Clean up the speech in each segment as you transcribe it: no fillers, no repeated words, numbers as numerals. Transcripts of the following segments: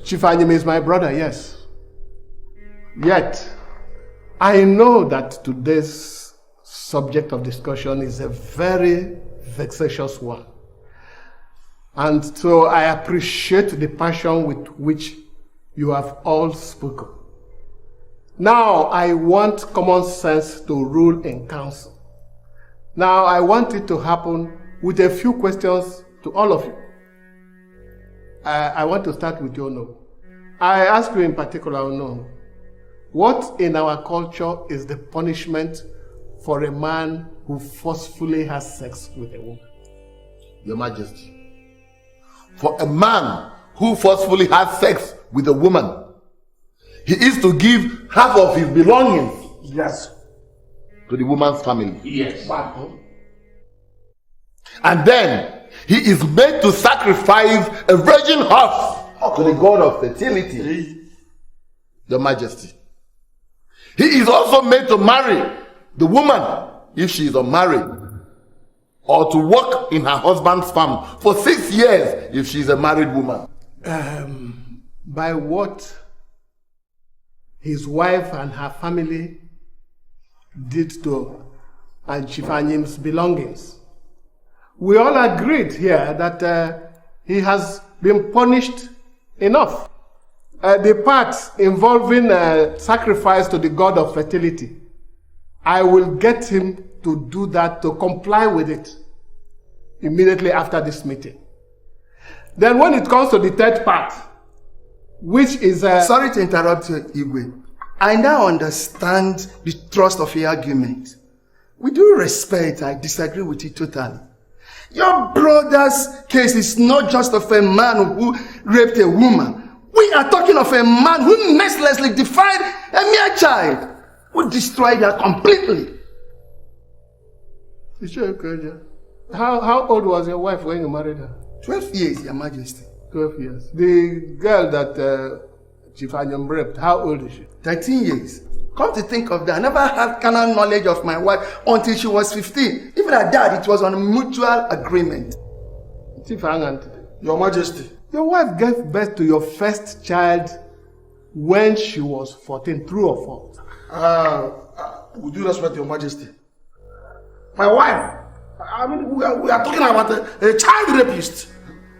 Chief Anim is my brother, yes. Yet, I know that today's subject of discussion is a very vexatious one. And so I appreciate the passion with which you have all spoken. Now I want common sense to rule in council. Now I want it to happen with a few questions to all of you. I want to start with you, Ono. I ask you in particular, Ono, what in our culture is the punishment for a man who forcefully has sex with a woman? Your Majesty, for a man who forcefully has sex with a woman, he is to give half of his belongings. Yes. To the woman's family. Yes. And then he is made to sacrifice a virgin horse to the god of fertility. Your Majesty. He is also made to marry the woman if she is unmarried, or to work in her husband's farm for 6 years if she is a married woman. By what his wife and her family did to Chief Anim's belongings. We all agreed here that he has been punished enough. The part involving sacrifice to the god of fertility, I will get him to do that, to comply with it immediately after this meeting. Then when it comes to the third part, which is... Sorry to interrupt you, Igwe. I now understand the thrust of your argument. With due respect, I disagree with you totally. Your brother's case is not just of a man who raped a woman. We are talking of a man who mercilessly defied a mere child, who destroyed her completely. How old was your wife when you married her? 12 years, Your Majesty. 12 years. The girl that Chief Anim raped, how old is she? 13 years. Come to think of that, I never had carnal knowledge of my wife until she was 15. Even at that, it was on a mutual agreement. Chief Angant, Your Majesty. Your wife gave birth to your first child when she was 14, true or false? With due respect, Your Majesty. My wife, I mean, we are talking about a child rapist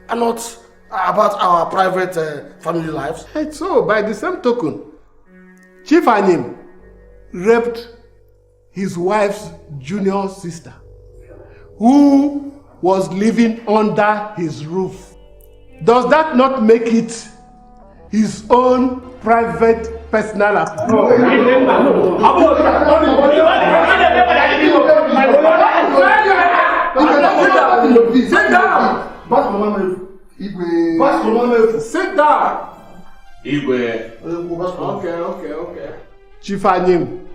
and not about our private family lives. And so, by the same token, Chief Anim raped his wife's junior sister, who was living under his roof. Does that not make it his own private personal affair? Sit down! Sit down! Okay. Chief Anim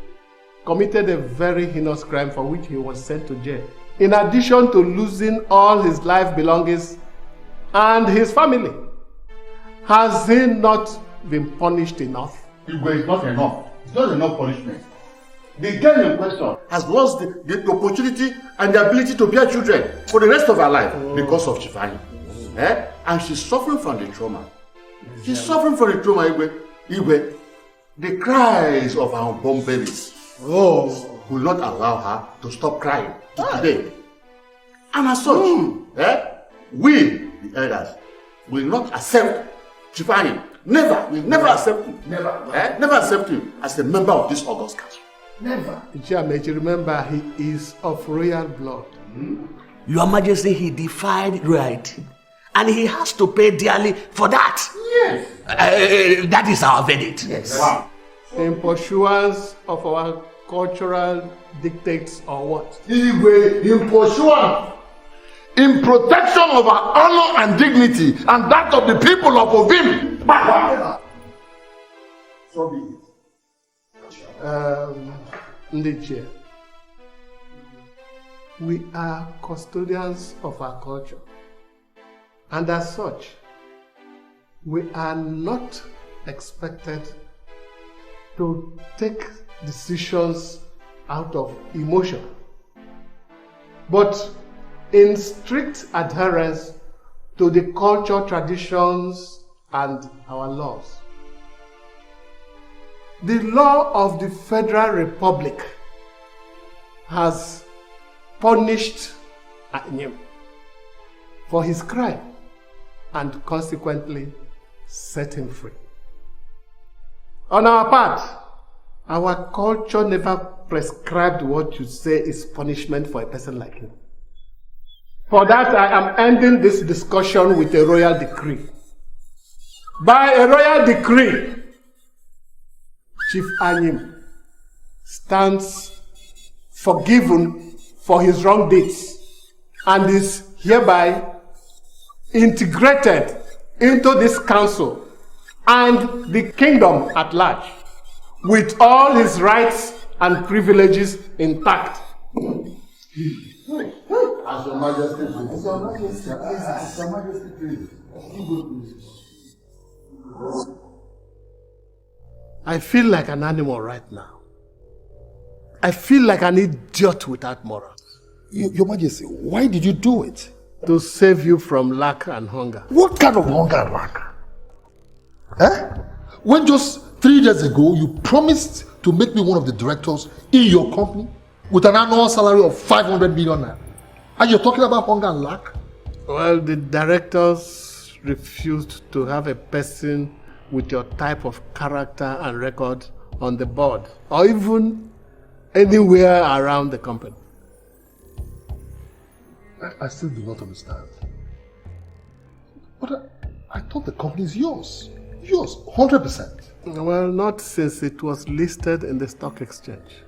committed a very heinous crime for which he was sent to jail. In addition to losing all his life belongings and his family. Has he not been punished enough? It's not enough. It's not enough punishment. The girl in question has lost the opportunity and the ability to bear children for the rest of her life because of Chief Anim. And she's suffering from the trauma. She's suffering from the trauma, Igwe. The cries of our unborn babies will not allow her to stop crying today. And as such, we, the elders, will not accept Chief Anim. Never. We'll never accept him. Never accept him as a member of this august council. Never. Chairman, remember, he is of royal blood. Your Majesty, he defied royalty. And he has to pay dearly for that. Yes. That is our verdict. Yes. Wow. In pursuance of our cultural dictates or what? Igwe, in pursuance, in protection of our honor and dignity and that of the people of Ovim. So be it. Ndiche, we are custodians of our culture, and as such, we are not expected to take decisions out of emotion, but in strict adherence to the culture, traditions, and our laws. The law of the Federal Republic has punished Anim for his crime and consequently set him free. On our part, our culture never prescribed what you say is punishment for a person like him. For that, I am ending this discussion with a royal decree. By a royal decree, Chief Anim stands forgiven for his wrong deeds and is hereby integrated into this council and the kingdom at large, with all his rights and privileges intact. As Your Majesty please. As Your Majesty please. I feel like an animal right now. I feel like an idiot without morals. Your Majesty, why did you do it? To save you from lack and hunger. What kind of hunger and lack? Eh? When just 3 days ago you promised to make me one of the directors in your company with an annual salary of 500 million naira. And you're talking about hunger and lack? Well, the directors refused to have a person with your type of character and record on the board, or even anywhere around the company. I still do not understand. But I thought the company is yours. Yours, 100%. Well, not since it was listed in the stock exchange.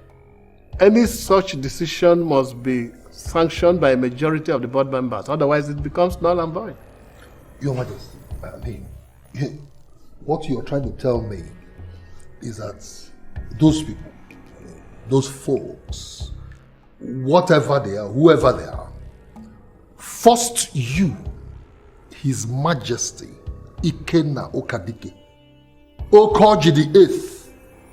Any such decision must be sanctioned by a majority of the board members, otherwise it becomes null and void. Your Majesty, I mean, what you're trying to tell me is that those people, those folks, whatever they are, whoever they are, forced you, His Majesty, Ikenna Okadike, Okoji the 8th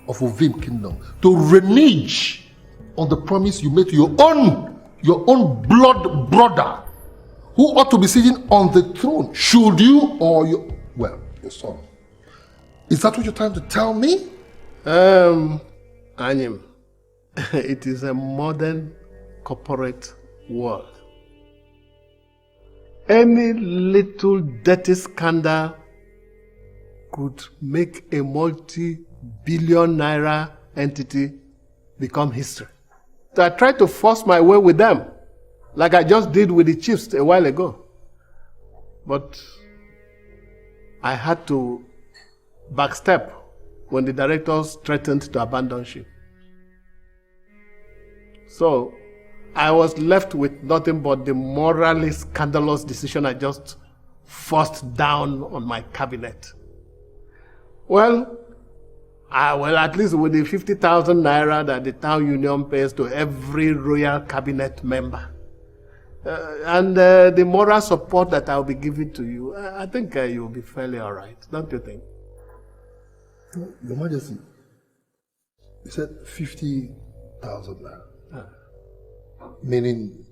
of Ovim Kingdom, to renege on the promise you made to your own blood brother, who ought to be sitting on the throne, should you or your son. Is that what you're trying to tell me? Anim, it is a modern corporate world. Any little dirty scandal could make a multi-billion naira entity become history. So I tried to force my way with them, like I just did with the chiefs a while ago. But I had to backstep when the directors threatened to abandon ship. So I was left with nothing but the morally scandalous decision I just forced down on my cabinet. Well, at least with the 50,000 naira that the town union pays to every royal cabinet member, and the moral support that I'll be giving to you, I think you'll be fairly all right, don't you think? Your Majesty, you said 50,000 naira. Meaning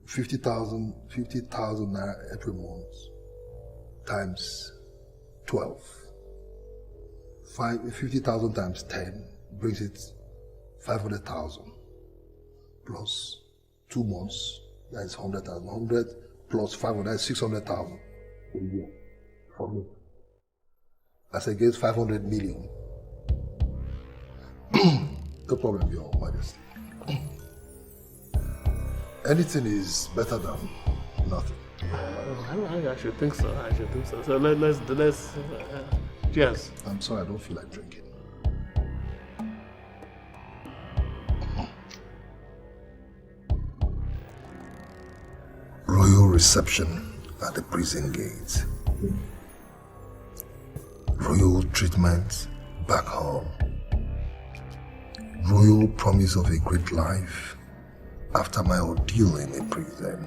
50,000 naira every month times 12. 50,000 times 10 brings it 500,000 plus 2 months, that is 100,000. 100 plus 500, that is 600,000 a year for me. As against 500 million. No problem, Your Majesty. Anything is better than nothing. I should think so. So let's cheers. I'm sorry, I don't feel like drinking. Royal reception at the prison gate. Royal treatment back home. Royal promise of a great life after my ordeal in a prison.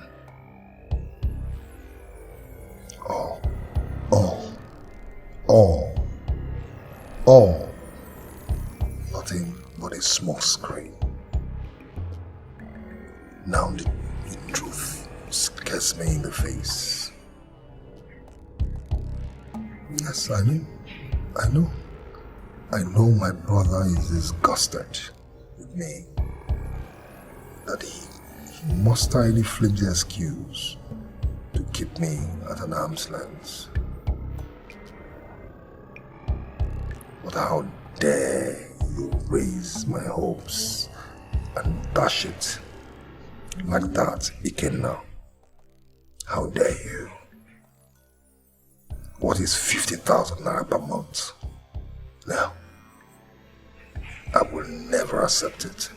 All. Nothing but a smoke screen. Now the truth scares me in the face. Yes, I know. I know my brother is disgusted with me. That he mustily flipped the excuse to keep me at an arm's length. But how dare you raise my hopes and dash it like that again now? How dare you? What is 50,000 naira per month? No, I will never accept it.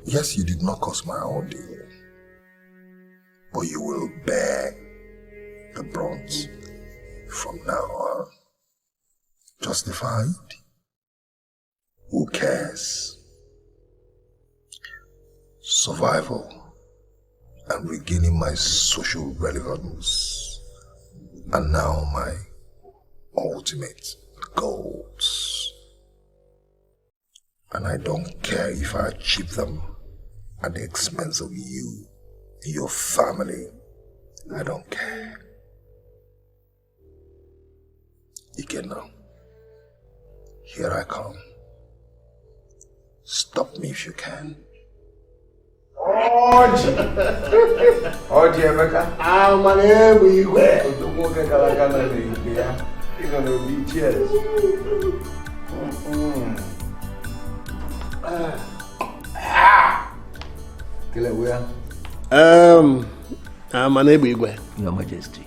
Yes, you did not cause my ordeal, but you will bear the brunt from now on. Justified? Who cares? Survival and regaining my social relevance are now my ultimate goals. And I don't care if I achieve them at the expense of you, your family. I don't care. Again now, here I come. Stop me if you can. Oji Emeka. My name is Igwe. You're gonna be cheers. My name is Igwe. Your Majesty.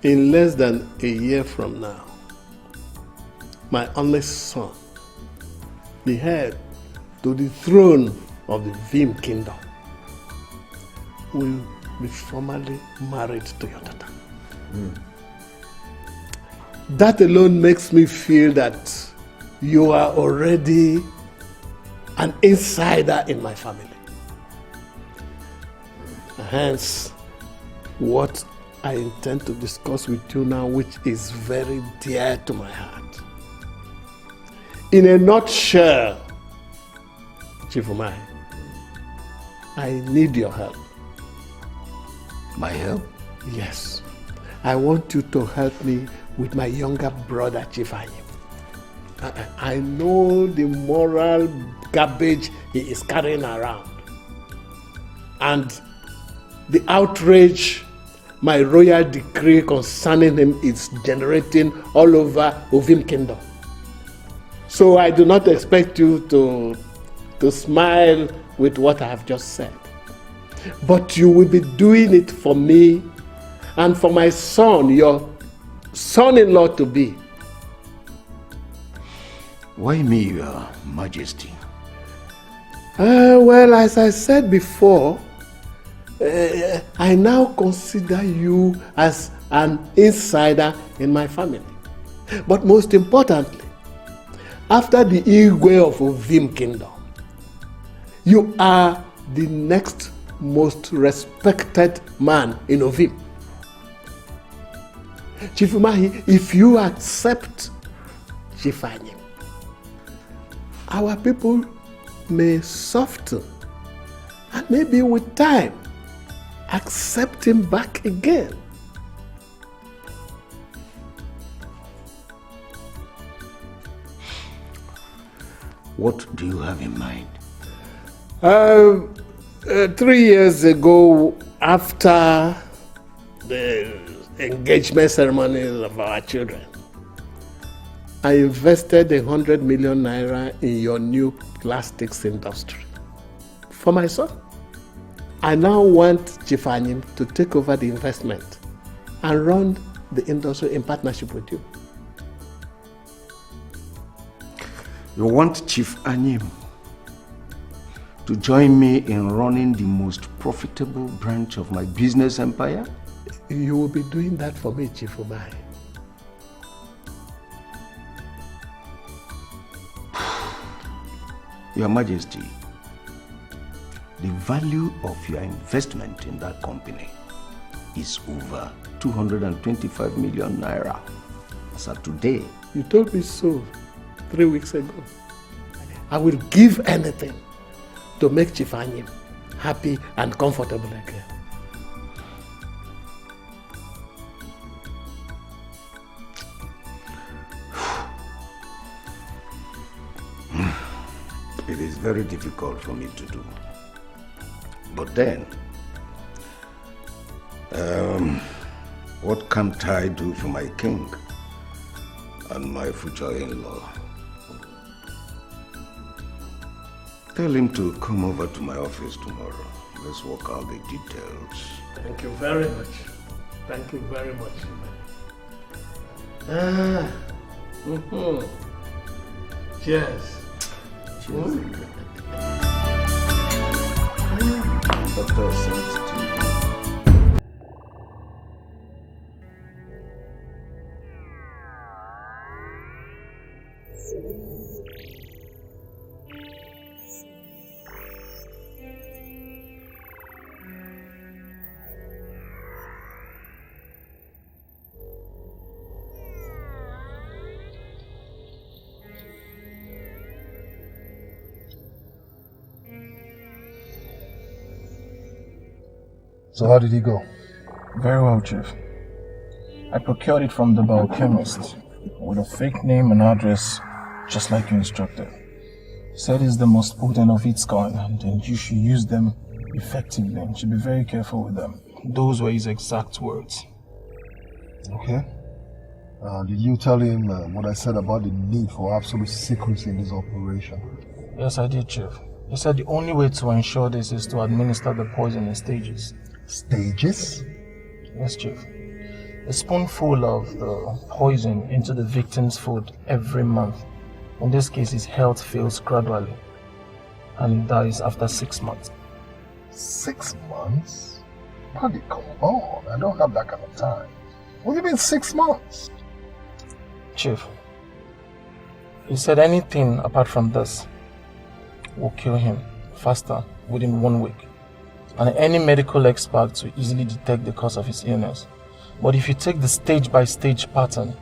In less than a year from now, my only son, the heir to the throne of the Vim kingdom, will be formally married to your daughter. That alone makes me feel that you are already an insider in my family. Hence, what I intend to discuss with you now, which is very dear to my heart. In a nutshell, Chief Umai, I need your help. My help? Yes. I want you to help me with my younger brother, Chief Anim. I know the moral garbage he is carrying around. And the outrage my royal decree concerning him is generating all over Ovim Kingdom. So I do not expect you to smile with what I have just said. But you will be doing it for me and for my son, your son-in-law to be. Why me, Your Majesty? Well, as I said before, I now consider you as an insider in my family. But most importantly, after the Igwe of Ovim Kingdom, you are the next most respected man in Ovim. Chief Umahi, if you accept Chief Anim, our people may soften and maybe with time accept him back again. What do you have in mind? 3 years ago, after the engagement ceremonies of our children, I invested 100 million naira in your new plastics industry for my son. I now want Chief Anim to take over the investment and run the industry in partnership with you. You want Chief Anim to join me in running the most profitable branch of my business empire? You will be doing that for me, Chief Umai. Your Majesty, the value of your investment in that company is over 225 million naira as of today. You told me so 3 weeks ago. I will give anything to make Chief Anim happy and comfortable again. very difficult for me to do. But then, what can't I do for my king and my future in-law? Tell him to come over to my office tomorrow. Let's work out the details. Thank you very much. Thank you very much. Cheers. Cheers. Doctor sent to you. So how did he go? Very well, Chief. I procured it from the biochemist with a fake name and address, just like you instructed. Said it's the most potent of its kind, and you should use them effectively and should be very careful with them. Those were his exact words. Okay. Did you tell him what I said about the need for absolute secrecy in this operation? Yes, I did, Chief. He said the only way to ensure this is to administer the poison in stages. Stages? Yes, Chief. A spoonful of the poison into the victim's food every month. In this case, his health fails gradually and he dies after 6 months. 6 months? Buddy, come on. I don't have that kind of time. What do you mean 6 months? Chief, he said anything apart from this will kill him faster within 1 week. And any medical expert will easily detect the cause of his illness. But if you take the stage-by-stage pattern,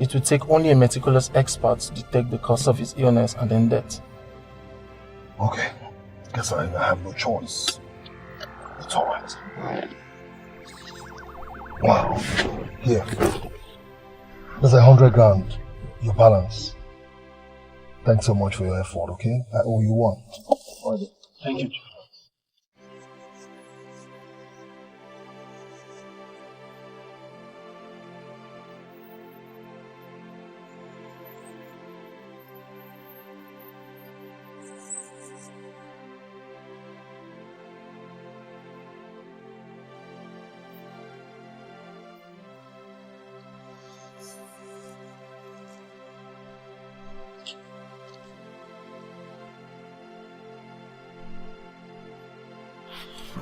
it will take only a meticulous expert to detect the cause of his illness and then death. Okay. Guess I have no choice. It's alright. Wow. Here. There's 100 grand. Your balance. Thanks so much for your effort, okay? I owe you one. Alright. Thank you.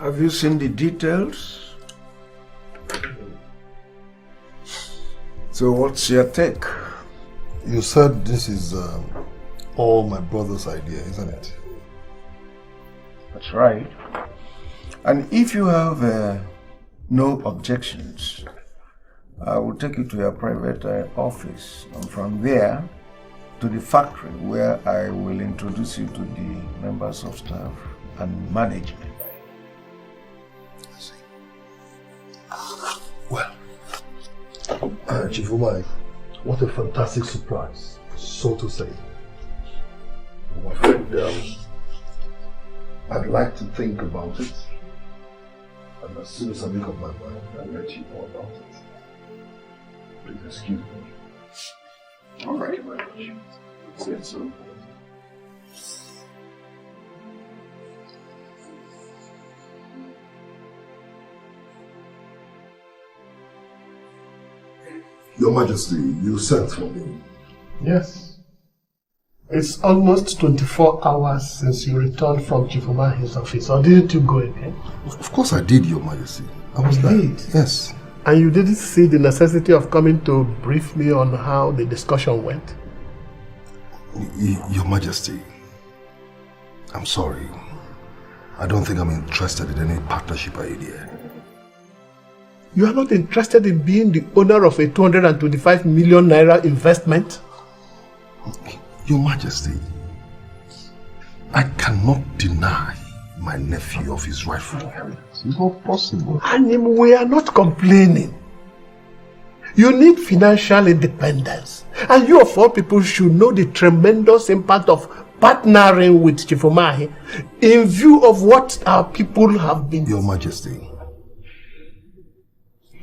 Have you seen the details? So what's your take? You said this is all my brother's idea, isn't it? That's right. And if you have no objections, I will take you to your private office, and from there to the factory where I will introduce you to the members of staff and management. Well, Chief Umai, what a fantastic surprise, so to say. My friend, I'd like to think about it, and as soon as I make up my mind, I'll let you know about it. Please excuse me. All right, say so. Your Majesty, you sent for me. Yes. It's almost 24 hours since you returned from Chief Umahi's office. Or didn't you go again? Of course I did, Your Majesty. I was there. Yes. And you didn't see the necessity of coming to brief me on how the discussion went? Your Majesty, I'm sorry. I don't think I'm interested in any partnership idea. You are not interested in being the owner of a 225 million naira investment? Your Majesty, I cannot deny my nephew of his rightful inheritance. It's not possible. Anim, we are not complaining. You need financial independence. And you of all people should know the tremendous impact of partnering with Chief Omahi in view of what our people have been... Your Majesty,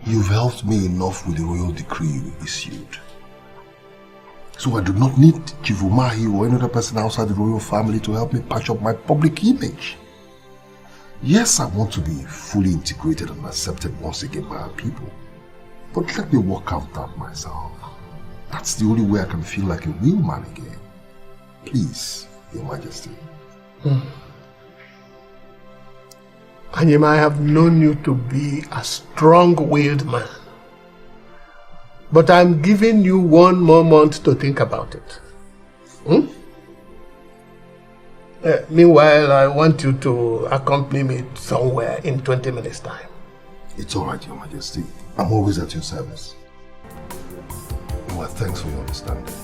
you've helped me enough with the royal decree you issued. So I do not need Chief Omahi or any other person outside the royal family to help me patch up my public image. Yes, I want to be fully integrated and accepted once again by our people. But let me work out that myself. That's the only way I can feel like a real man again. Please, Your Majesty. Anim, I have known you to be a strong-willed man. But I'm giving you 1 more month to think about it. Meanwhile, I want you to accompany me somewhere in 20 minutes' time. It's all right, Your Majesty. I'm always at your service. Well, thanks for your understanding.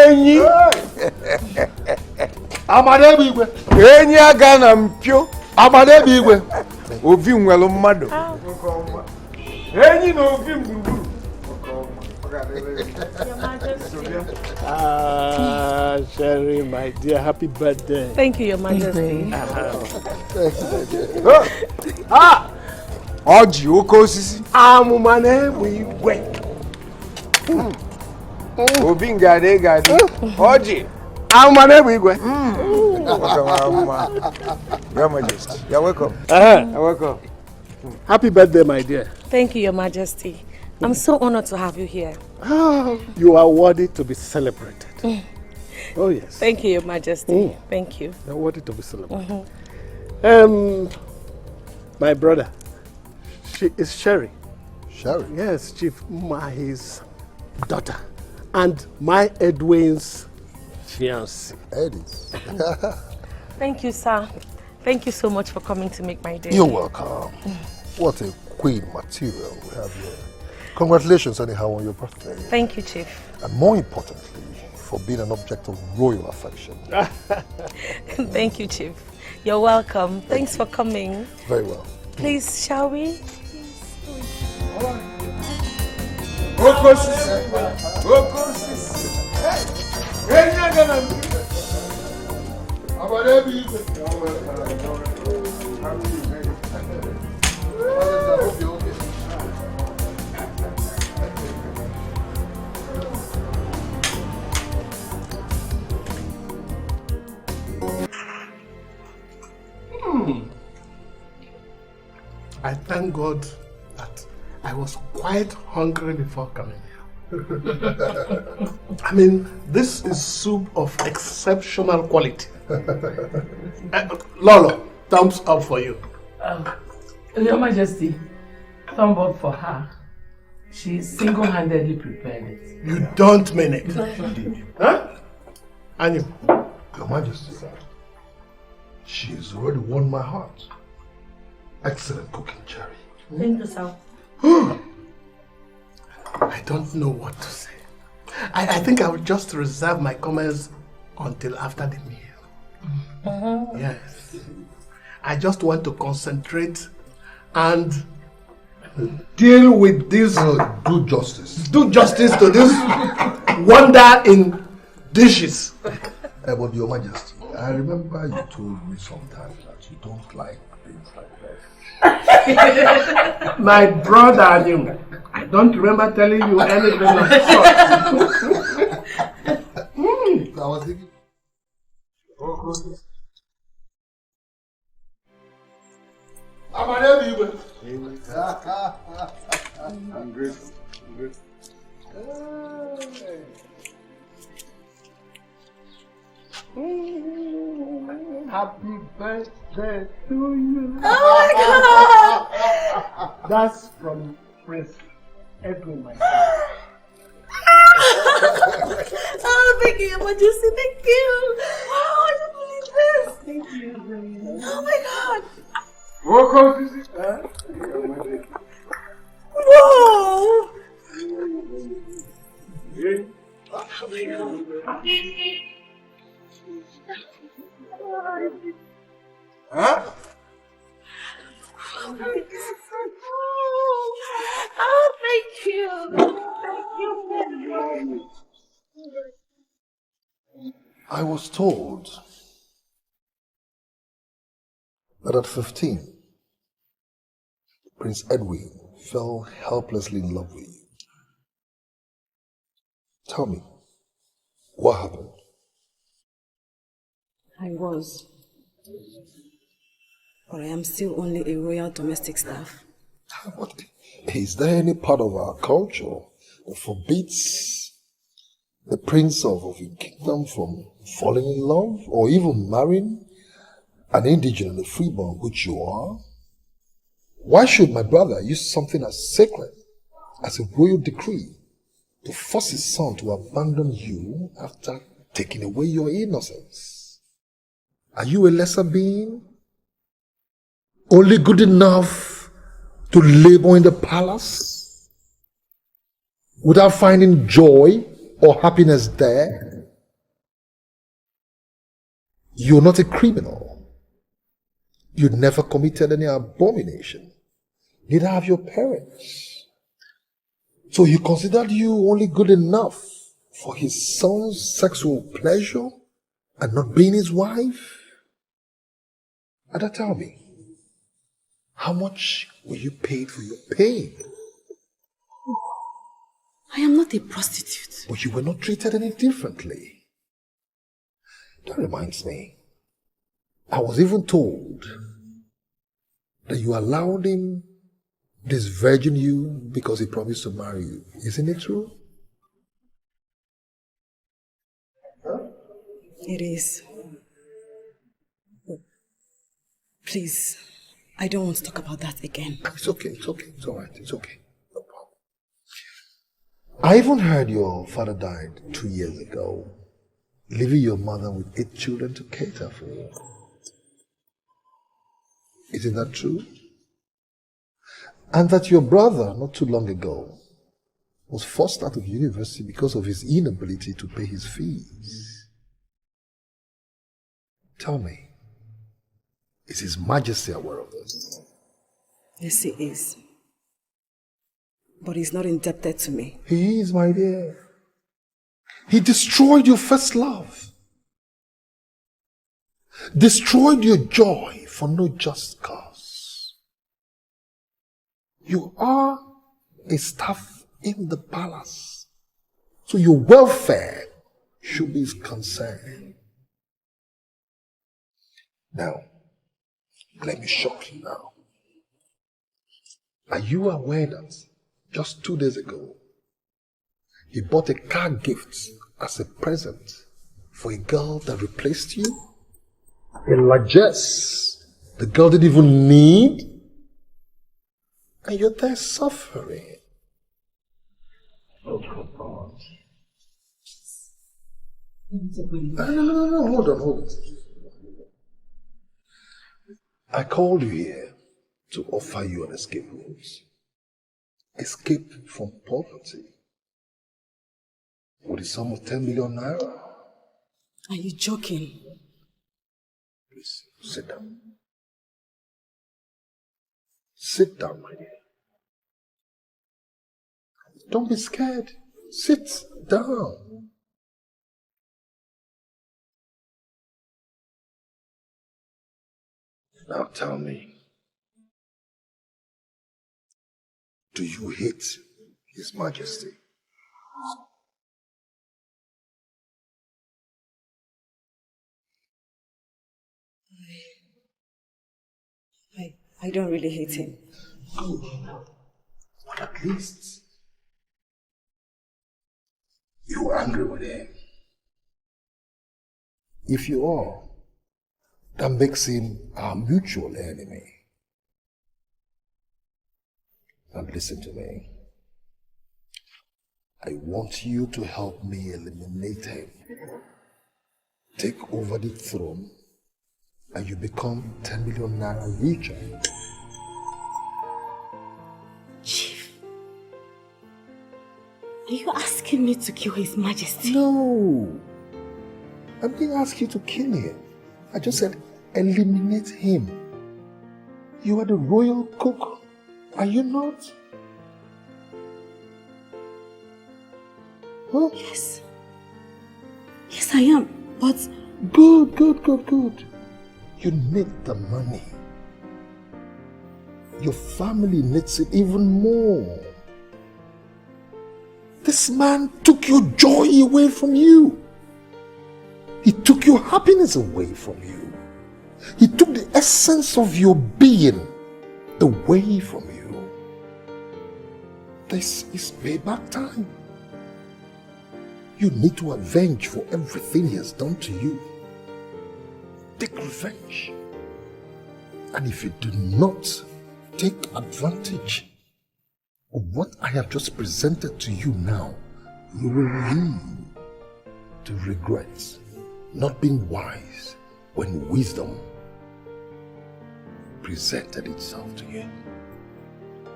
Enyi Amadebe igwe enyi aga na mpio Amadebe igwe ovi nwelu mmadu enyi na ovi mgburu Sherry, my dear, happy birthday. Thank you, Your Majesty. Oji oke osisi Amadebe igwe. Obi ngade Oji Amadebe igwe. Your Majesty, you're welcome. You're welcome. Happy birthday, my dear. Thank you, Your Majesty. I'm so honored to have you here. You are worthy to be celebrated. Oh, yes. Thank you, Your Majesty. Thank you. You're worthy to be celebrated. My brother, she is Sherry. Sherry? Yes, Chief Mahi's daughter. And my Edwin's fiancé. Edis. Thank you, sir. Thank you so much for coming to make my day. You're welcome. What a queen material we have here. Congratulations anyhow on your birthday. Thank you, Chief. And more importantly, for being an object of royal affection. Thank you, Chief. You're welcome. Thanks for coming. Very well. Please, shall we? I thank God that I was quite hungry before coming here. I mean, this is soup of exceptional quality. Lolo, thumbs up for you. Your Majesty, thumb up for her. She single-handedly prepared it. You don't mean it. Huh? Anim. Your Majesty, she's already won my heart. Excellent cooking, Cherry. Thank you, sir. I don't know what to say. I think I will just reserve my comments until after the meal. Yes. I just want to concentrate and deal with this. Do justice. Do justice to this wonder in dishes. But Your Majesty, I remember you told me sometimes that you don't like things like that. My brother Anim, I don't remember telling you anything of the sort. I was thinking. I'm grateful. Happy birthday to you. Oh my God! That's from Prince Edwin, my son. Oh, thank you, Your Majesty. Thank you. Wow, I don't believe this. Thank you. Oh my God. Whoa! Huh? Oh, thank you. Thank you. I was told that at 15, Prince Edwin fell helplessly in love with you. Tell me, what happened? I was. But I am still only a royal domestic staff. What? Is there any part of our culture that forbids the prince of a kingdom from falling in love or even marrying an indigenous, a freeborn, which you are? Why should my brother use something as sacred as a royal decree to force his son to abandon you after taking away your innocence? Are you a lesser being? Only good enough to labor in the palace without finding joy or happiness there? You're not a criminal. You never committed any abomination. Neither have your parents. So he considered you only good enough for his son's sexual pleasure and not being his wife? Ada, tell me, how much were you paid for your pain? I am not a prostitute. But you were not treated any differently. That reminds me, I was even told that you allowed him this virgin you because he promised to marry you. Isn't it true? It is. Please, I don't want to talk about that again. It's okay, it's okay, it's alright, it's okay. No problem. I even heard your father died 2 years ago, leaving your mother with 8 children to cater for. Isn't that true? And that your brother, not too long ago, was forced out of university because of his inability to pay his fees. Tell me, is His Majesty aware of this? Yes, he is. But he's not indebted to me. He is, my dear. He destroyed your first love. Destroyed your joy for no just cause. You are a staff in the palace, so your welfare should be his concern. Now, let me shock you now. Are you aware that just 2 days ago, he bought a car gift as a present for a girl that replaced you? A largesse the girl didn't even need? And you're there suffering. Oh, come on. No, hold on. I called you here to offer you an escape route. Escape from poverty. With a sum of 10 million naira. Are you joking? Please, sit down. Sit down, my dear. Don't be scared. Sit down. Now tell me, do you hate His Majesty? I don't really hate him. But at least you're angry with him. If you are, that makes him our mutual enemy. And listen to me. I want you to help me eliminate him. Take over the throne and you become 10 million naira richer. Chief, Are you asking me to kill His Majesty? No. I didn't ask you to kill him. I just said eliminate him. You are the royal cook, are you not? Huh? Yes. Yes, I am, but... Good. You need the money. Your family needs it even more. This man took your joy away from you. He took your happiness away from you. He took the essence of your being away from you. This is payback time. You need to avenge for everything he has done to you. Take revenge. And if you do not take advantage of what I have just presented to you now, you will lead to regrets, not being wise when wisdom presented itself to you.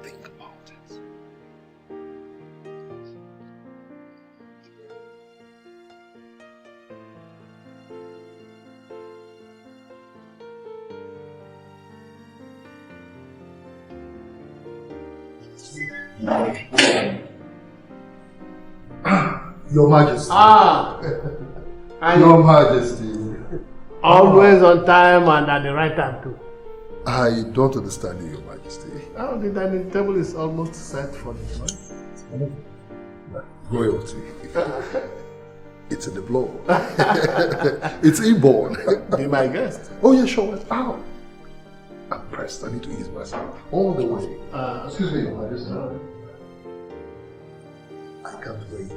Think about it. Your Majesty. Your Majesty. Always on time and at the right time too. I don't understand you, Your Majesty. Oh, the dining table is almost set for this one. Royalty. It's in the blood. It's inborn. Be my guest. Oh yeah, sure. Ow. I'm pressed. I need to ease myself all the way. Excuse me, Your Majesty. I can't wait.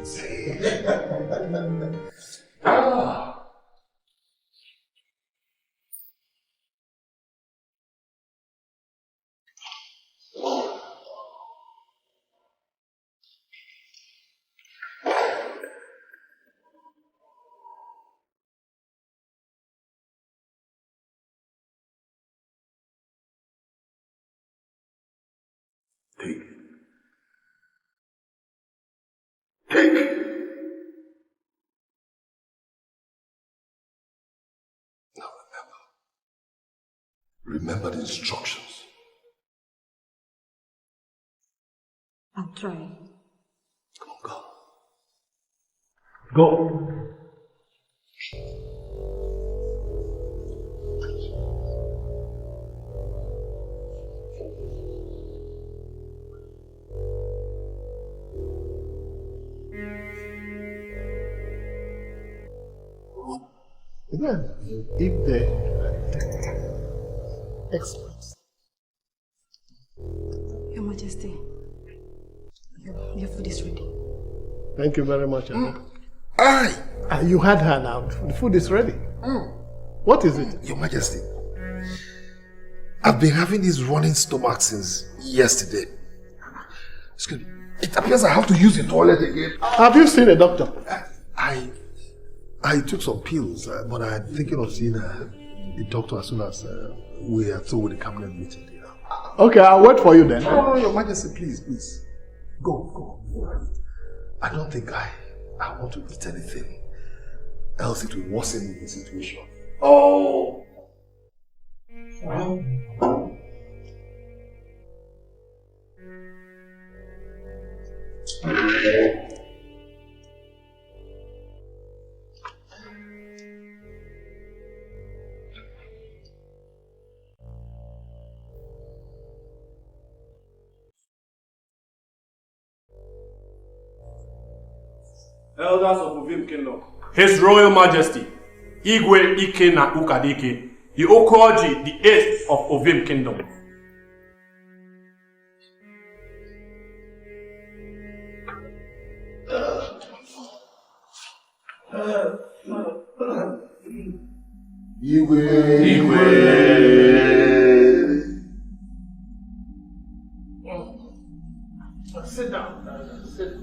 Now remember the instructions. I'm trying. Come on, go. Go. Again, if the experts. Your Majesty, your food is ready. Thank you very much, Anim. You had her now. The food is ready. What is it? Your Majesty, I've been having this running stomach since yesterday. Excuse me. It appears I have to use the toilet again. Have you seen a doctor? I took some pills, but I'm thinking of seeing a doctor as soon as we are through with the cabinet meeting. Okay, I'll wait for you then. No, Your Majesty, please. Go. I don't think I want to eat anything. Else it will worsen the situation. Oh! Elders of Ovim Kingdom, His Royal Majesty, Igwe Ike na Ukadike, the Okoji, the 8th of Ovim Kingdom. Igwe. Sit down. Sit.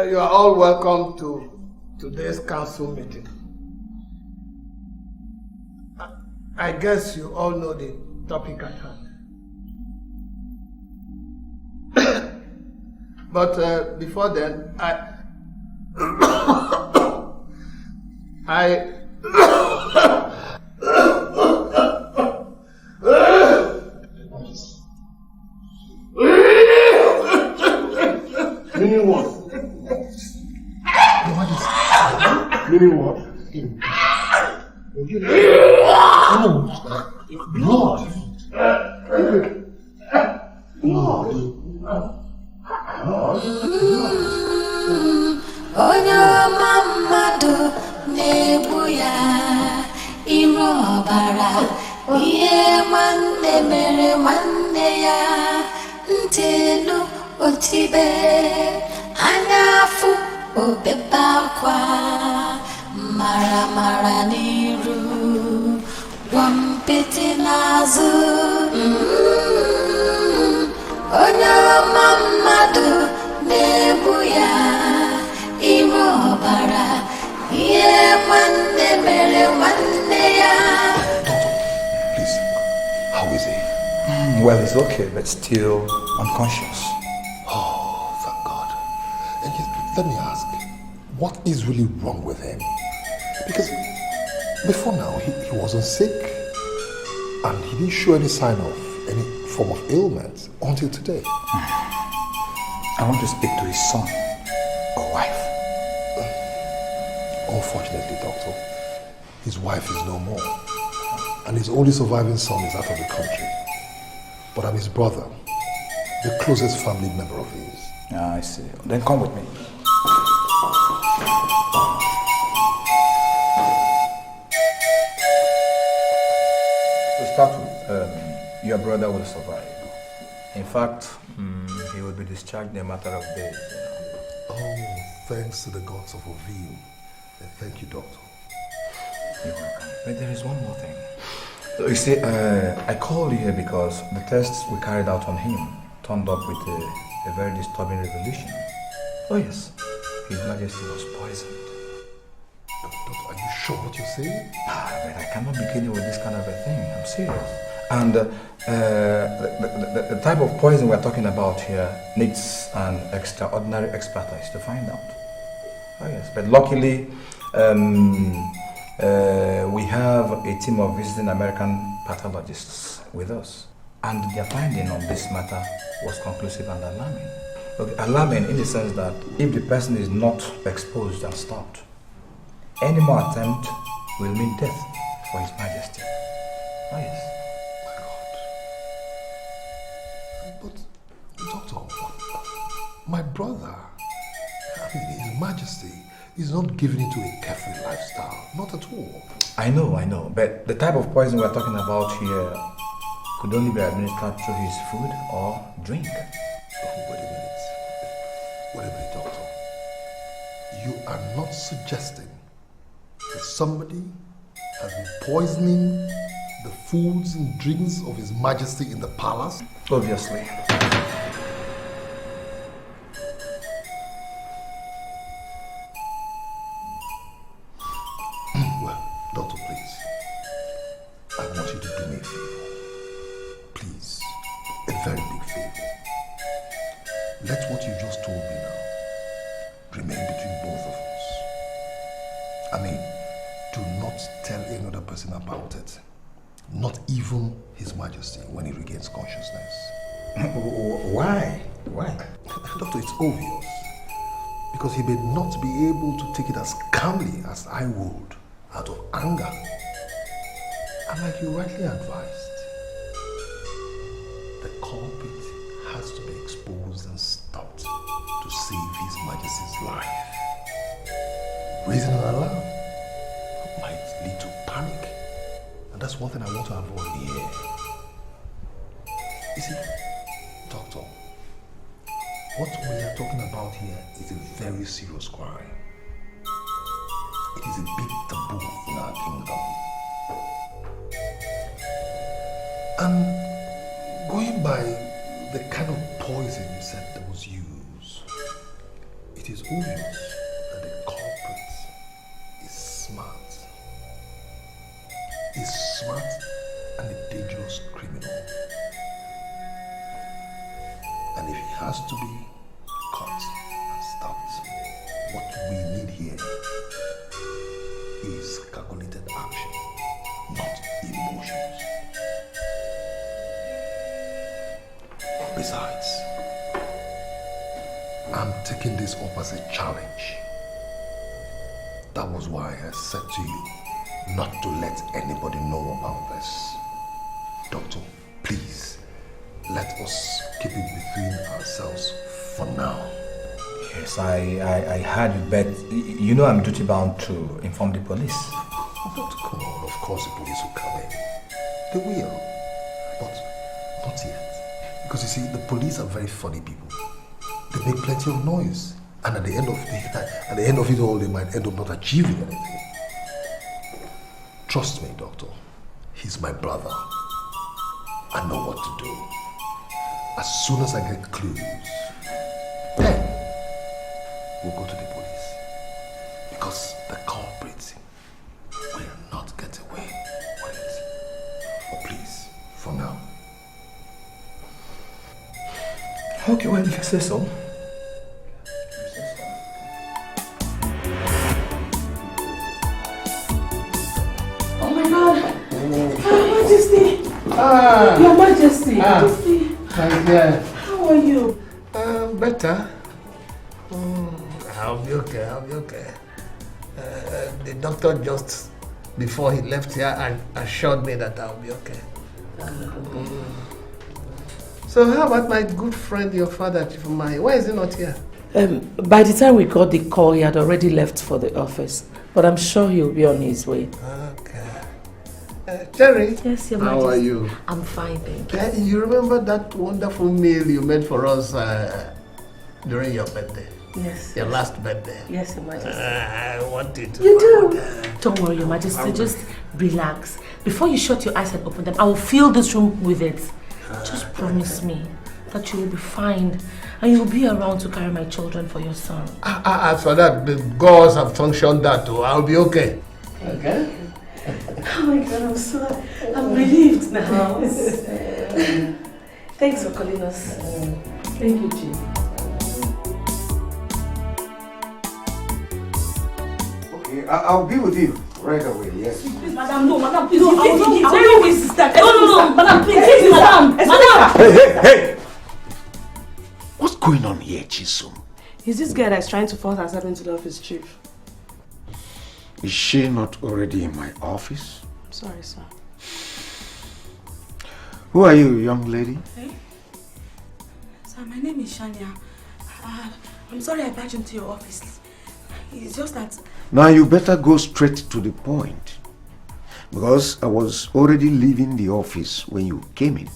You are all welcome to today's council meeting. I guess you all know the topic at hand. But before then, Meaning what? Meaning what? Blood. Onye mmadụ na-egbu ya ire ọbara ihe nwanne mere nwanne ya ntị elu otibe anya afụ obebe akwa mara n'iru gwampịtị n'azụ onye ọma mmadụ na-egbu ya ire ọbara ihe nwanne mere nwanne ya. Please, how is he? Well, he's okay, but still unconscious. Oh, thank God. And let me ask, what is really wrong with him? Because before now, he wasn't sick. And he didn't show any sign of any form of ailment until today. I want to speak to his son or wife. Unfortunately, doctor, his wife is no more. And his only surviving son is out of the country. But I'm his brother, the closest family member of his. I see. Then come with me. To start with, your brother will survive. In fact, he will be discharged in a matter of days. Oh, thanks to the gods of Ovim. And thank you, doctor. You're welcome. But there is one more thing. You see, I called you here because the tests we carried out on him turned up with a very disturbing revelation. Oh yes, His Majesty was poisoned. Doctor, are you sure what you're saying? But I cannot be kidding with this kind of a thing. I'm serious. And the type of poison we're talking about here needs an extraordinary expertise to find out. Oh yes, but luckily we have a team of visiting American pathologists with us. And their finding on this matter was conclusive and alarming. Okay, alarming in the sense that if the person is not exposed and stopped, any more attempt will mean death for His Majesty. Oh yes. But, doctor, my brother, His Majesty, is not given into a carefree lifestyle. Not at all. I know. But the type of poison we're talking about here could only be administered through his food or drink. Oh, wait a minute, doctor. You are not suggesting that somebody has been poisoning the foods and drinks of His Majesty in the palace? Obviously. Well, doctor, please. I want you to do me a favor. Please. A very big favor. Let what you just told me now remain between both of us. I mean, do not tell any other person about it. Not even His Majesty when he regains consciousness. Why? Doctor, it's obvious. Because he may not be able to take it as calmly as I would, out of anger. And like you rightly advised, the culprit has to be exposed and stopped to save His Majesty's life. Raising an alarm might lead to panic. And that's one thing I want to avoid here. You see, doctor, what we are talking about here is a very serious crime. It is a big taboo in our kingdom. And going by the kind of poison you said that was used, it is obvious that the culprit is smart, is smart and a dangerous criminal. And if he has to be caught and stopped, what we need here is calculated action, not emotions. Besides, I'm taking this up as a challenge. That was why I said to you not to let anybody know about this. Doctor, please, let us keep it between ourselves for now. Yes, I heard you, but you know I'm duty bound to inform the police. But come on, of course the police will come in. They will. But not yet. Because you see, the police are very funny people. They make plenty of noise. And at the end of it all, they might end up not achieving anything. Trust me, doctor. He's my brother. I know what to do. As soon as I get clues, then we'll go to the police. Because the culprits will not get away with it. But please, for now. Okay, well, if you say so. Oh my God! Your Majesty! Your Majesty! Majesty! My dear. How are you? Better. I'll be okay, I'll be okay. The doctor just, before he left here, assured me that I'll be okay. So how about my good friend, your father, Chief Mai? Why is he not here? By the time we got the call, he had already left for the office. But I'm sure he'll be on his way. Okay. Terry? Yes, Your Majesty. How are you? I'm fine, thank you. You remember that wonderful meal you made for us during your birthday? Yes. Your last birthday? Yes, Your Majesty. I want it. You do? Don't worry, Your Majesty. Just relax. Before you shut your eyes and open them, I will fill this room with it. Just promise me that you will be fine and you will be around to carry my children for your son. As for that, the gods have functioned that too. I'll be okay. Okay? Oh my God, I'm relieved now. Thanks for calling us. Thank you, Chief. Okay, I'll be with you right away, yes. Please, Madam, no, Madam, please. I'll be with sister. No, Madam, please, Madam. Hey! What's going on here, Chisum? He's this guy that's trying to force herself into the office, Chief. Is she not already in my office? Sorry, sir. Who are you, young lady? Hey? Sir, my name is Shania. I'm sorry I barged into your office. It's just that... Now you better go straight to the point. Because I was already leaving the office when you came in.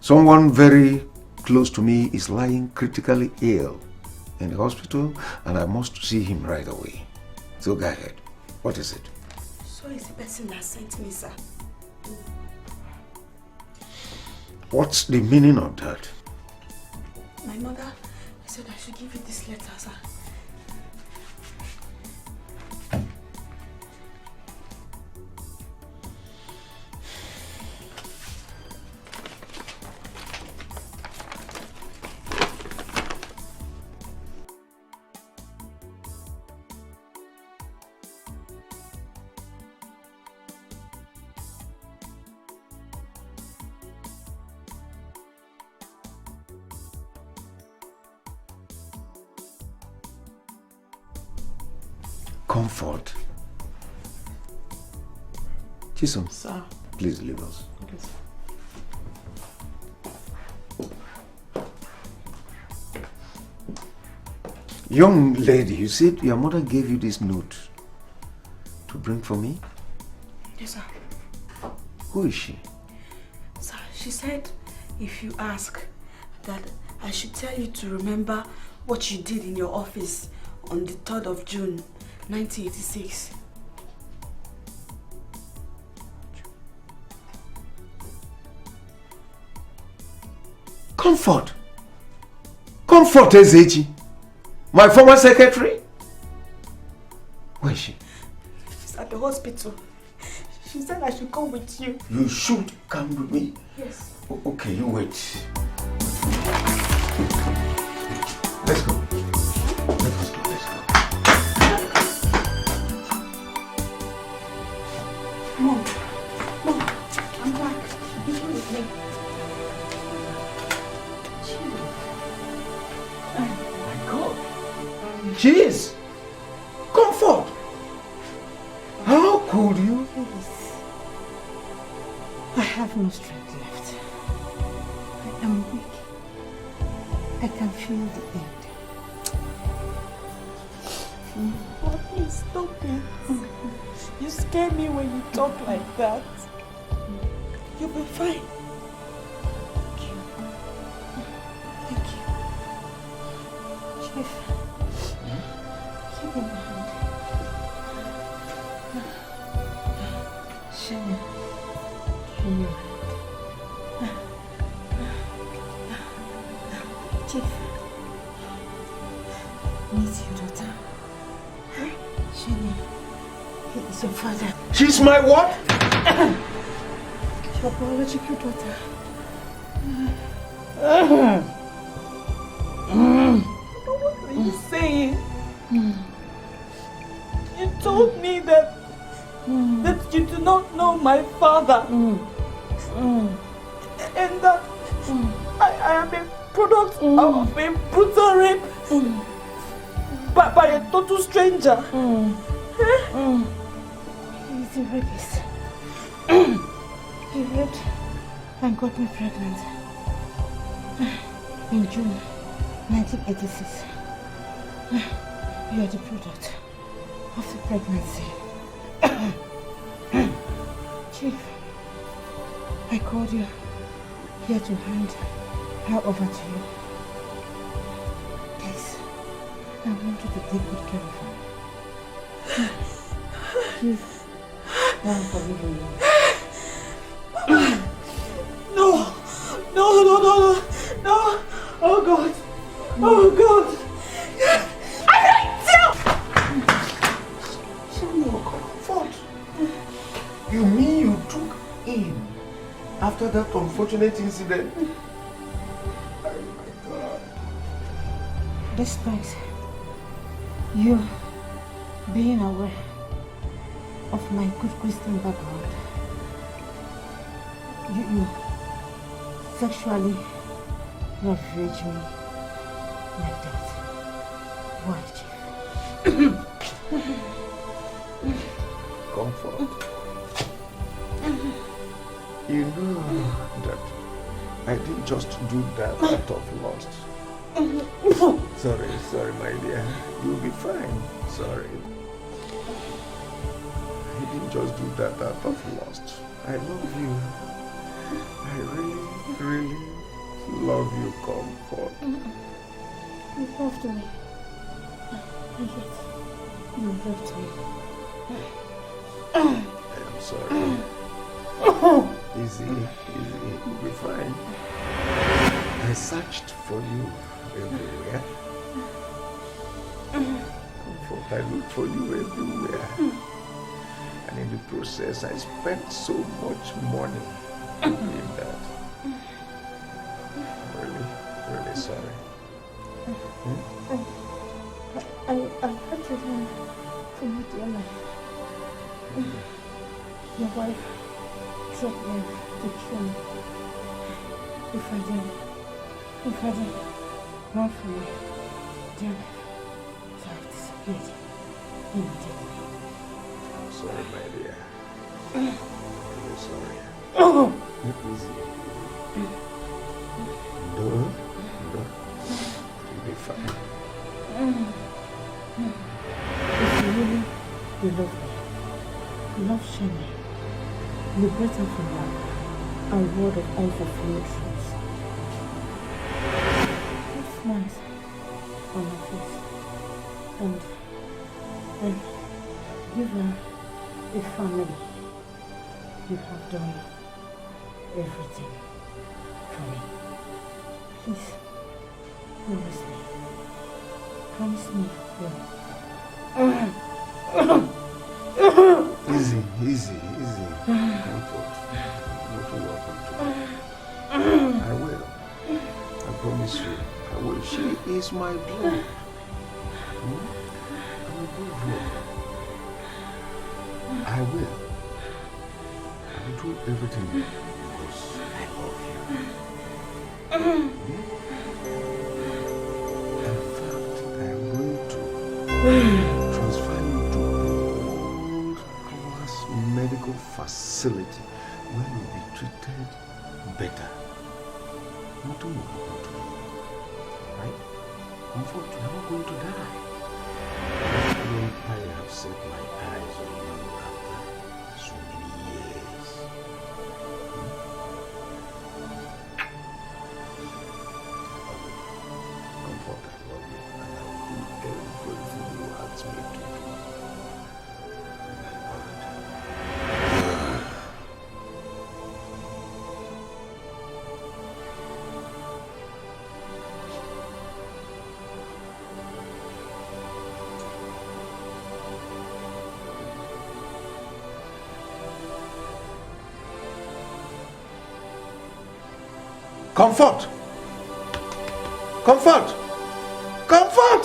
Someone very close to me is lying critically ill in the hospital and I must see him right away. So go ahead. What is it? So is the person that sent me, sir. What's the meaning of that? My mother said I should give you this letter, sir. Comfort. Chisum, sir, please leave us. Okay, sir. Young lady, you said your mother gave you this note to bring for me? Yes, sir. Who is she? Sir, she said if you ask that I should tell you to remember what you did in your office on the 3rd of June, 1986. Comfort. Comfort, Ezeji. My former secretary. Where is she? She's at the hospital. She said I should come with you. You should come with me. Yes. Okay, you wait. Let's go. Let's go. Mom, I'm back. You come with me. My God. Jeez. Comfort. How could you? Please. I have no strength left. I am weak. I can feel the end. Oh, please stop it. You scare me when you talk like that. You'll be fine. Thank you. Thank you. Chief, give me my hand. Shania, give me your hand. Chief, meet your daughter. Shania, he is your father. She's my what? Your biological daughter. What are you saying? You told me that you do not know my father. And that I am a product of a brutal rape by a total stranger. He's a rapist. He raped and got me pregnant in June 1986. You are the product of the pregnancy. Chief, I called you here to hand her over to you. Please, I want you to take good care of her. Chief, I am forgiving you. No! No! Oh God! Oh God! I hate you! Comfort. You mean you took in after that unfortunate incident? Oh my God. Despite you being aware of my good Christian background, you sexually ravage me like that. Why, Chief? Comfort. You know that I didn't just do that out of lust. Sorry, my dear. You'll be fine. Sorry. I didn't just do that out of lust. I love you. I really love you, Comfort. You loved me. And yet, you left me. I am sorry. Easy. You'll be fine. I searched for you everywhere. Comfort, I looked for you everywhere. And in the process, I spent so much money doing that. I'm really sorry. I had to run from you, dear life. Your wife dropped me to kill me. If I didn't run from me, dear life, so I disappeared immediately. I'm sorry, my dear. I'm sorry. Easy. No. You'll be fine. If you really love me, love Shania, liberate her from love, a word of unfulfilled dreams. Put smiles on her face and give her a family. You have done everything for me. Please, promise me. Promise me you will. Easy. come to me. I will. I promise you. I will. She is my blood. I'm a good woman. I will. I will do everything because I love you. In fact, I am going to transfer you to a world-class medical facility where you will be treated better. Nothing will happen to you. Right? Comfort, you are not going to die. When I have set my eyes on you after so many years. Comfort, I love you, and I will do everything you ask me to do. Comfort! Comfort! Comfort!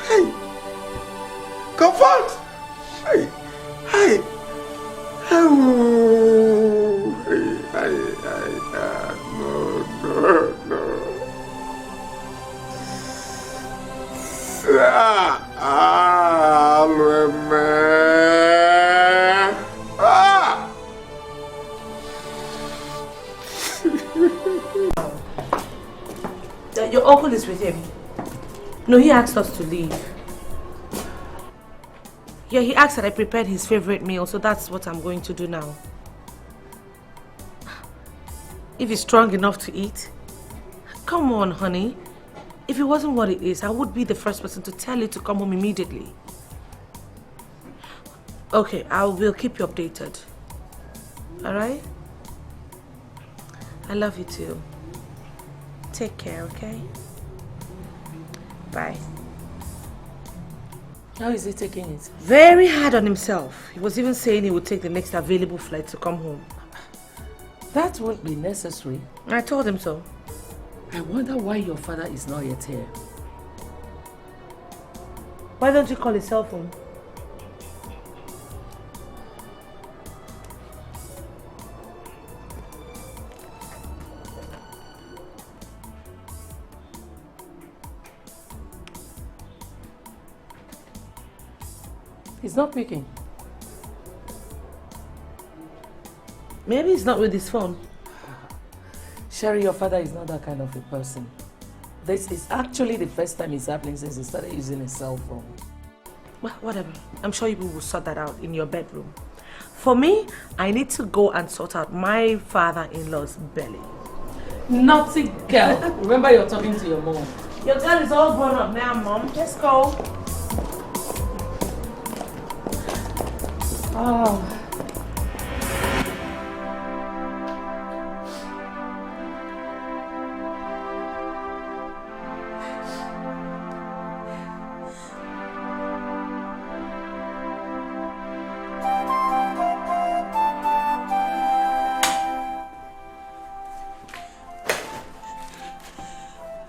Hey! Comfort! Hey! Hey! Oh! Hey! No. Your uncle is with him. No, he asked us to leave. Yeah, he asked that I prepared his favorite meal, so that's what I'm going to do now. If he's strong enough to eat. Come on, honey. If it wasn't what it is, I would be the first person to tell you to come home immediately. Okay, I will keep you updated. Alright? I love you too. Take care, okay? Bye. How is he taking it? Very hard on himself. He was even saying he would take the next available flight to come home. That won't be necessary. I told him so. I wonder why your father is not yet here. Why don't you call his cell phone? He's not picking. Maybe he's not with his phone. Sherry, your father is not that kind of a person. This is actually the first time it's happening since he started using his cell phone. Well, whatever. I'm sure you will sort that out in your bedroom. For me, I need to go and sort out my father-in-law's belly. Naughty girl. Remember you're talking to your mom. Your girl is all grown up now, Mom. Let's go. Oh.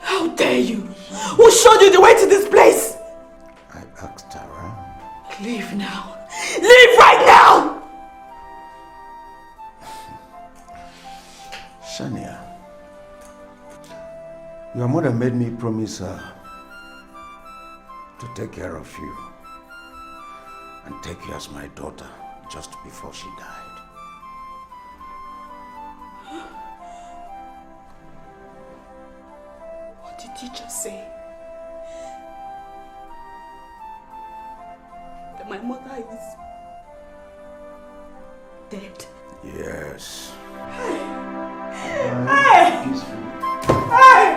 How dare you? Who showed you the way to this place? I asked her around. Leave now. Leave right now! Shania, your mother made me promise her to take care of you and take you as my daughter just before she died. What did you just say? That my mother is dead? Yes. Hey! Peaceful. Hey!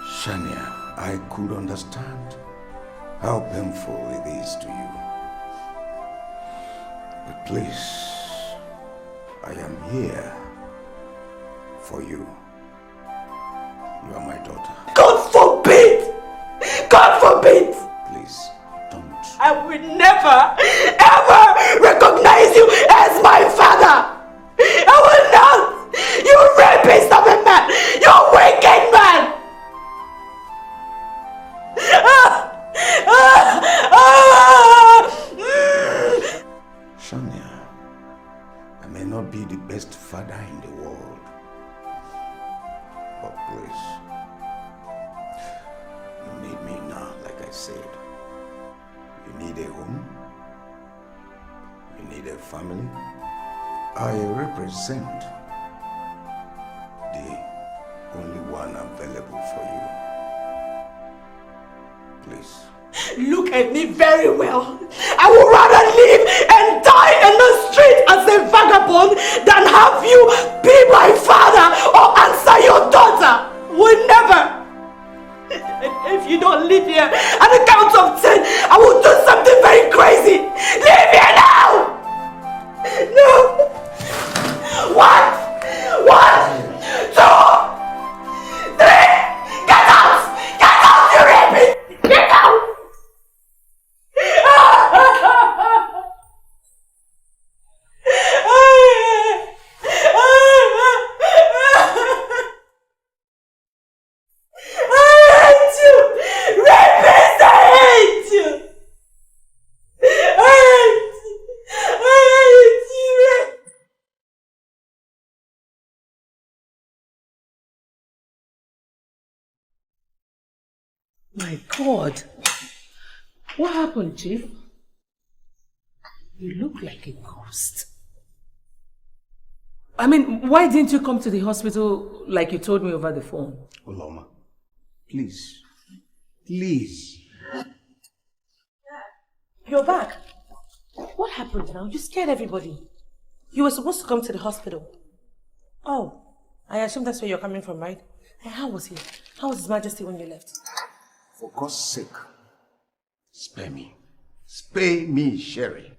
Shania, I could understand how painful it is to you. But please, I am here for you. You are my daughter. God forbid! God forbid! Please, Don't. I will never, ever recognize you as my father. I will not. You rapist of a man. You wicked man. Shania, I may not be the best father in the world, but please, you need me now, like I said. You need a home, you need a family. I represent the only one available for you. Please. Look at me very well. I would rather live and die in the street as a vagabond than have you be my father or answer your daughter. Will never. If you don't live here at the count of 10, I will do something very crazy. Leave here now! No! 1, 2, 3! Get out! Get out, you rapist! Get out! My God. What happened, Chief? You look like a ghost. I mean, why didn't you come to the hospital like you told me over the phone? Uloma, please. Please. You're back. What happened now? You scared everybody. You were supposed to come to the hospital. Oh, I assume that's where you're coming from, right? And how was he? How was His Majesty when you left? For God's sake, spare me. Spare me, Sherry.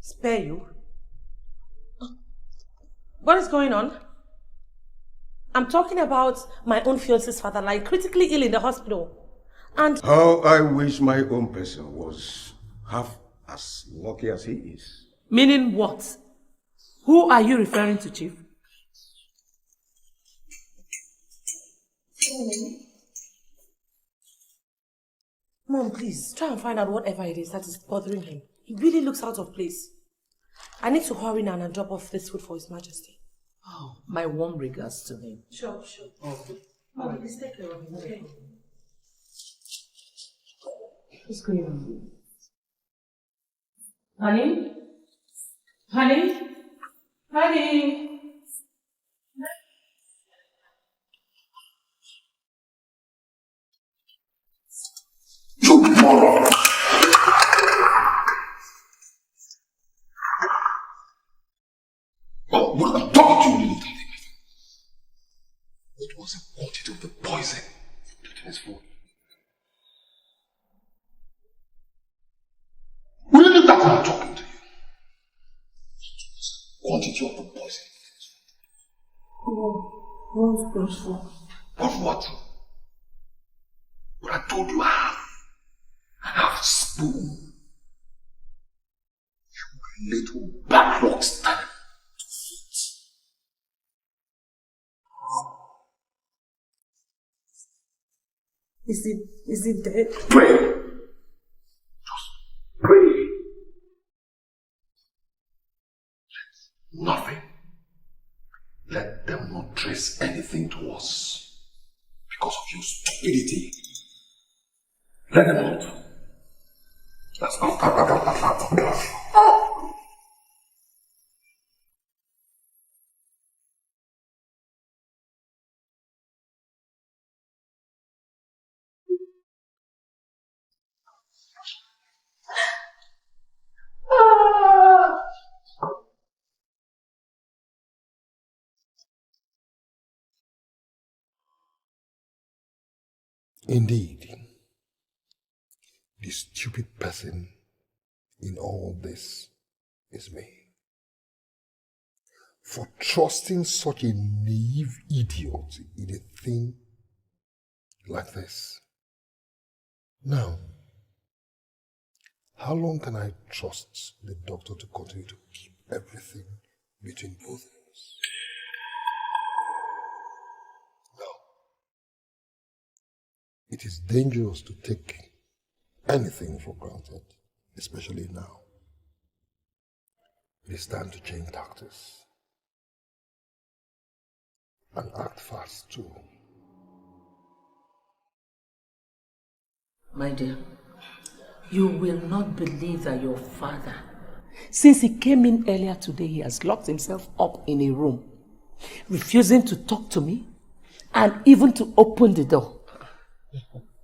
Spare you? What is going on? I'm talking about my own fiance's father lying critically ill in the hospital. And How I wish my own person was half as lucky as he is. Meaning what? Who are you referring to, Chief? Mom, please, try and find out whatever it is that is bothering him. He really looks out of place. I need to hurry now and drop off this food for His Majesty. Oh, my warm regards to him. Sure. Okay. Mom, please take care of him, okay? What's going on? Honey? Honey? Honey? You moron! Oh, what I'm talking to you, little thing. It was a quantity of the poison you put in his food. Will you leave that when I'm talking to you? It was a quantity of the poison you put in his food. Oh, what's goes for? What? What I told you, half spoon. You little bad rock star. Is it dead? Pray. Just pray. Nothing. Let them not trace anything to us because of your stupidity. Let them not. That's not. Indeed, the stupid person in all this is me. For trusting such a naive idiot in a thing like this. Now, How long can I trust the doctor to continue to keep everything between both of us? No. It is dangerous to take anything for granted, especially now. It is time to change tactics. And act fast too. My dear, you will not believe that your father, since he came in earlier today, he has locked himself up in a room, refusing to talk to me and even to open the door.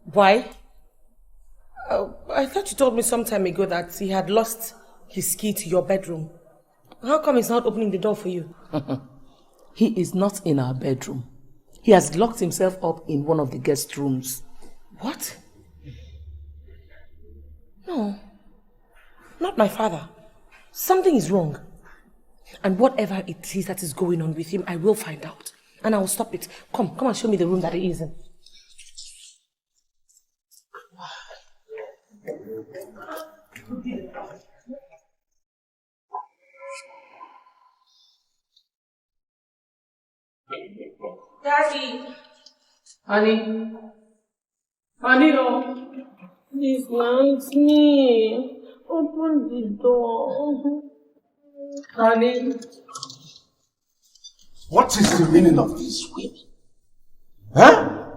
Why? I thought you told me some time ago that he had lost his key to your bedroom. How come he's not opening the door for you? He is not in our bedroom. He has locked himself up in one of the guest rooms. What? No, not my father. Something is wrong. And whatever it is that is going on with him, I will find out. And I will stop it. Come and show me the room that he is in. Daddy! Honey? Honey, no. Please, now it's me. Open the door. Honey? What is the meaning of this whim? Huh?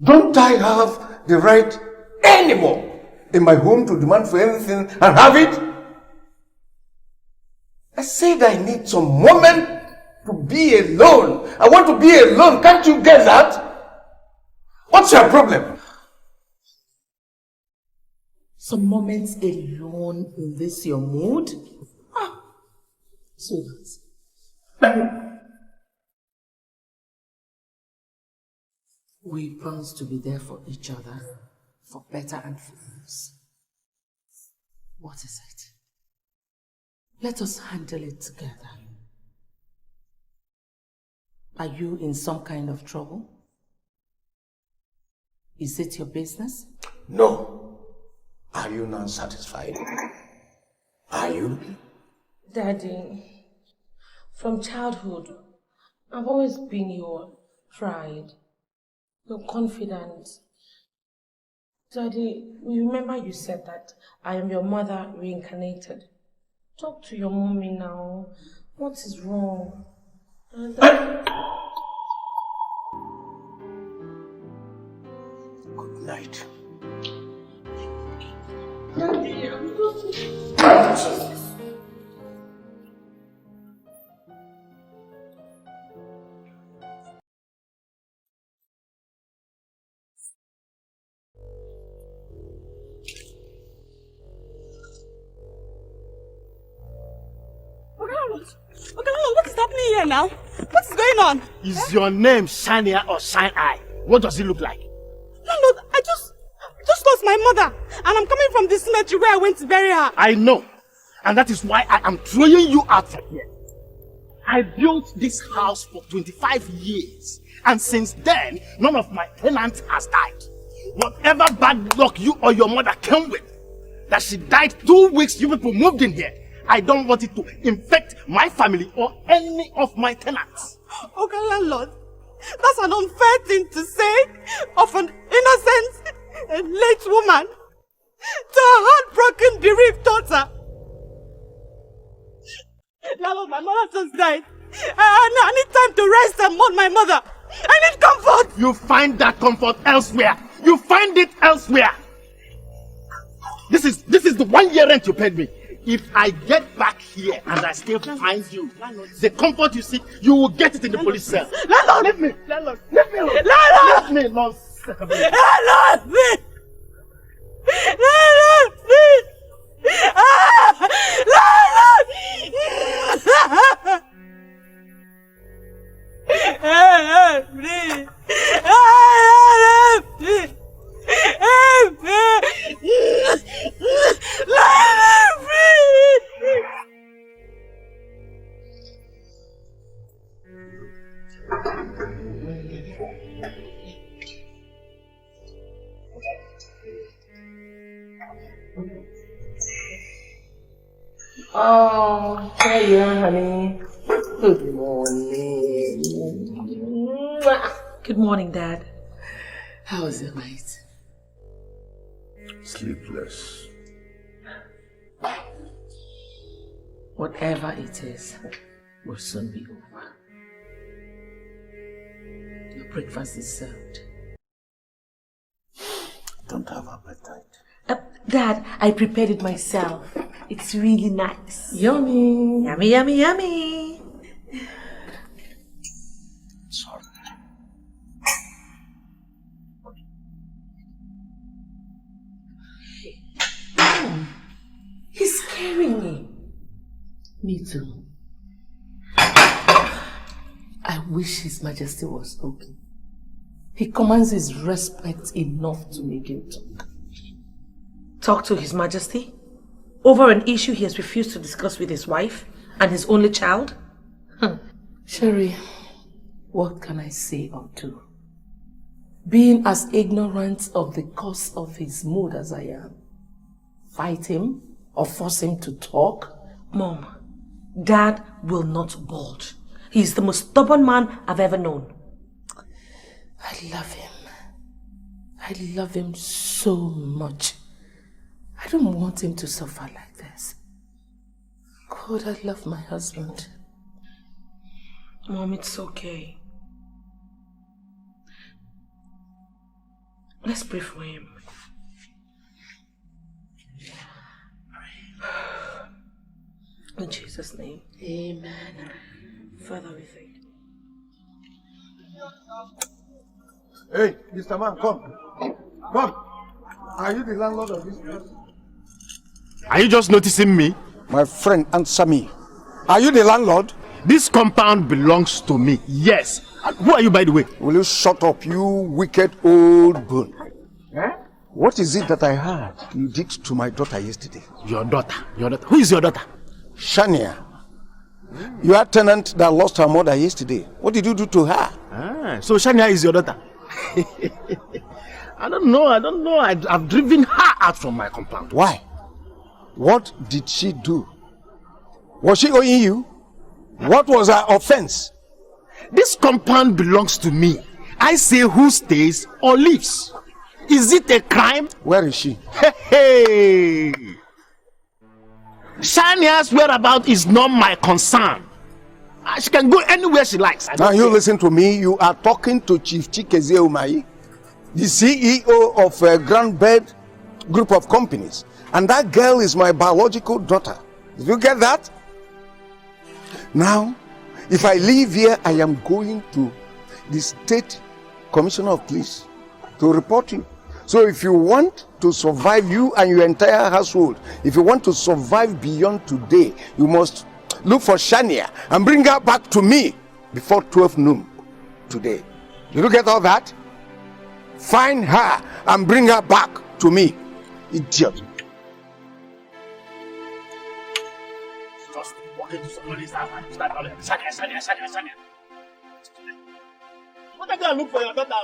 Don't I have the right anymore in my home to demand for anything and have it? I said I need some moment to be alone. I want to be alone. Can't you get that? What's your problem? Some moments alone in this your mood? So that we promise to be there for each other, for better and for worse. What is it? Let us handle it together. Are you in some kind of trouble? Is it your business? No. Are you not satisfied? Are you? Daddy, from childhood, I've always been your pride, your confidence. Daddy, you remember you said that I am your mother reincarnated. Talk to your mommy now. What is wrong? Good night. Daddy, What is happening here now? What is going on? Is your name Shania or Shine Eye? What does it look like? Landlord, I just lost my mother, and I'm coming from the cemetery where I went to bury her. I know, and that is why I am throwing you out from here. I built this house for 25 years, and since then, none of my tenants has died. Whatever bad luck you or your mother came with, that she died 2 weeks you people moved in here, I don't want it to infect my family or any of my tenants. Okay, landlord, that's an unfair thing to say of an innocent and late woman to a heartbroken, bereaved daughter. Landlord, my mother just died. I need time to rest and mourn my mother. I need comfort. You find that comfort elsewhere. You find it elsewhere. This is the 1 year rent you paid me. If I get back here and I still find you, the comfort you seek, you will get it in the police cell. Landlord! Leave me! Landlord! Leave me alone! Landlord! Leave me alone! Landlord! Landlord! Landlord! Oh, hey, honey. Good morning. Good morning, Dad. How was your night? Sleepless. Whatever it is will soon be over. Your breakfast is served. Don't have appetite. Dad, I prepared it myself. It's really nice. Yummy. Yummy, yummy, yummy. Sorry. He's scaring me. Me too. I wish His Majesty was okay. He commands his respect enough to make him talk. Talk to His Majesty? Over an issue he has refused to discuss with his wife and his only child? Sherry, what can I say or do? Being as ignorant of the cause of his mood as I am, fight him or force him to talk? Mom, Dad will not budge. He's the most stubborn man I've ever known. I love him. I love him so much. I don't want him to suffer like this. God, I love my husband. Mom, it's okay. Let's pray for him. In Jesus' name. Amen. Father, we thank you. Hey, Mr. Man, come. Come. Are you the landlord of this place? Are you just noticing me? My friend, answer me. Are you the landlord? This compound belongs to me, yes. Who are you, by the way? Will you shut up, you wicked old bull? Eh? What is it that I heard you did to my daughter yesterday? Your daughter. Who is your daughter? Shania. Your tenant that lost her mother yesterday. What did you do to her? So Shania is your daughter. I don't know. I've driven her out from my compound. Why? What did she do? Was she owing you? What was her offense? This compound belongs to me. I say who stays or leaves. Is it a crime? Where is she? Hey! Shania's whereabouts is not my concern. She can go anywhere she likes. Now you listen to me. You are talking to Chief Chikeze Umahi, the CEO of a Grand Bed group of companies. And that girl is my biological daughter. Did you get that? Now, if I leave here, I am going to the State Commissioner of Police to report you. So if you want to survive, you and your entire household, if you want to survive beyond today, you must look for Shania and bring her back to me before 12 noon today. Did you get all that? Find her and bring her back to me. Idiot. Just walk into somebody's house and start calling Shania. What are you going to look for your daughter?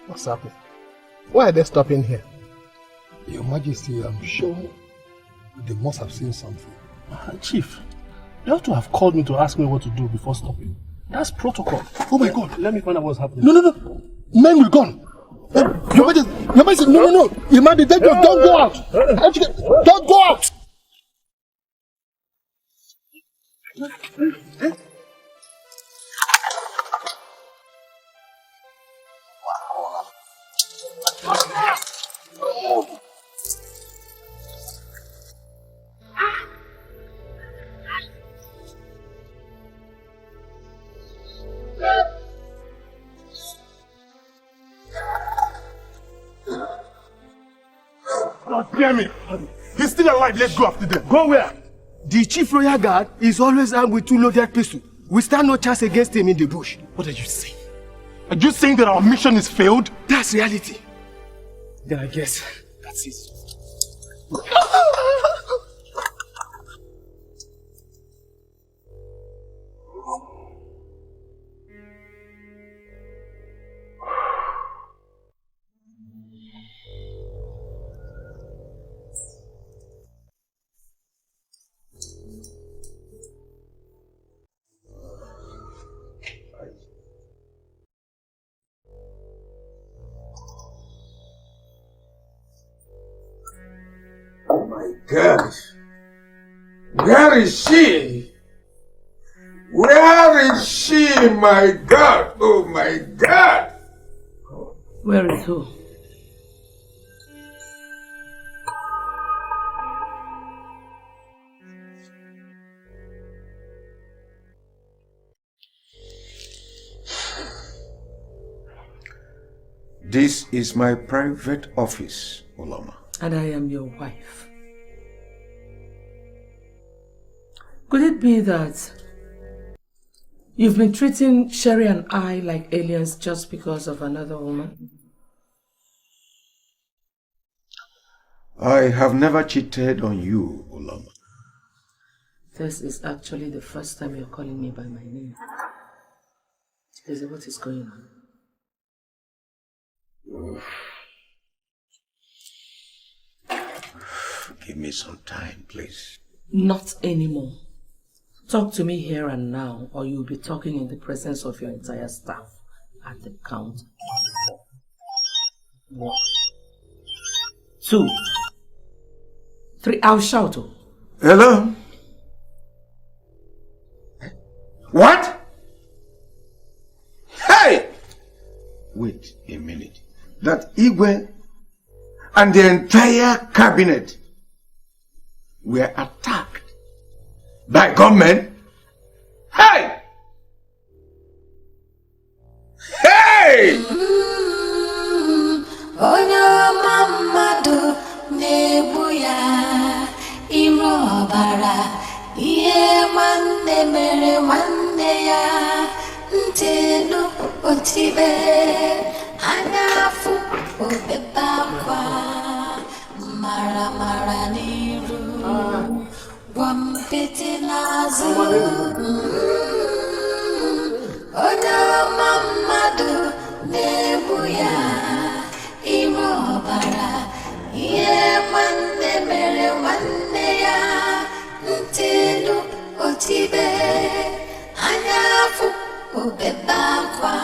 What's happening? Why are they stopping here? Your Majesty, I'm sure they must have seen something. Chief, you ought to have called me to ask me what to do before stopping. That's protocol. Oh my God! Let me find out what's happening. No! Men will gone! Your Majesty, no! Imam the dead, don't go out! Don't go out! God damn it! He's still alive, let's go after them. Go where? The chief royal guard is always armed with 2 loaded pistols. We stand no chance against him in the bush. What are you saying? Are you saying that our mission is failed? That's reality. Then I guess that's it. Gosh. Where is she? Where is she, my God? Oh, my God! Where is who? This is my private office, Olama. And I am your wife. Could it be that you've been treating Sherry and I like aliens just because of another woman? I have never cheated on you, Olama. This is actually the first time you're calling me by my name. What is going on? Give me some time, please. Not anymore. Talk to me here and now, or you'll be talking in the presence of your entire staff at the count. 1, 2, 3. I'll shout. Hello? What? Hey! Wait a minute. That Igwe and the entire cabinet were attacked by gunmen? Hey! Hey! Onye mamadu nebu ya iro bara ihe nwanne mere nwanne ya ntelu otibe anafu obebakwa mara mara niru wampete nazu Onye mamadu nebu ya iro bara ihe nwanne mere nwanne ya ntelu otibe anyafu obebakwa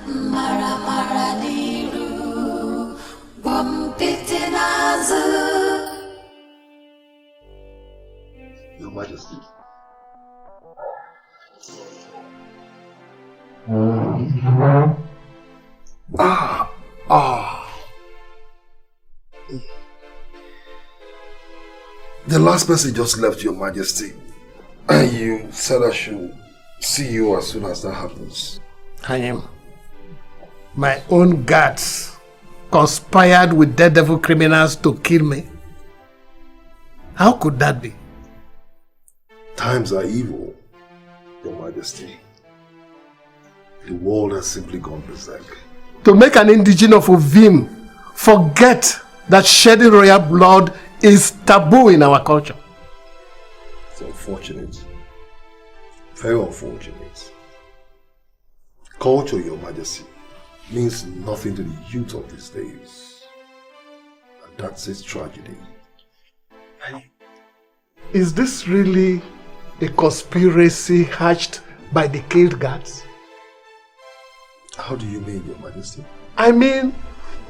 mara mara niru wampete nazu. Your Majesty. The last person just left, Your Majesty, and you said I should see you as soon as that happens. Anim, my own guards conspired with daredevil criminals to kill me. How could that be? Times are evil, Your Majesty. The world has simply gone berserk. To make an indigene of Ovim forget that shedding royal blood is taboo in our culture. It's unfortunate. Very unfortunate. Culture, Your Majesty, means nothing to the youth of these days. And that's its tragedy. Is this really a conspiracy hatched by the killed guards? How do you mean, Your Majesty? I mean,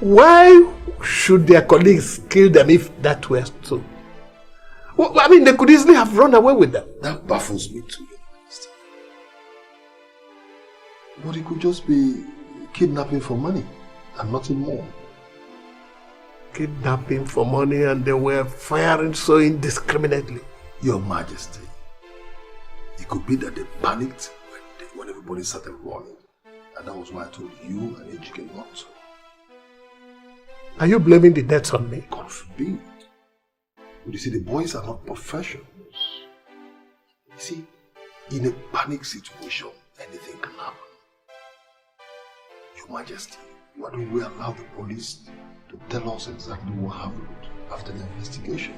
why should their colleagues kill them if that were so? Well, I mean, they could easily have run away with them. That baffles me too, Your Majesty. But it could just be kidnapping for money and nothing more. Kidnapping for money, and they were firing so indiscriminately. Your Majesty, it could be that they panicked when everybody started running. And that was why I told you and Ejike not to. Are you blaming the deaths on me? God forbid. But you see, the boys are not professionals. You see, in a panic situation, anything can happen. Your Majesty, why don't we allow the police to tell us exactly what happened after the investigation?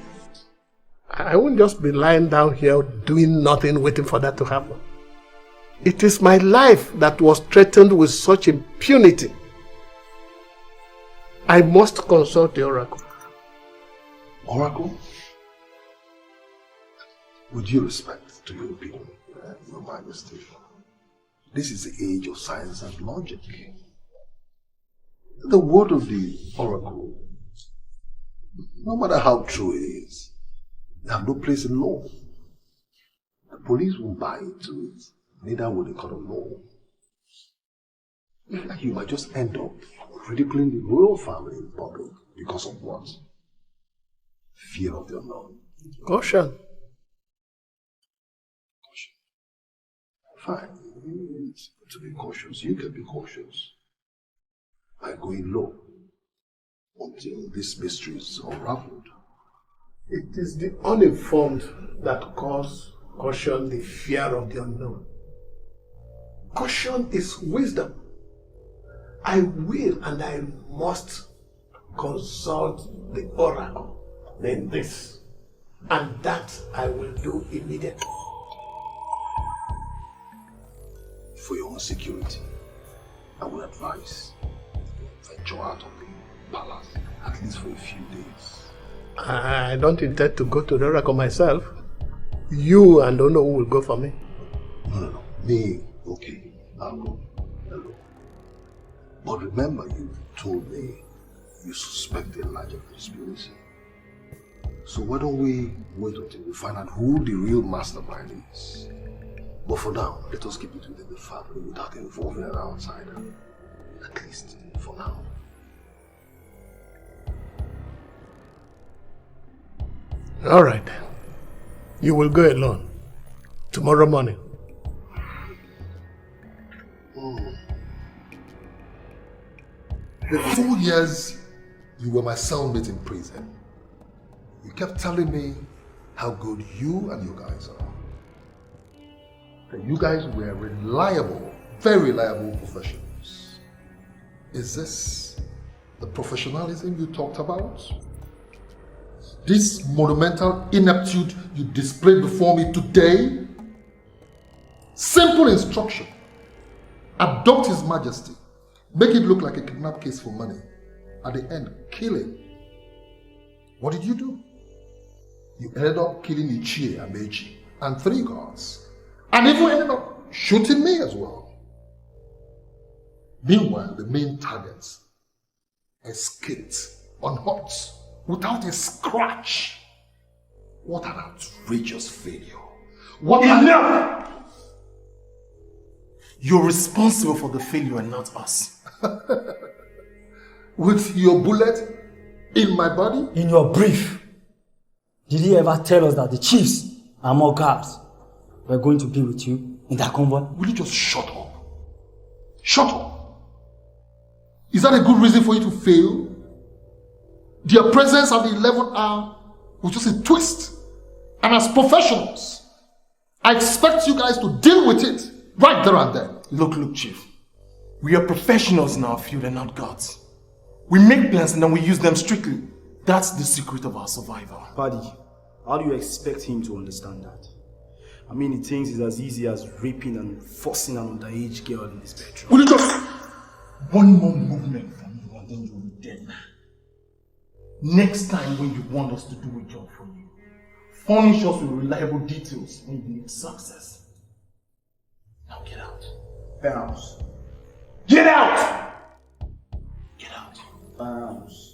I won't just be lying down here doing nothing, waiting for that to happen. It is my life that was threatened with such impunity. I must consult the oracle. Oracle? With due respect to your opinion, Your Majesty, this is the age of science and logic. The word of the oracle, no matter how true it is, they have no place in law. The police won't buy into it, neither will the court of law. You might just end up ridiculing the royal family in public because of what? Fear of the unknown. Caution. Fine. It's good to be cautious. You can be cautious by going low until this mystery is unraveled. It is the uninformed that cause caution, the fear of the unknown. Caution is wisdom. I will and I must consult the oracle in this, and that I will do immediately. For your own security, I would advise venture out of the palace, at least for a few days. I don't intend to go to the oracle myself. You and Ono will go for me. No. Me, okay, I'll go. Hello. But remember, you told me you suspect a larger conspiracy. So why don't we wait until we find out who the real mastermind is? But for now, let us keep it within the family without involving an outsider. At least for now. All right. You will go alone. Tomorrow morning. For 2 years, you were my cellmate in prison. You kept telling me how good you and your guys are. That you guys were reliable, very reliable professionals. Is this the professionalism you talked about? This monumental ineptitude you displayed before me today? Simple instruction. Adopt His Majesty. Make it look like a kidnap case for money. At the end, kill him. What did you do? You ended up killing Ichie Ameachi and 3 guards. And even ended up shooting me as well. Meanwhile, the main targets escaped unhurt, without a scratch. What an outrageous failure. Enough! You're responsible for the failure and not us. With your bullet in my body? In your brief, did he ever tell us that the chiefs and more guards were going to be with you in that convoy? Will you just shut up? Shut up! Is that a good reason for you to fail? Their presence at the 11th hour was just a twist. And as professionals, I expect you guys to deal with it right there and then. Look, Chief. We are professionals in our field and not gods. We make plans and then we use them strictly. That's the secret of our survival. Paddy, how do you expect him to understand that? I mean, he thinks it's as easy as raping and forcing an underage girl in his bedroom. Will you just... One more movement from you and then you'll be dead. Next time when you want us to do a job for you, furnish us with reliable details when you need success. Now get out. Bounce. Get out! Get out. Bounce.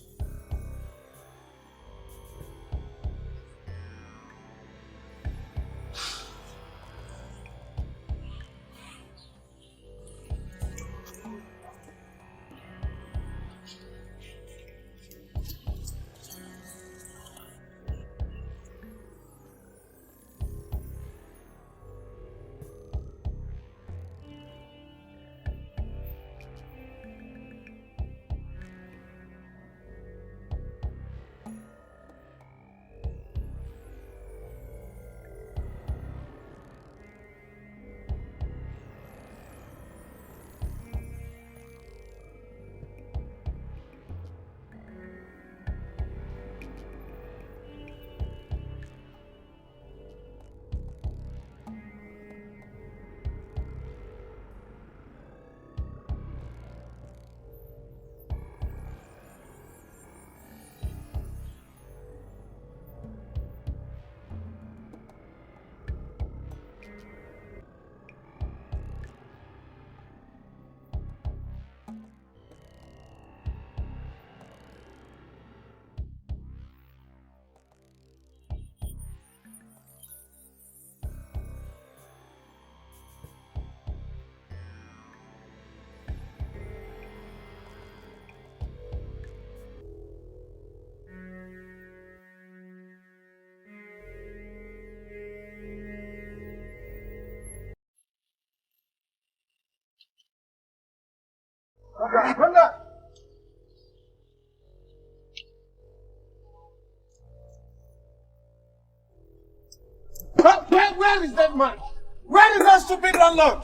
Where is that man? Where is that stupid landlord?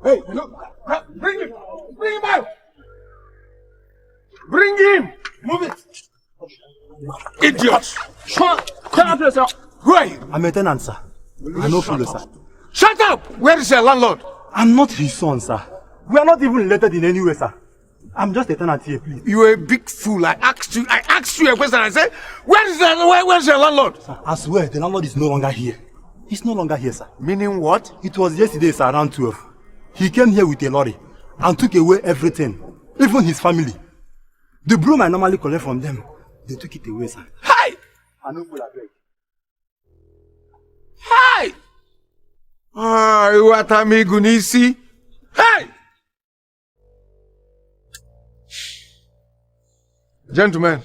Hey, look, bring him! Bring him out! Bring him! Move it! Idiot! Shut up, yourself! Who are you? I'm a tenant, sir. I'm no fool, sir. Shut up! Where is your landlord? I'm not his son, sir. We are not even related in any way, sir. I'm just a tenant here, please. You are a big fool. I asked you a question. I said, where's your landlord? Sir, I swear, the landlord is no longer here. He's no longer here, sir. Meaning what? It was yesterday, sir, around 12. He came here with a lorry and took away everything, even his family. The broom I normally collect from them, they took it away, sir. Hi! I know full abeg. Hi! Ah, Iwatami Gunisi. Hi! Gentlemen,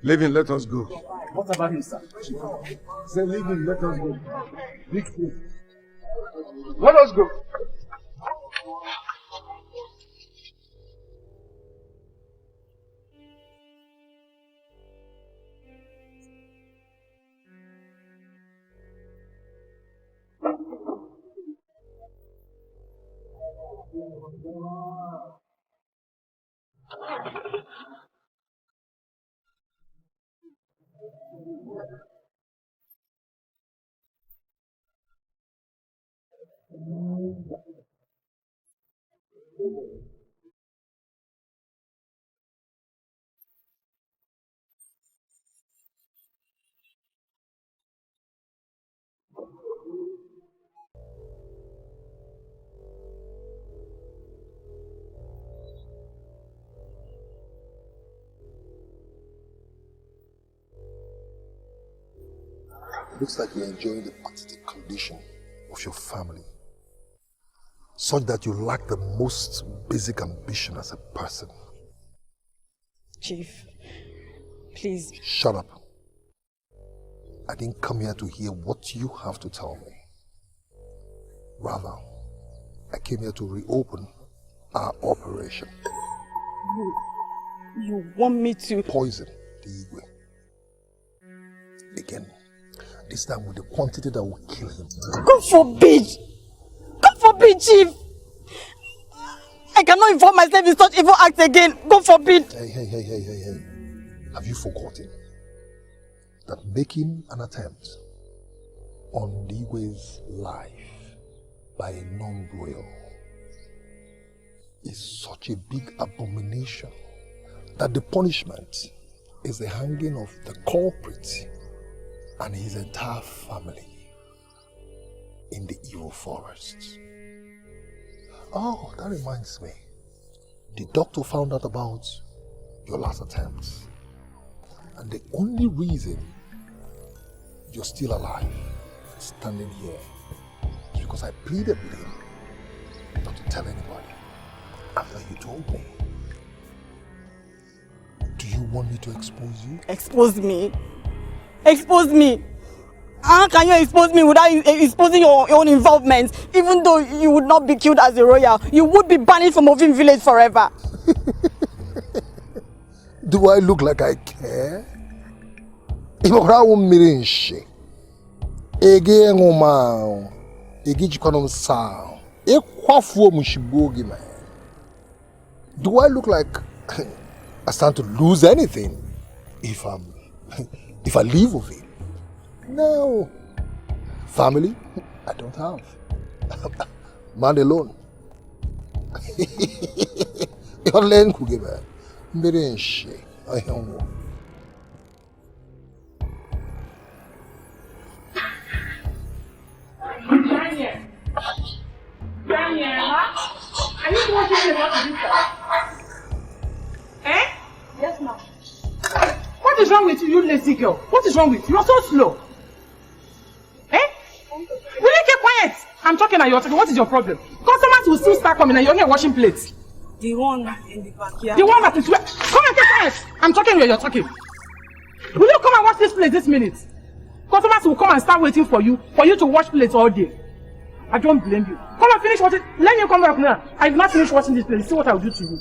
leave him, let us go. What about him, sir? Say, leave him, let us go. Let us go. Looks like you're enjoying the pathetic condition of your family, such that you lack the most basic ambition as a person. Chief, please. Shut up. I didn't come here to hear what you have to tell me. Rather, I came here to reopen our operation. You want me to poison the Igwe. Again. This time with the quantity that will kill him. God forbid! God forbid, Chief! I cannot involve myself in such evil acts again. God forbid! Hey. Have you forgotten that making an attempt on Ligwe's life by a non-royal is such a big abomination that the punishment is the hanging of the culprit and his entire family in the evil forest. Oh, that reminds me. The doctor found out about your last attempts. And the only reason you're still alive, standing here, is because I pleaded with him not to tell anybody after you told me. Do you want me to expose you? Expose me? Expose me? How can you expose me without exposing your own involvement? Even though you would not be killed as a royal, you would be banished from Ovin village forever. Do I look like I care? Do I look like I stand to lose anything if I leave with him? No. Family, I don't have. Man alone. You're laying cookie, man. Very shit. I don't know. Daniel, are you watching the what to do, sir? Eh? Yes, ma'am. What is wrong with you, lazy girl? What is wrong with you? You're so slow. Eh? Will you keep quiet? I'm talking and you're talking. What is your problem? Customers will still start coming and you're here washing plates. The one in the backyard. The one that is where... Come and keep quiet. I'm talking where you're talking. Will you come and wash this plate this minute? Customers will come and start waiting for you to wash plates all day. I don't blame you. Come and finished watching. Let me come back now. I've not finished watching this place. See what I'll do to you.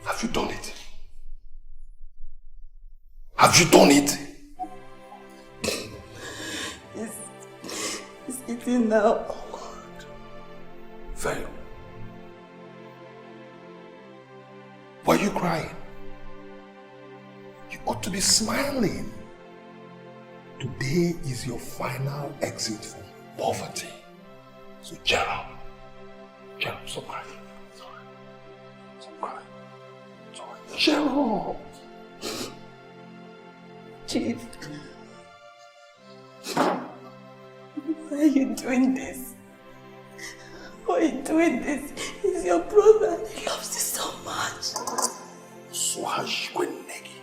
Have you done it? Have you done it? It's eating now. Fail. Why are you crying? You ought to be smiling. Today is your final exit from poverty. So cheer up. Cheer up, stop crying. Stop crying. Cheer up. Chief, why are you doing this? Why are you doing this? He's your brother. He loves you so much. Swash Gwenegi.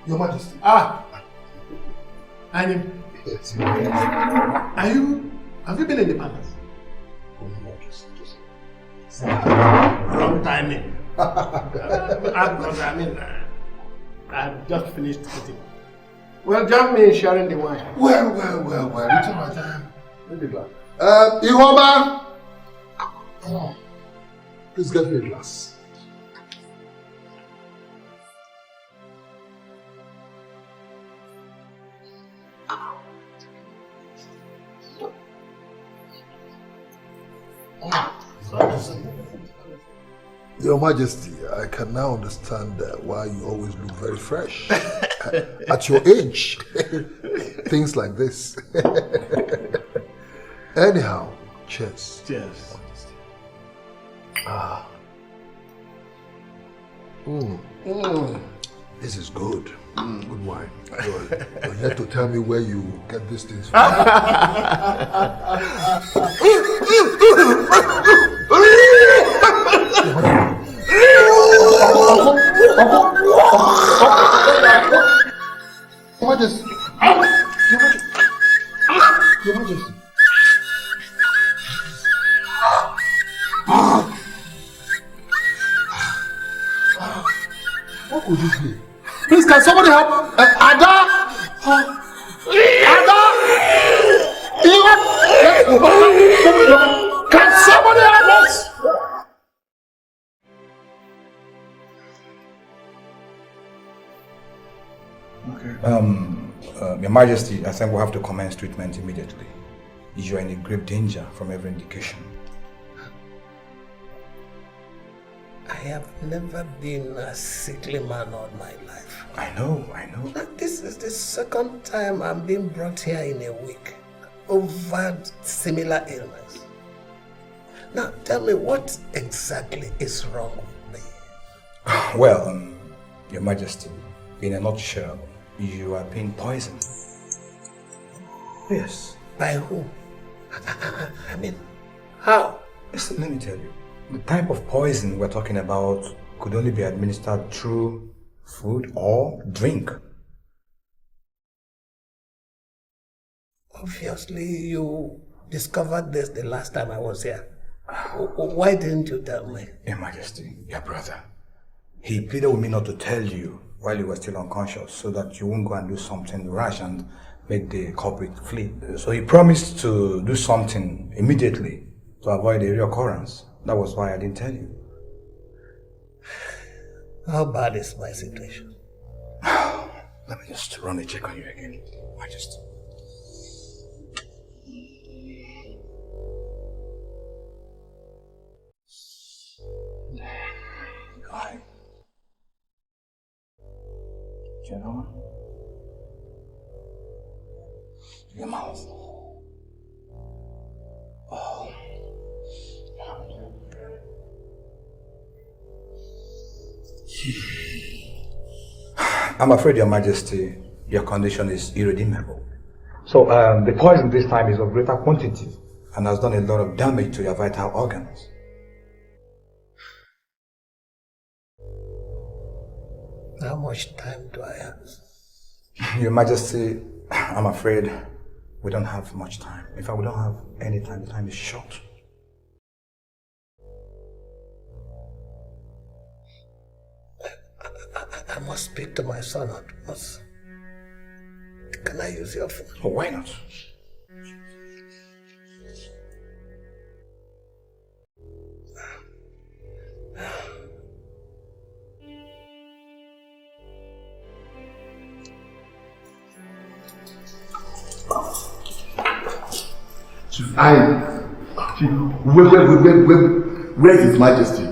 Your Majesty. Anim. Yes. Have you been in the palace? Wrong timing. Because I've just finished eating. Well, join me in sharing the wine. Well. It's my time. Maybe glass. Ihoma! Please get me a glass. Your Majesty, I can now understand why you always look very fresh. At your age, things like this. Anyhow, cheers. Cheers. This is good. Good wine. You're here to tell me where you get these things from. Your Majesty. Your Majesty. What could this be? Please, can somebody help? Ada! Ada! Can somebody help us? Your Majesty, I think we'll have to commence treatment immediately. You are in a grave danger from every indication. I have never been a sickly man all my life. I know. This is the second time I'm being brought here in a week over similar illness. Now tell me, what exactly is wrong with me? Well, Your Majesty, in a nutshell, you are being poisoned. Yes. By who? I mean, how? Listen, let me tell you. The type of poison we're talking about could only be administered through food or drink. Obviously, you discovered this the last time I was here. Why didn't you tell me? Your Majesty, your brother, he pleaded with me not to tell you while you were still unconscious so that you won't go and do something rash and make the culprit flee. So he promised to do something immediately to avoid a reoccurrence. That was why I didn't tell you. How bad is my situation? Let me just run a check on you again, Majesty. Guy. Gentlemen. Your mouth. Oh. I'm afraid, Your Majesty, your condition is irredeemable. So the poison this time is of greater quantity and has done a lot of damage to your vital organs. How much time do I have? Your Majesty, I'm afraid we don't have much time. In fact, we don't have any time. The time is short. I must speak to my son at once. Can I use your phone? Oh, why not? Where is His Majesty?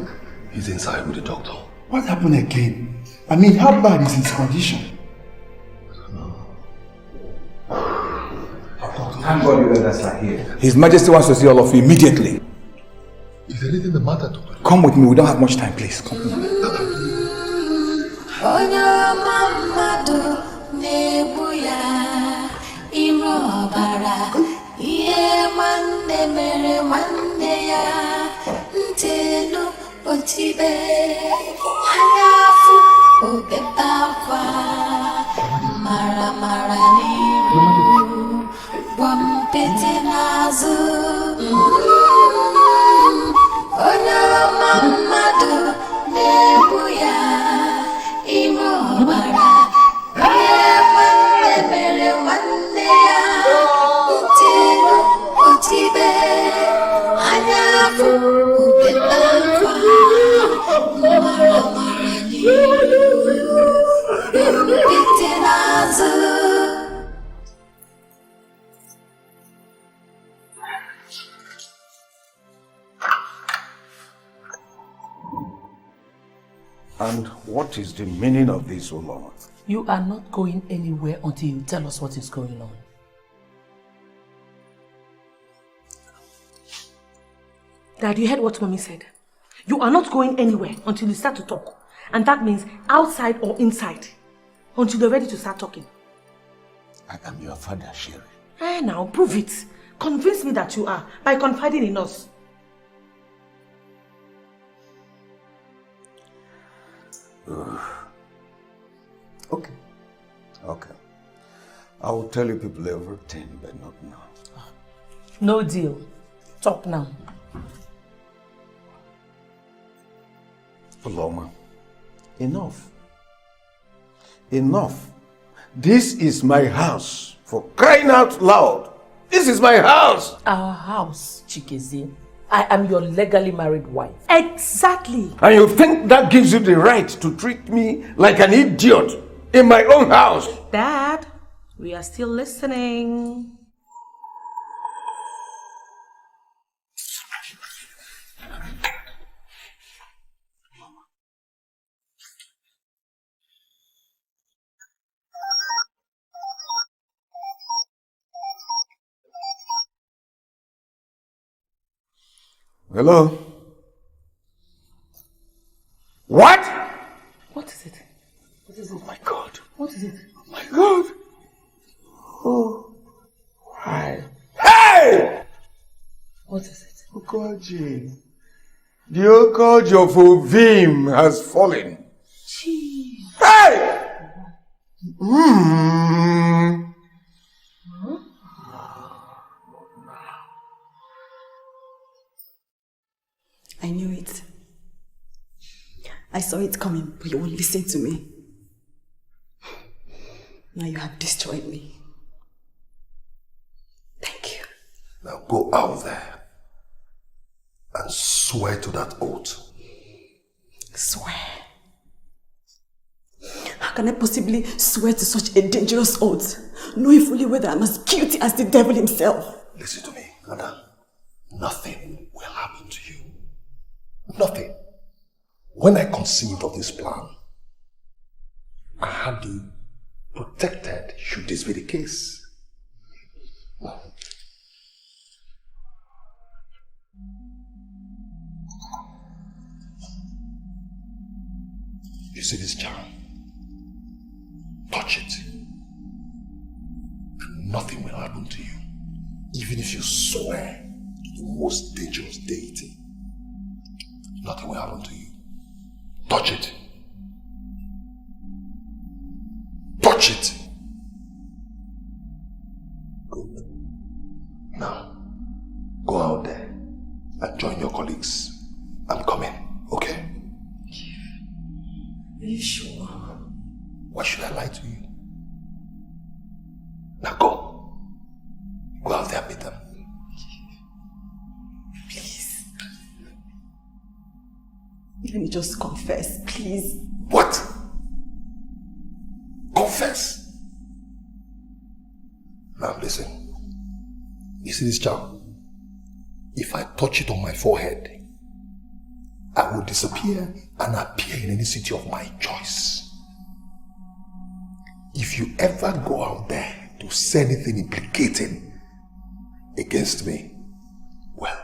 He's inside with the doctor. What happened again? I mean, how bad is his condition? Thank God you guys are here. His Majesty wants to see all of you immediately. Is there anything the matter, doctor? Come with me, we don't have much time, please. Come with me. And what is the meaning of this, O Lord? You are not going anywhere until you tell us what is going on. Dad, you heard what Mommy said. You are not going anywhere until you start to talk. And that means outside or inside. Until you're ready to start talking. I am your father, Sherry. Now, prove it. Convince me that you are by confiding in us. Okay. I will tell you people everything, but not now. No deal. Talk now. Loma, enough. This is my house. For crying out loud. This is my house. Our house, Chikeze. I am your legally married wife. Exactly. And you think that gives you the right to treat me like an idiot in my own house? Dad, we are still listening. Hello? What? What is it? What is it? Oh my God. What is it? Oh my God. Oh. Why? Hey! What is it? Okoji. The Okoji of Ovim has fallen. Jeez. Hey! I knew it. I saw it coming, but you won't listen to me. Now you have destroyed me. Thank you. Now go out there and swear to that oath. Swear? How can I possibly swear to such a dangerous oath, knowing fully whether I'm as guilty as the devil himself? Listen to me, Adam. Nothing will happen to you. Nothing. When I conceived of this plan, I had you protected should this be the case. You see this charm? Touch it. And nothing will happen to you. Even if you swear to the most dangerous deity, nothing will happen to you. Touch it. Touch it. Good. Now, go out there and join your colleagues. I'm coming, okay? Are you sure? Why should I lie to you? Now go. Go out there and meet them. Please. Let me just confess, please. What? Confess? Now listen. You see this charm? If I touch it on my forehead, I will disappear and appear in any city of my choice. If you ever go out there to say anything implicating against me, well,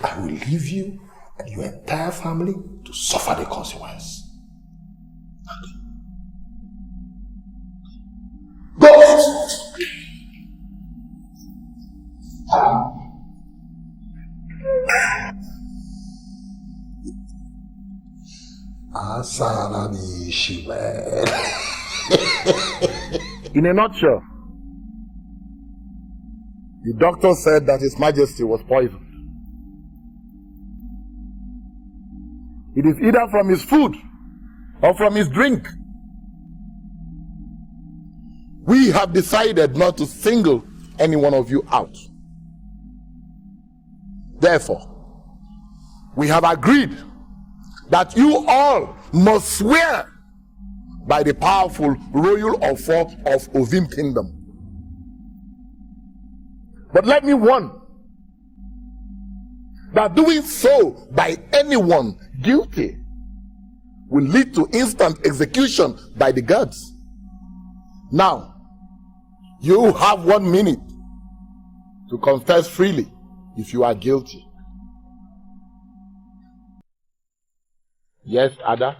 I will leave you and your entire family to suffer the consequence. Go! In a nutshell, the doctor said that His Majesty was poisoned. It is either from his food or from his drink. We have decided not to single any one of you out. Therefore, we have agreed that you all must swear by the powerful royal offer of Ovim Kingdom. But let me warn that doing so by anyone guilty will lead to instant execution by the guards. Now, you have 1 minute to confess freely if you are guilty. Yes, Ada?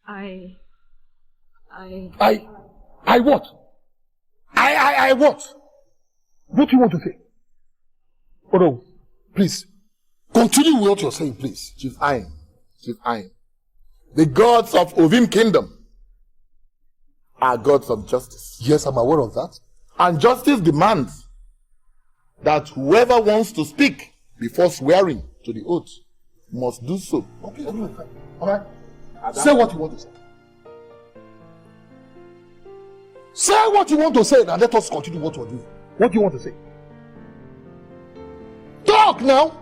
I what? I what? What do you want to say? Oh no, please. Continue with what you're saying, please. Chief Anim. The gods of Ovim Kingdom are gods of justice. Yes, I'm aware of that. And justice demands that whoever wants to speak before swearing to the oath must do so. Okay, fine. Alright. Say what you want to say. Say what you want to say, and let us continue what we're doing. What do you want to say? Talk now!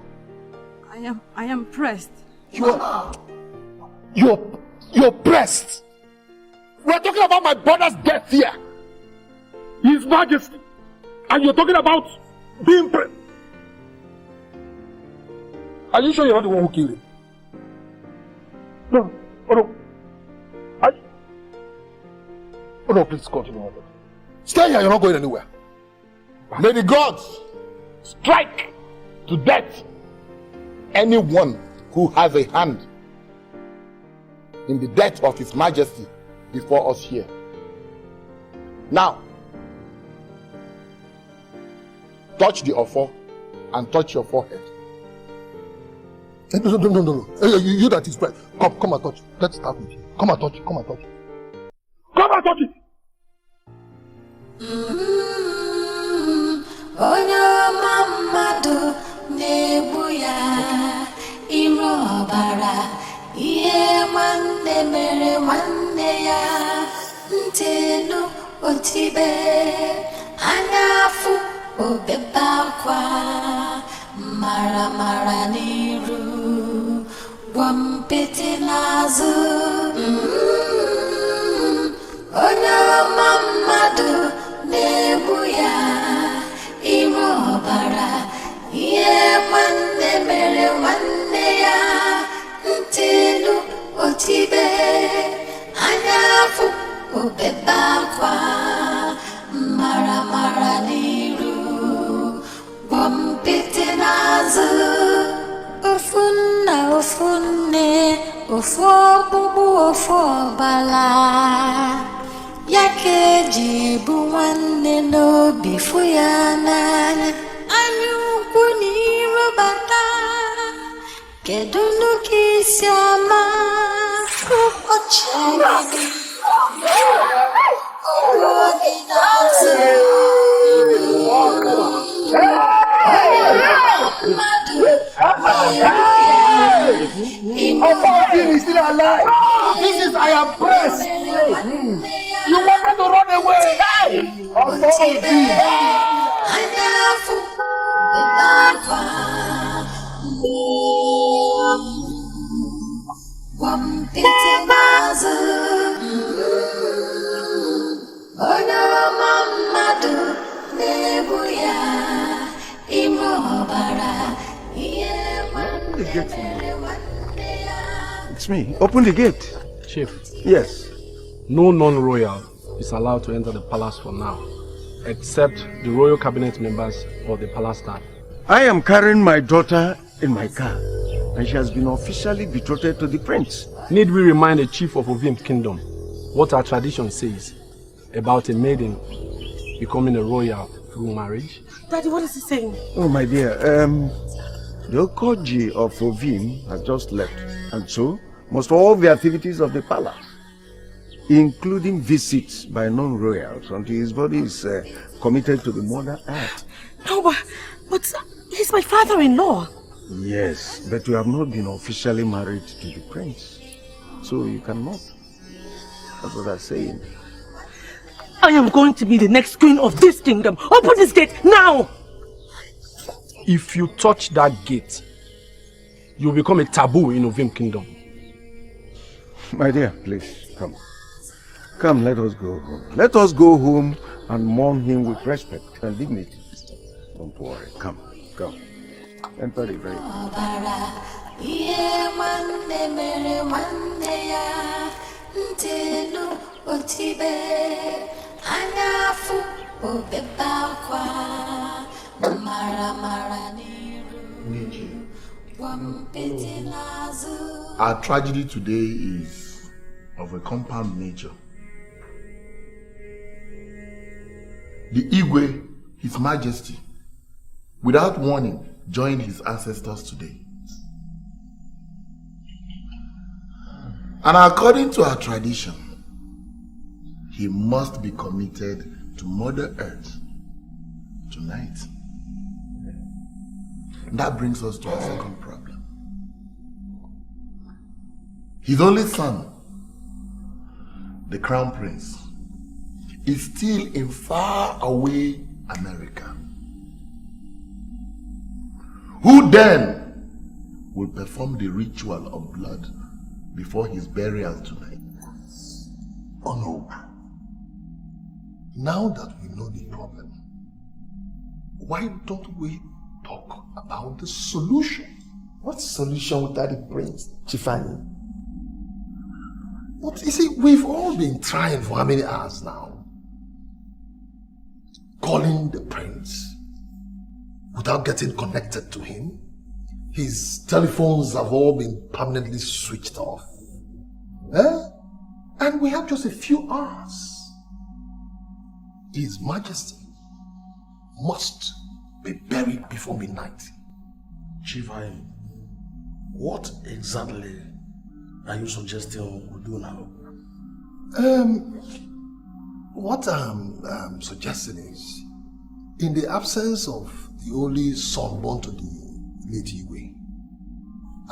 I am pressed. You're pressed. We're talking about my brother's death here. His Majesty. And you're talking about being pressed. Are you sure you're not the one who killed him? No. Oh no. Oh no, please continue. Stay here, you're not going anywhere. May the gods strike to death anyone who has a hand in the death of His Majesty before us here. Now, touch the offer and touch your forehead. No. You that is right. Come and touch. Let's start with you. Come and touch it. Come and touch it. Come and touch it. Onye mamadu nebu ya iro bara ihe nwanne mere nwanne ya ntelu otibe anyafu obebakwa mara n'iru gwampete n'azụ onye mamadu nebu ya iro ọbara ihe nwanne mere nwanne ya ntelu otibe anyafu obebakwa mara n'iru gwampete n'azụ ofunne ofu ọgbụgbụ ofu ọbala ya ka eji bụ nwanne n'obi fụ ya n'anya anya ukwu n'iru bata kedu n'oke isi ama ụbọchị agadi ọrụ gị n'azụ Fabian is still alive. This is I am pressed. You wanted to run away. It's me. Open the gate. Chief. Yes. No non-royal is allowed to enter the palace for now, except the royal cabinet members or the palace staff. I am carrying my daughter in my car, and she has been officially betrothed to the prince. Need we remind the chief of Ovim's kingdom what our tradition says about a maiden becoming a royal through marriage? Daddy, what is he saying? Oh, my dear, the Okoji of Ovim has just left, and so must all the activities of the palace, including visits by non-royals until his body is committed to the Mother Earth. No, but he's my father-in-law. Yes, but you have not been officially married to the prince, so you cannot. That's what I'm saying. I am going to be the next queen of this kingdom. Open this gate now! If you touch that gate, you'll become a taboo in Ovim kingdom. My dear, please, come. Come, let us go home. Let us go home and mourn him with respect and dignity. Don't worry. Come. Enter the very. Our tragedy today is of a compound nature. The Igwe, His Majesty, without warning, joined his ancestors today. And according to our tradition, he must be committed to Mother Earth tonight. And that brings us to our second problem. His only son, the Crown Prince, is still in far away America. Who then will perform the ritual of blood before his burial tonight? Oh no. Now that we know the problem, why don't we talk about the solution? What solution without the prince, Chifani? But you see, we've all been trying for how many hours now? Calling the prince without getting connected to him. His telephones have all been permanently switched off. And we have just a few hours. His Majesty must be buried before midnight. Chief Anim, what exactly are you suggesting we do now? What I'm suggesting is, in the absence of the only son born to the late Igwe,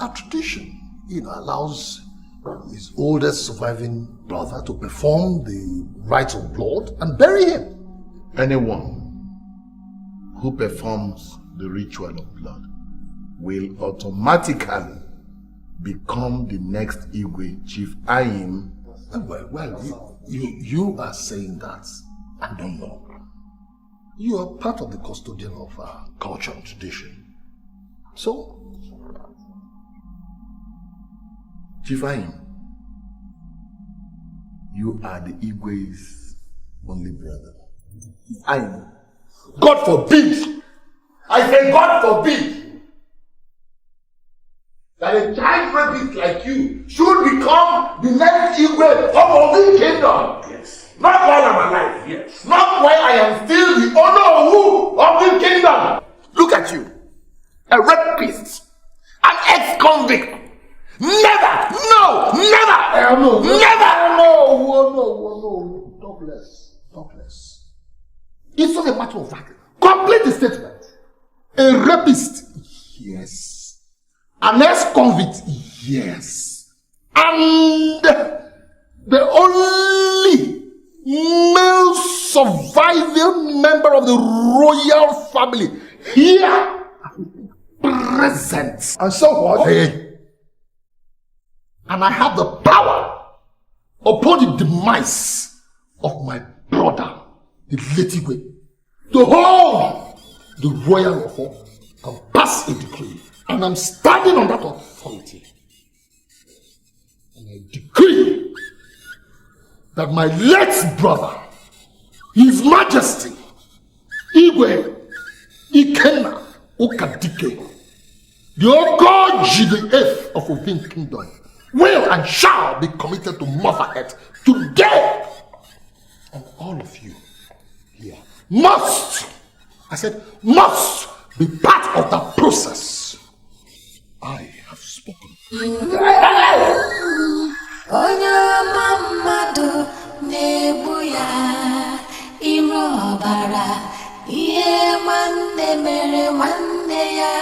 our tradition, allows his oldest surviving brother to perform the rites of blood and bury him. Anyone who performs the ritual of blood will automatically become the next Igwe Chief Anim. Well, you are saying that. I don't know. You are part of the custodian of our culture and tradition. So, Chief Anim, you are the Igwe's only brother. Anim, God forbid! I say God forbid! That a child rapist like you should become the next Igwe of the kingdom. Yes. Not while I'm alive. Yes. Not while I am still the owner of the kingdom. Look at you. A rapist. An ex-convict. Never! No! Never! No! Never! No! Talk less. Talk less. It's not a matter of fact. Complete the statement. A rapist. Yes. An ex-convict, yes. And the only male surviving member of the royal family here present. And so what? Hey. And I have the power upon the demise of my brother, the late Igwe, to hold the royal offer and pass a decree. And I'm standing on that authority. And I decree that my late brother, His Majesty, Igwe Ikenna Ukadike, the Ogoji the 8th of Ovin Kingdom, will and shall be committed to Mother Earth today. And all of you here must, I said must, be part of that process. I have spoken. Onye mamadu na-egbu ya ire ọbara ihe nwanne mere nwanne ya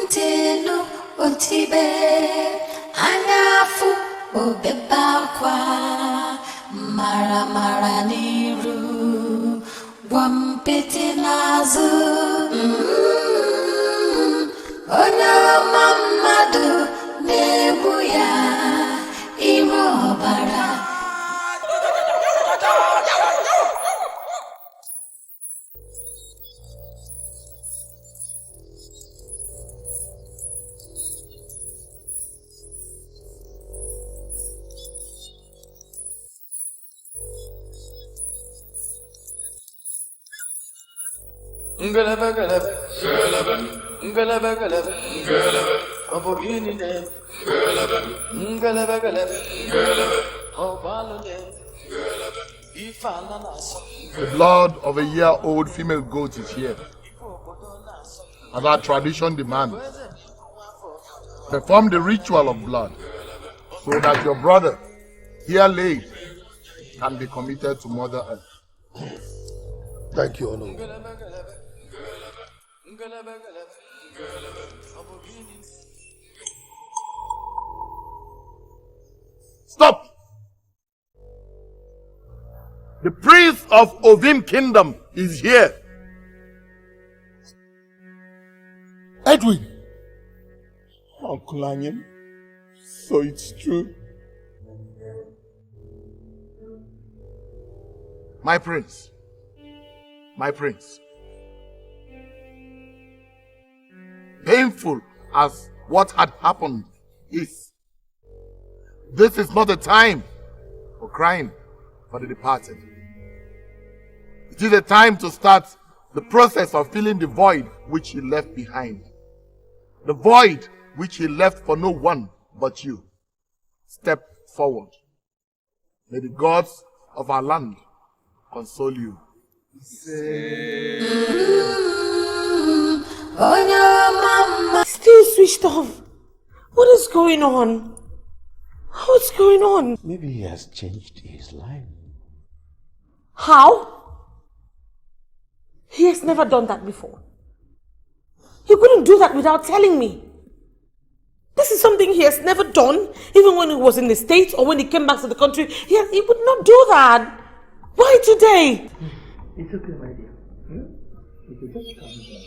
ntelu otibe anya afụ obebe akwa mara n'iru gwampete n'azụ. Onye ọma mmadụ na-egbu ya ire ọbara. The blood of a year-old female goat is here, as our tradition demands. Perform the ritual of blood, so that your brother, here laid, can be committed to Mother Earth. Thank you, Ono. Stop! The priest of Ovim Kingdom is here. Edwin! Uncle Anim, so it's true. My prince. My prince. Painful as what had happened is, this is not a time for crying for the departed. It is a time to start the process of filling the void which he left behind. The void which he left for no one but you. Step forward. May the gods of our land console you. Still switched off. What is going on? What's going on? Maybe he has changed his life. How? He has never done that before. He couldn't do that without telling me. This is something he has never done, even when he was in the States or when he came back to the country. He would not do that. Why today? It's okay, my dear. You can just calm down.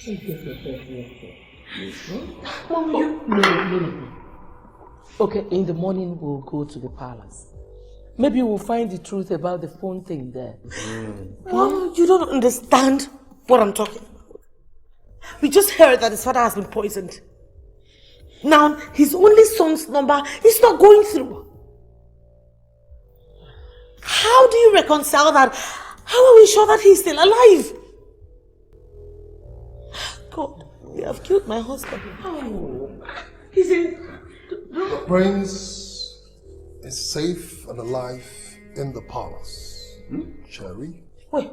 Don't get yourself worked up. No. Okay, in the morning we'll go to the palace. Maybe we'll find the truth about the phone thing there. Oh, you don't understand what I'm talking about. We just heard that his father has been poisoned. Now, his only son's number is not going through. How do you reconcile that? How are we sure that he's still alive? God, they have killed my husband. Oh, he's in... The prince is safe and alive in the palace. Cherry? Wait.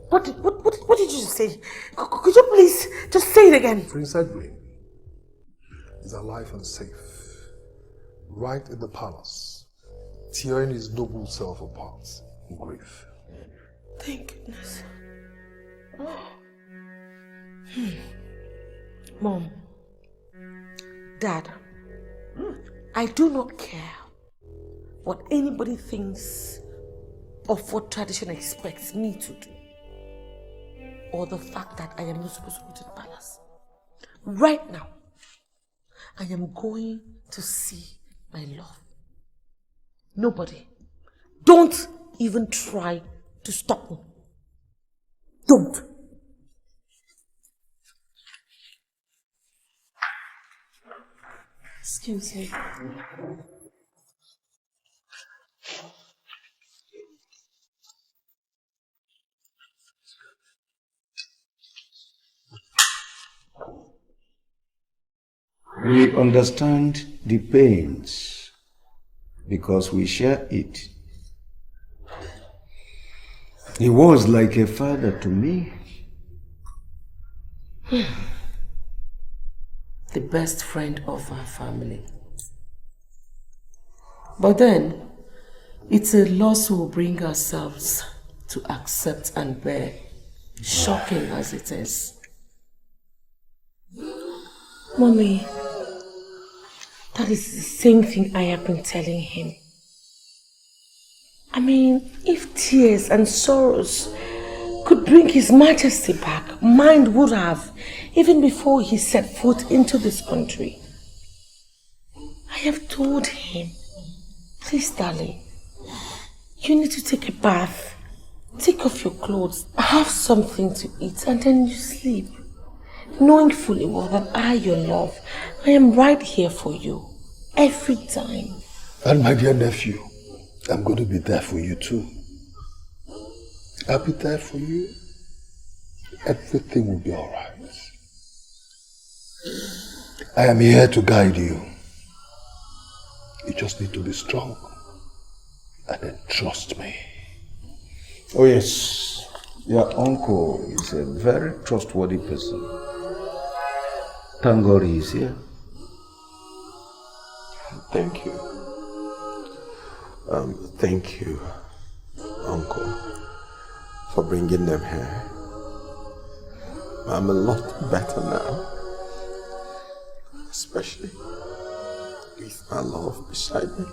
What did you say? Could you please just say it again? Prince Edwin is alive and safe, right in the palace, tearing his noble self apart in grief. Thank goodness. Mom, Dad, I do not care what anybody thinks of what tradition expects me to do, or the fact that I am not supposed to go to the palace. Right now, I am going to see my love. Nobody. Don't even try to stop me. Don't. Excuse me. We understand the pains because we share it. He was like a father to me. The best friend of our family. But then, it's a loss we'll bring ourselves to accept and bear, shocking as it is. Mommy, that is the same thing I have been telling him. I mean, if tears and sorrows could bring His Majesty back, mine would have, even before he set foot into this country. I have told him, please darling, you need to take a bath, take off your clothes, have something to eat, and then you sleep. Knowing fully well that I, your love, I am right here for you, every time. And my dear nephew, I'm going to be there for you too. I'll be there for you. Everything will be alright. I am here to guide you. You just need to be strong and then trust me. Oh yes, your uncle is a very trustworthy person. Thank God he is here. Thank you. Thank you, Uncle, for bringing them here. I'm a lot better now, especially with my love beside me.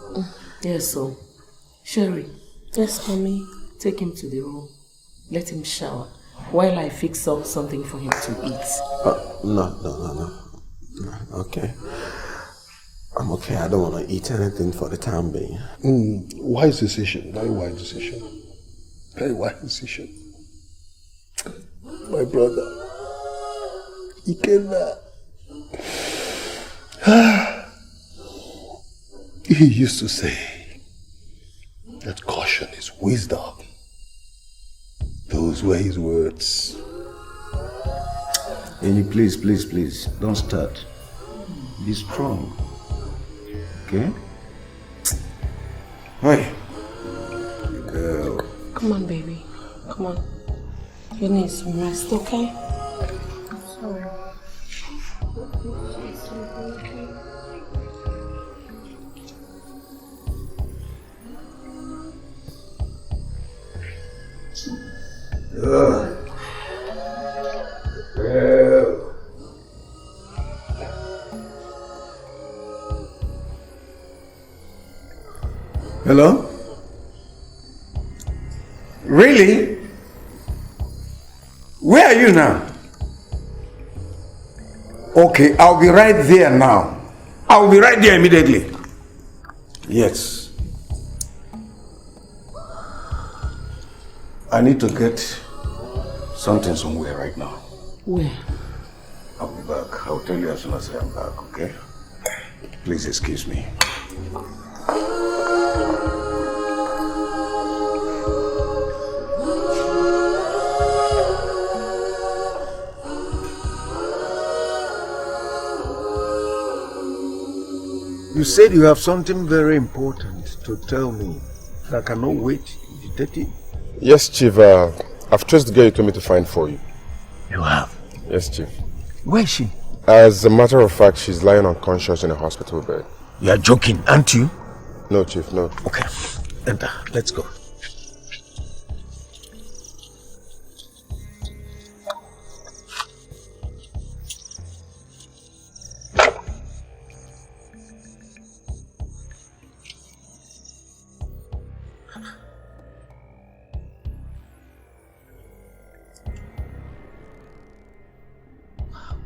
Yes, so, Sherry. Yes, Mommy. Take him to the room. Let him shower while I fix up something for him to eat. No. Okay. I'm okay. I don't want to eat anything for the time being. Wise decision. Very wise decision. Very wise decision. My brother. Ikenna. He used to say that caution is wisdom. Those were his words. Annie, please, don't start. Be strong. Okay? Hey. Girl. Come on, baby. Come on. You need some rest, okay? I'm sorry. Hello? Really? Where are you now? Okay, I'll be right there now. I'll be right there immediately. Yes. I need to get something somewhere right now. Where? I'll be back. I'll tell you as soon as I am back, okay? Please excuse me. You said you have something very important to tell me that cannot wait, detective? Yes, Chief. I've traced the girl you told me to find for you. You have? Yes, Chief. Where is she? As a matter of fact, she's lying unconscious in a hospital bed. You are joking, aren't you? No, Chief, no. Okay, enter. Let's go.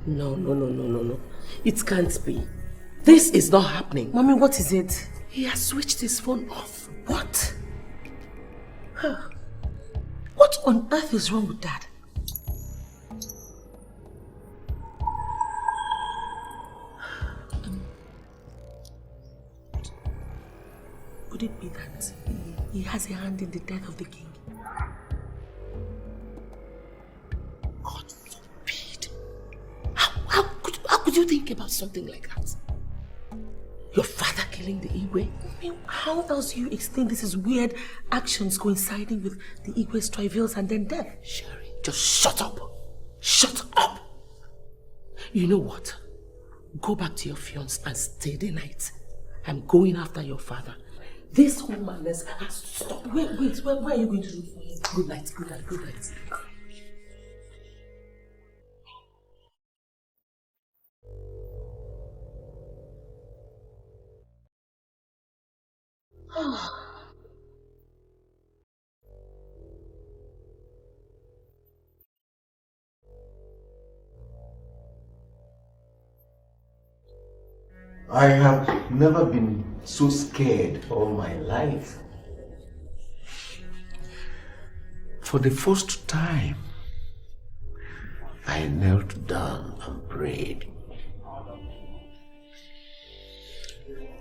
No. It can't be. This is not happening. Mommy, what is it? He has switched his phone off. What? What on earth is wrong with Dad? Could it be that he has a hand in the death of the king? God forbid. How could you think about something like that? Your father killing the Igwe? I mean, how else do you explain this is weird actions coinciding with the Igwe's travails and then death? Sherry, just shut up. Shut up. You know what? Go back to your fiancé and stay the night. I'm going after your father. This whole madness has to stop. Wait, where are you going to do for him? Good night, good night, good night. I have never been so scared all my life. For the first time, I knelt down and prayed.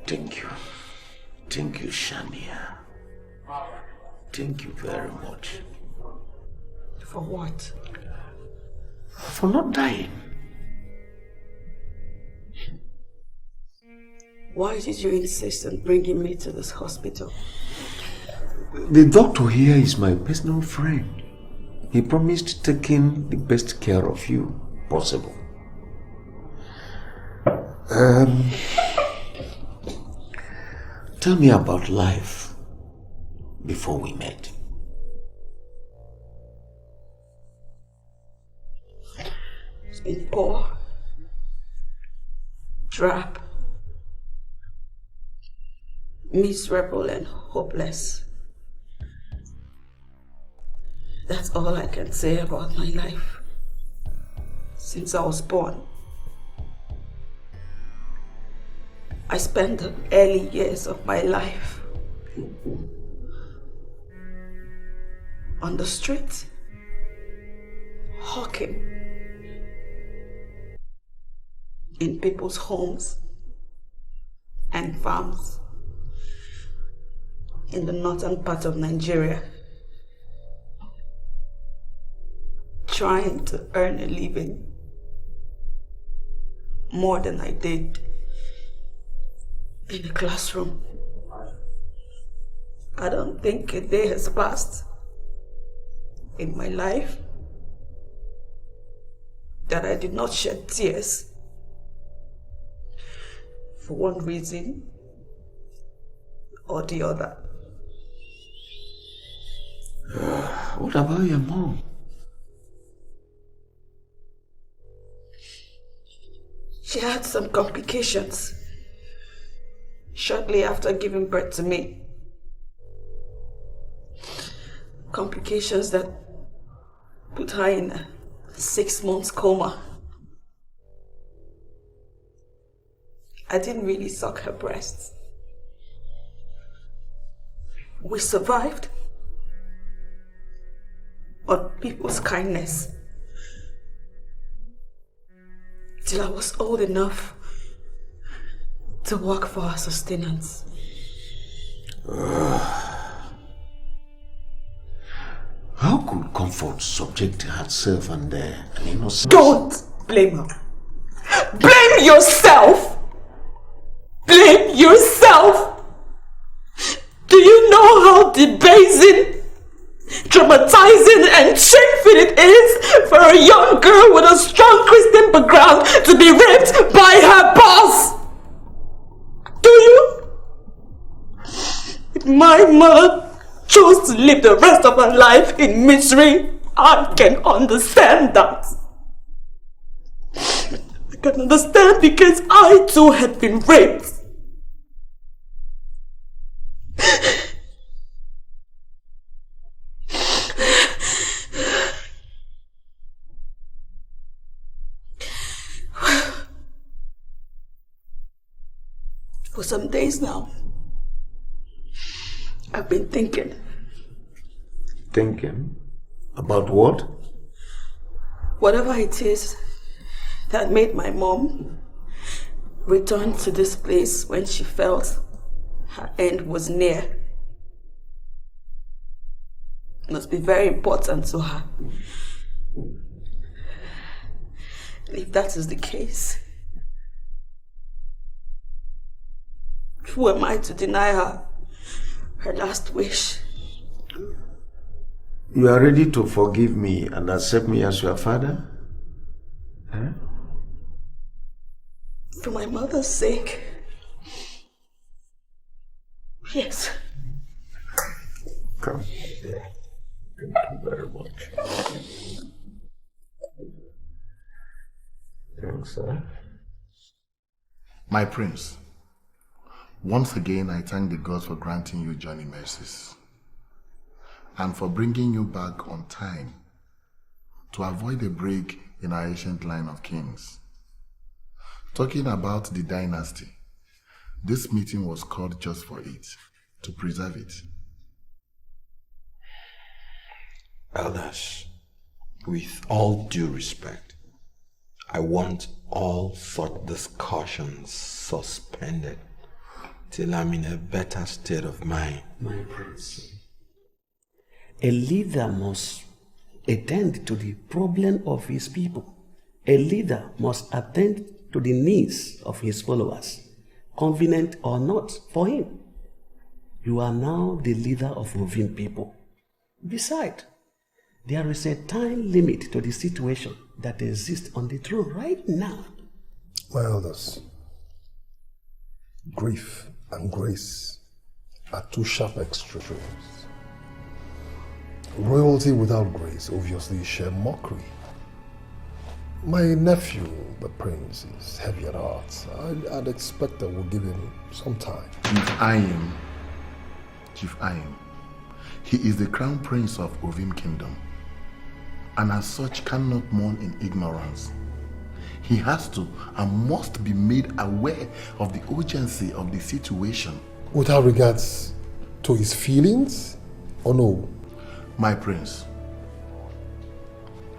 Thank you. Thank you, Shania. Thank you very much. For what? For not dying. Why did you insist on bringing me to this hospital? The doctor here is my personal friend. He promised taking the best care of you possible. Tell me about life before we met. It's been poor, drab, miserable and hopeless. That's all I can say about my life since I was born. I spent the early years of my life on the street, hawking in people's homes and farms in the northern part of Nigeria, trying to earn a living more than I did in a classroom. I don't think a day has passed in my life that I did not shed tears for one reason or the other. What about your mom? She had some complications shortly after giving birth to me. Complications that put her in a 6-month coma. I didn't really suck her breasts. We survived on people's kindness till I was old enough to work for our sustenance. How could comfort subject herself and an innocent... Don't blame her. Blame yourself! Blame yourself! Do you know how debasing, traumatizing and shameful it is for a young girl with a strong Christian background to be raped by her boss? Do you? If my mother chose to live the rest of her life in misery, I can understand that. I can understand because I too had been raped. For some days now, I've been thinking. Thinking? About what? Whatever it is that made my mom return to this place when she felt her end was near must be very important to her. And if that is the case, who am I to deny her her last wish? You are ready to forgive me and accept me as your father? Huh? For my mother's sake. Yes. Come. Thank you very much. Thanks, sir. My prince, once again I thank the gods for granting you journey mercies and for bringing you back on time to avoid a break in our ancient line of kings. Talking about the dynasty, this meeting was called just for it, to preserve it. Elders, with all due respect, I want all such discussions suspended till I'm in a better state of mind. My prince, a leader must attend to the problem of his people. A leader must attend to the needs of his followers, convenient or not for him. You are now the leader of Ovim people. Besides, there is a time limit to the situation that exists on the throne right now. My elders, grief and grace are two sharp extremes. Royalty without grace obviously is sheer mockery. My nephew, the prince, is heavy at heart. I'd expect that we'll give him some time. Chief Anim, he is the crown prince of Ovim Kingdom, and as such cannot mourn in ignorance. He has to and must be made aware of the urgency of the situation. Without regards to his feelings, or no? My prince,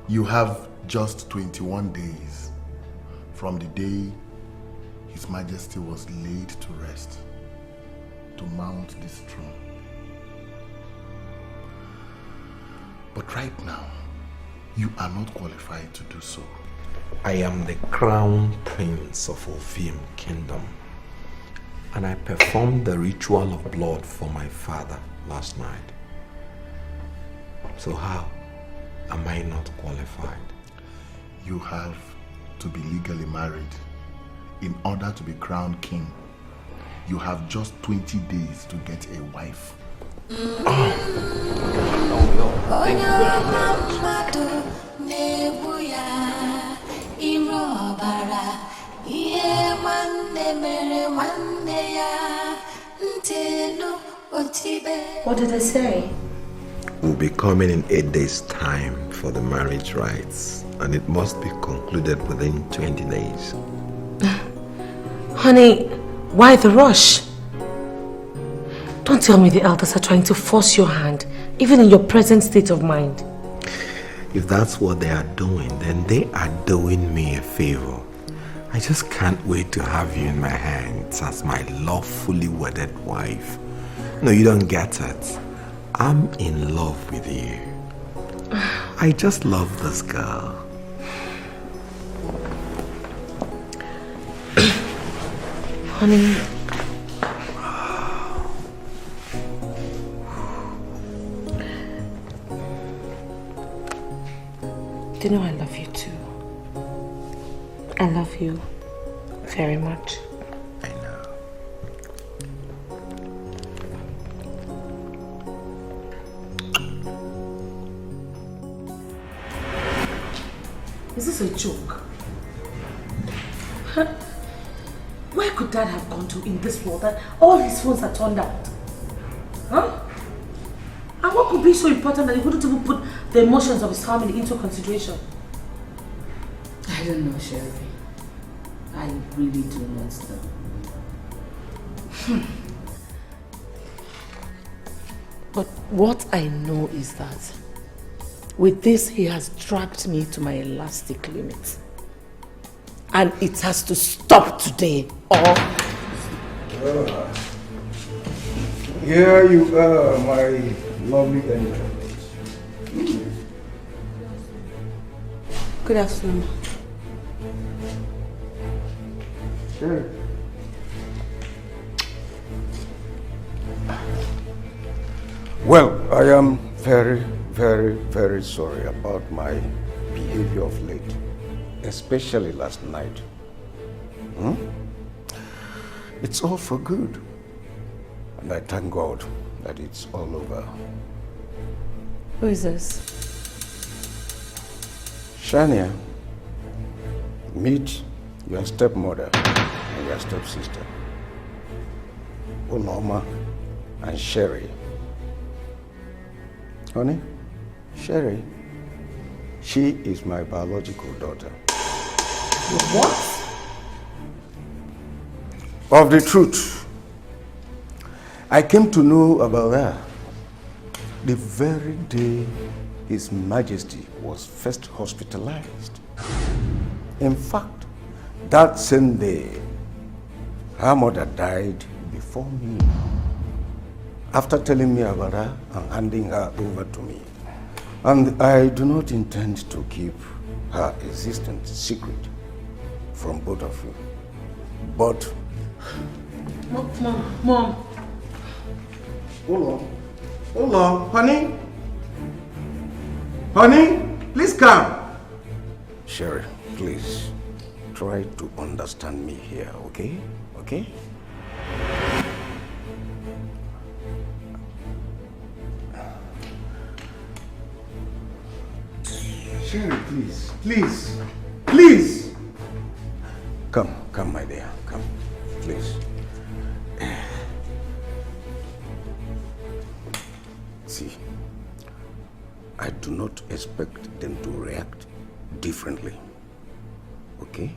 you have just 21 days from the day His Majesty was laid to rest to mount this throne. But right now, you are not qualified to do so. I am the crown prince of Ovim Kingdom, and I performed the ritual of blood for my father last night. So how am I not qualified? You have to be legally married in order to be crowned king. You have just 20 days to get a wife. What did I say? We'll be coming in 8 days' time for the marriage rites, and it must be concluded within 20 days. Honey, why the rush? Don't tell me the elders are trying to force your hand, even in your present state of mind. If that's what they are doing, then they are doing me a favor. I just can't wait to have you in my hands as my lawfully wedded wife. No, you don't get it. I'm in love with you. I just love this girl. Honey, do you know I love you too? I love you very much. I know. Is this a joke? Where could Dad have gone to in this world that all his phones are turned out? Huh? And what could be so important that he wouldn't even put the emotions of his family into consideration? I don't know, Sherry. I really do not know. But what I know is that with this, he has dragged me to my elastic limit. And it has to stop today, or... Here you are, my lovely angel. Good afternoon. Sure. Well, I am very, very, very sorry about my behavior of late, especially last night. It's all for good. And I thank God that it's all over. Who is this? Shania, meet your stepmother and your stepsister, Uloma and Sherry. Honey, Sherry, she is my biological daughter. What? Of the truth, I came to know about her the very day His Majesty was first hospitalized. In fact, that same day, her mother died before me. After telling me about her and handing her over to me. And I do not intend to keep her existence secret from both of you. But... Mom. Hold on, honey. Honey, please come. Sherry, please, try to understand me here, okay? Okay? Sherry, please, please, please. Come, my dear, come, please. See, I do not expect them to react differently, okay?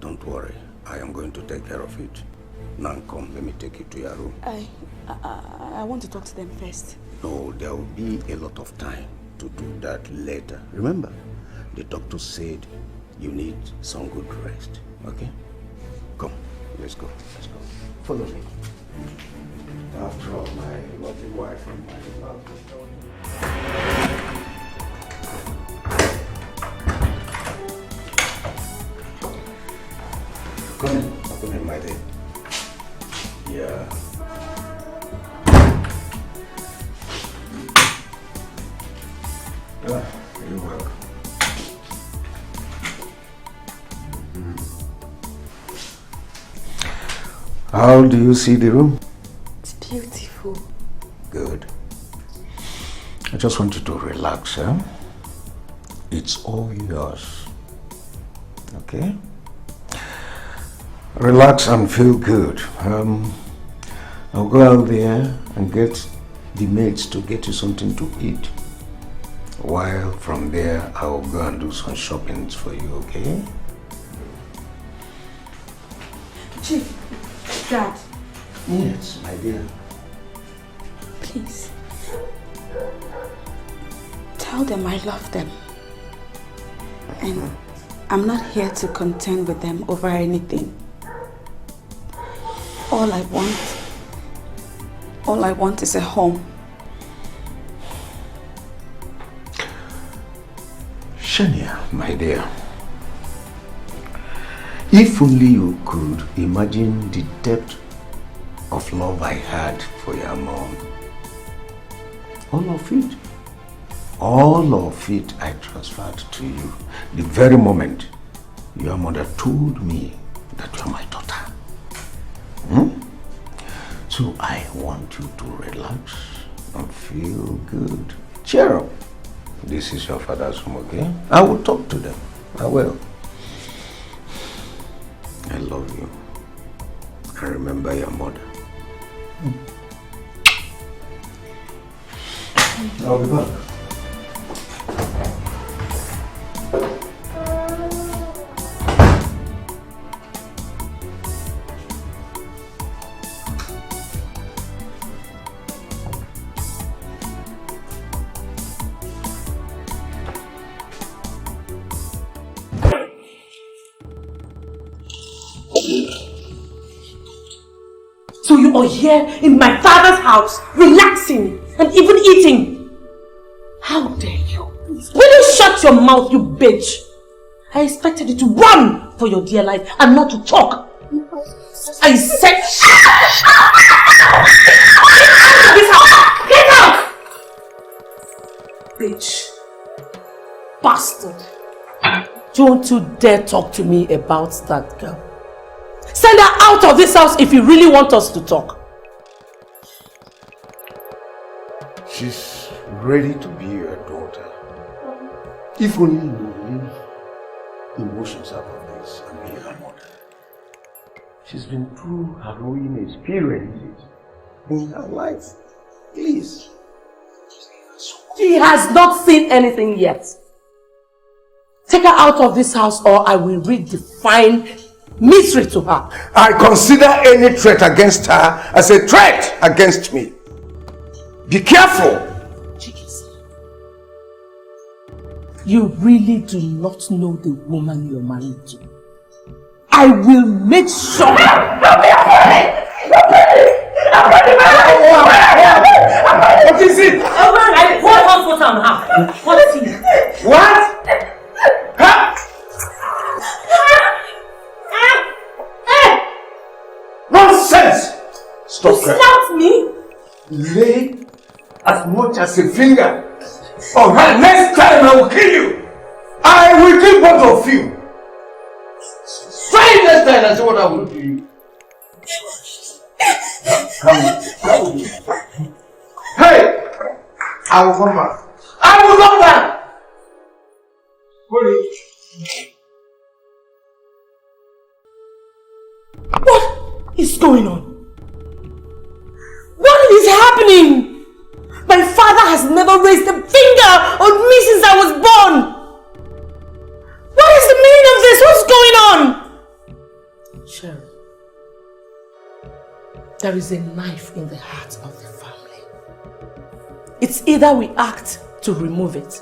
Don't worry, I am going to take care of it. Now come, let me take you to your room. I want to talk to them first. No, there will be a lot of time to do that later. Remember, the doctor said you need some good rest, okay? Come, let's go, let's go. Follow me. After all, my lovely wife and my lovely daughter. Come in, my dear. Yeah. You're welcome. How do you see the room? It's beautiful. Good. I just want you to relax, huh? It's all yours. Okay? Relax and feel good. I'll go out there and get the maids to get you something to eat. While from there, I'll go and do some shopping for you, okay? Chief, Dad. Yes, my dear. Please. Tell them I love them. And I'm not here to contend with them over anything. All I want is a home. Shania, my dear. If only you could imagine the depth of love I had for your mom. All of it I transferred to you the very moment your mother told me that you are my daughter. So I want you to relax and feel good. Cheer up. This is your father's home, okay? I will talk to them. I will. I love you. I remember your mother. I'll be back. So you are here in my father's house, relaxing and even eating. How dare you? Will you shut your mouth, you bitch? I expected you to run for your dear life and not to talk. I said, get out! Bitch. Bastard. Don't you dare talk to me about that girl. Send her out of this house if you really want us to talk. She's ready to be your daughter. If only you leave emotions out of this and be her mother. She's been through harrowing experiences in her life. Please. She has not seen anything yet. Take her out of this house or I will redefine misery to her. I consider any threat against her as a threat against me. Be careful. Jeez. You really do not know the woman you're married to. I will make sure. What is it? I poured hot water on her. What is it? What? Huh? Nonsense! Stop You slapped me? Lay as much as a finger on her. Next time I will kill you. I will kill both of you. Try next time and see what I will do to you. Come. Hey! I will come back. I will come back! What is going on? What is happening? My father has never raised a finger on me since I was born. What is the meaning of this? What's going on? Cheryl, there is a knife in the heart of the family. It's either we act to remove it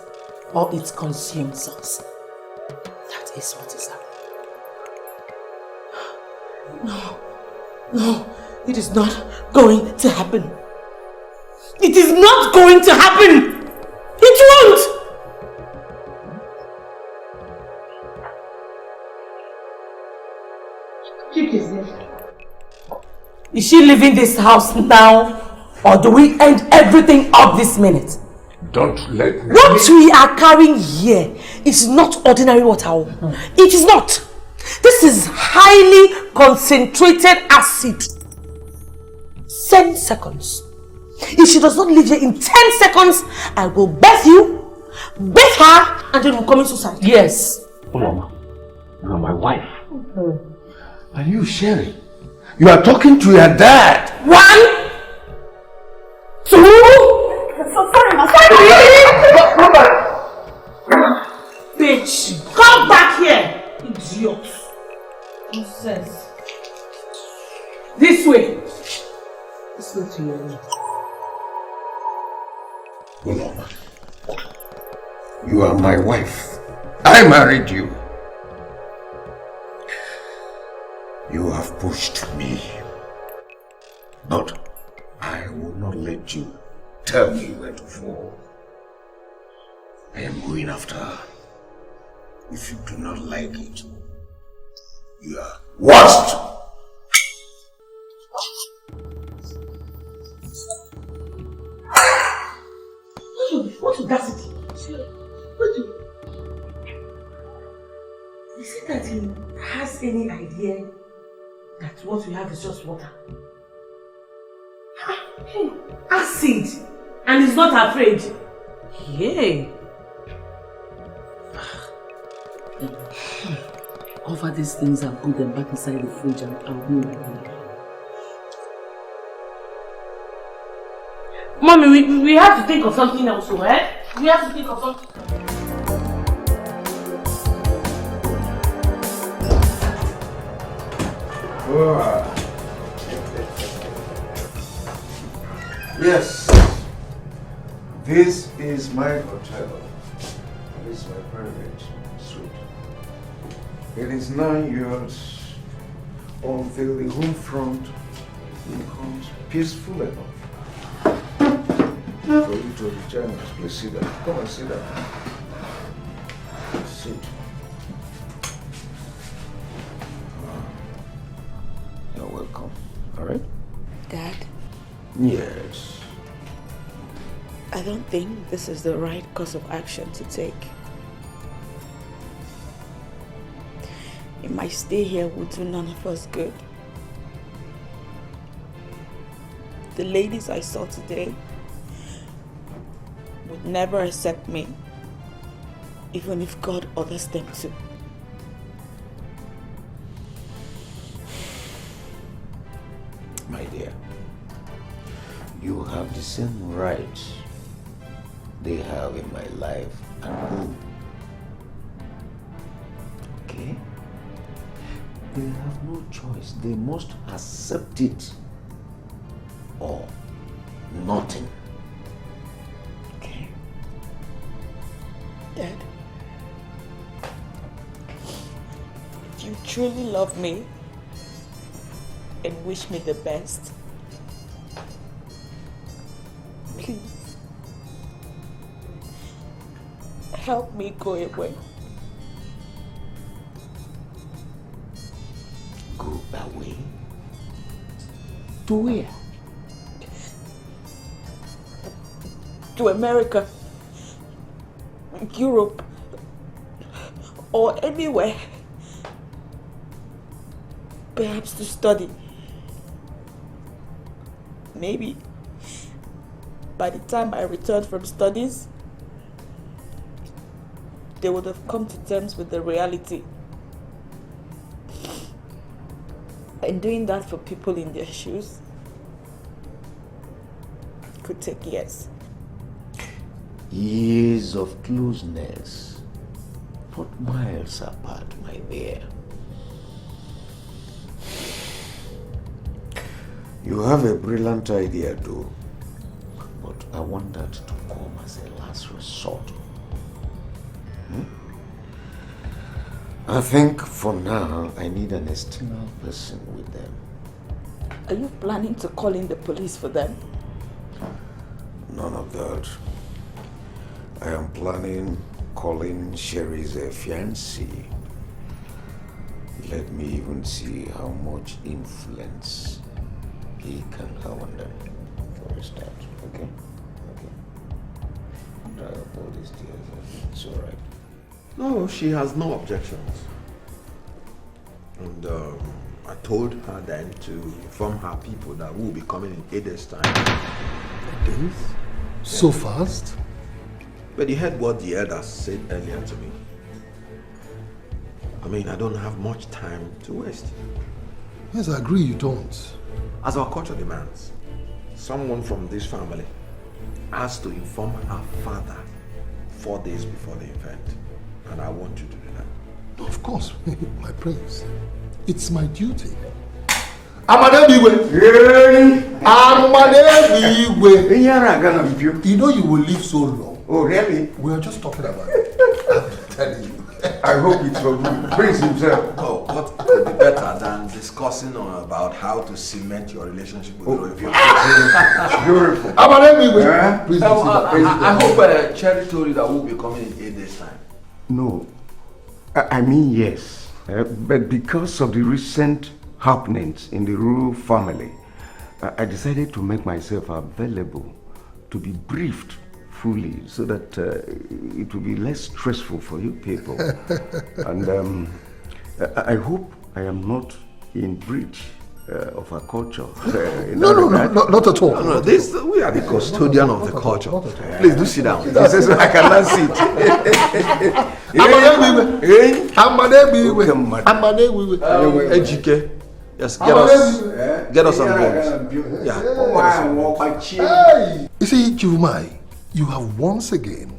or it consumes us. That is what is happening. No, it is not going to happen. It is not going to happen. It won't. Keep this there. Is she leaving this house now? Or do we end everything up this minute? Don't let me... What we are carrying here is not ordinary water. It is not. This is highly concentrated acid. 10 seconds. If she does not leave here in 10 seconds, I will bathe you, bathe her, and then we'll commit suicide. Yes. Mama, you are my wife. And you, Sherry, you are talking to your dad. 1, 2. So sorry, ma. Bitch, come back here, idiot. Nonsense. This way. This way to your room. Mama, you are my wife. I married you. You have pushed me, but I will not let you tell me where to fall. I am going after her. If you do not like it, you are worst. What audacity? Is it that he has any idea that what we have is just water? Acid! And he's not afraid. Yay! Cover these things and put them back inside the fridge and I'll be right back. Mommy, we have to think of something else, eh? We have to think of something. Yes, this is my hotel. This is my private suite. It is 9 years until the home front becomes peaceful enough for you to return. Please sit down. Come and sit down. Sit. You're welcome. All right? Dad, Yes. I don't think this is the right course of action to take. My stay here would do none of us good. The ladies I saw today would never accept me, even if God orders them to. My dear, you have the same rights they have in my life and home. Okay? They have no choice. They must accept it or nothing. Okay? Dad, if you truly love me and wish me the best, please help me go away. Go away? To where? To America, Europe, or anywhere. Perhaps to study. Maybe by the time I returned from studies, they would have come to terms with the reality. And doing that for people in their shoes could take years. Years of closeness, not miles apart, my dear. You have a brilliant idea too, but I want that to come as a last resort. I think for now, I need an external person with them. Are you planning to call in the police for them? None of that. I am planning calling Sherry's fiancé. Let me even see how much influence he can come on them for a start, okay? Okay. Dry up all these tears, it's alright. No, she has no objections. And I told her then to inform her people that we'll be coming in 8 days' time. 8 days? So fast? But you heard what the elders said earlier to me. I mean, I don't have much time to waste. Yes, I agree you don't. As our culture demands, someone from this family has to inform her father 4 days before the event. And I want you to do that. Of course, my prince. It's my duty. You know you will live so long. Oh, really? We are just talking about it. I'm telling you. I hope it's for good. Prince himself. Oh, what could be better than discussing about how to cement your relationship with the royal family? Beautiful. I hope Cherry told you that we'll be coming in 8 days' time. No. I mean, yes. But because of the recent happenings in the royal family, I decided to make myself available to be briefed fully so that it will be less stressful for you people. And I hope I am not in breach of our culture. No, not at all. No, we are the custodian of the culture. Please do sit down. I cannot sit. Ejike. Yes, get us some drinks. Yeah. You see, Chivumai, you have once again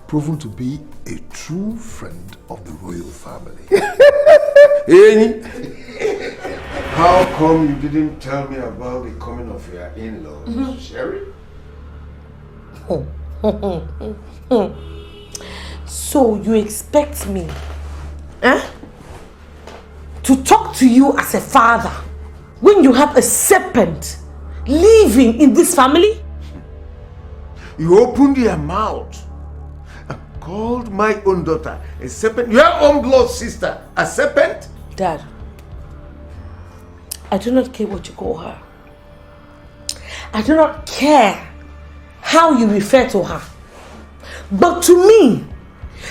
proven to be a true friend of the royal family. How come you didn't tell me about the coming of your in-laws, Sherry? So you expect me to talk to you as a father when you have a serpent living in this family? You opened your mouth and called my own daughter a serpent, your own blood sister a serpent? Dad, I do not care what you call her. I do not care how you refer to her. But to me,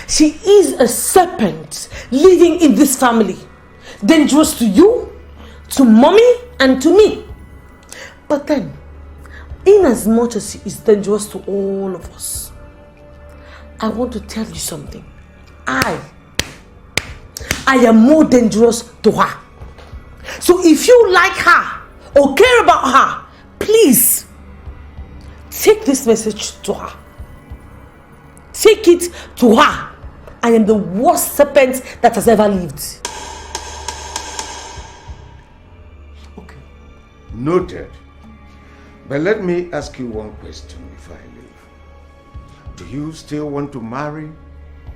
she is a serpent living in this family. Dangerous to you, to mommy, and to me. But then, in as much as she is dangerous to all of us, I want to tell you something. I am more dangerous to her. So if you like her or care about her, please take this message to her. Take it to her. I am the worst serpent that has ever lived. Okay, noted. But let me ask you one question before I leave. Do you still want to marry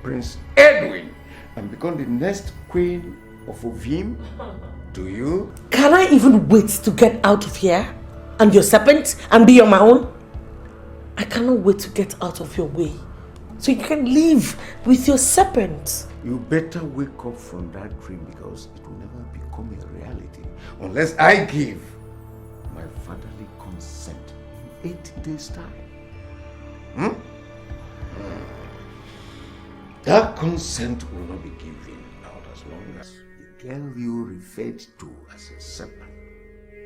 Prince Edwin and become the next queen of Ovim? Do you? Can I even wait to get out of here and your serpent and be on my own? I cannot wait to get out of your way so you can live with your serpent. You better wake up from that dream because it will never become a reality unless I give my fatherly consent in 8 days' time. That consent will not be given out as long as the girl you referred to as a serpent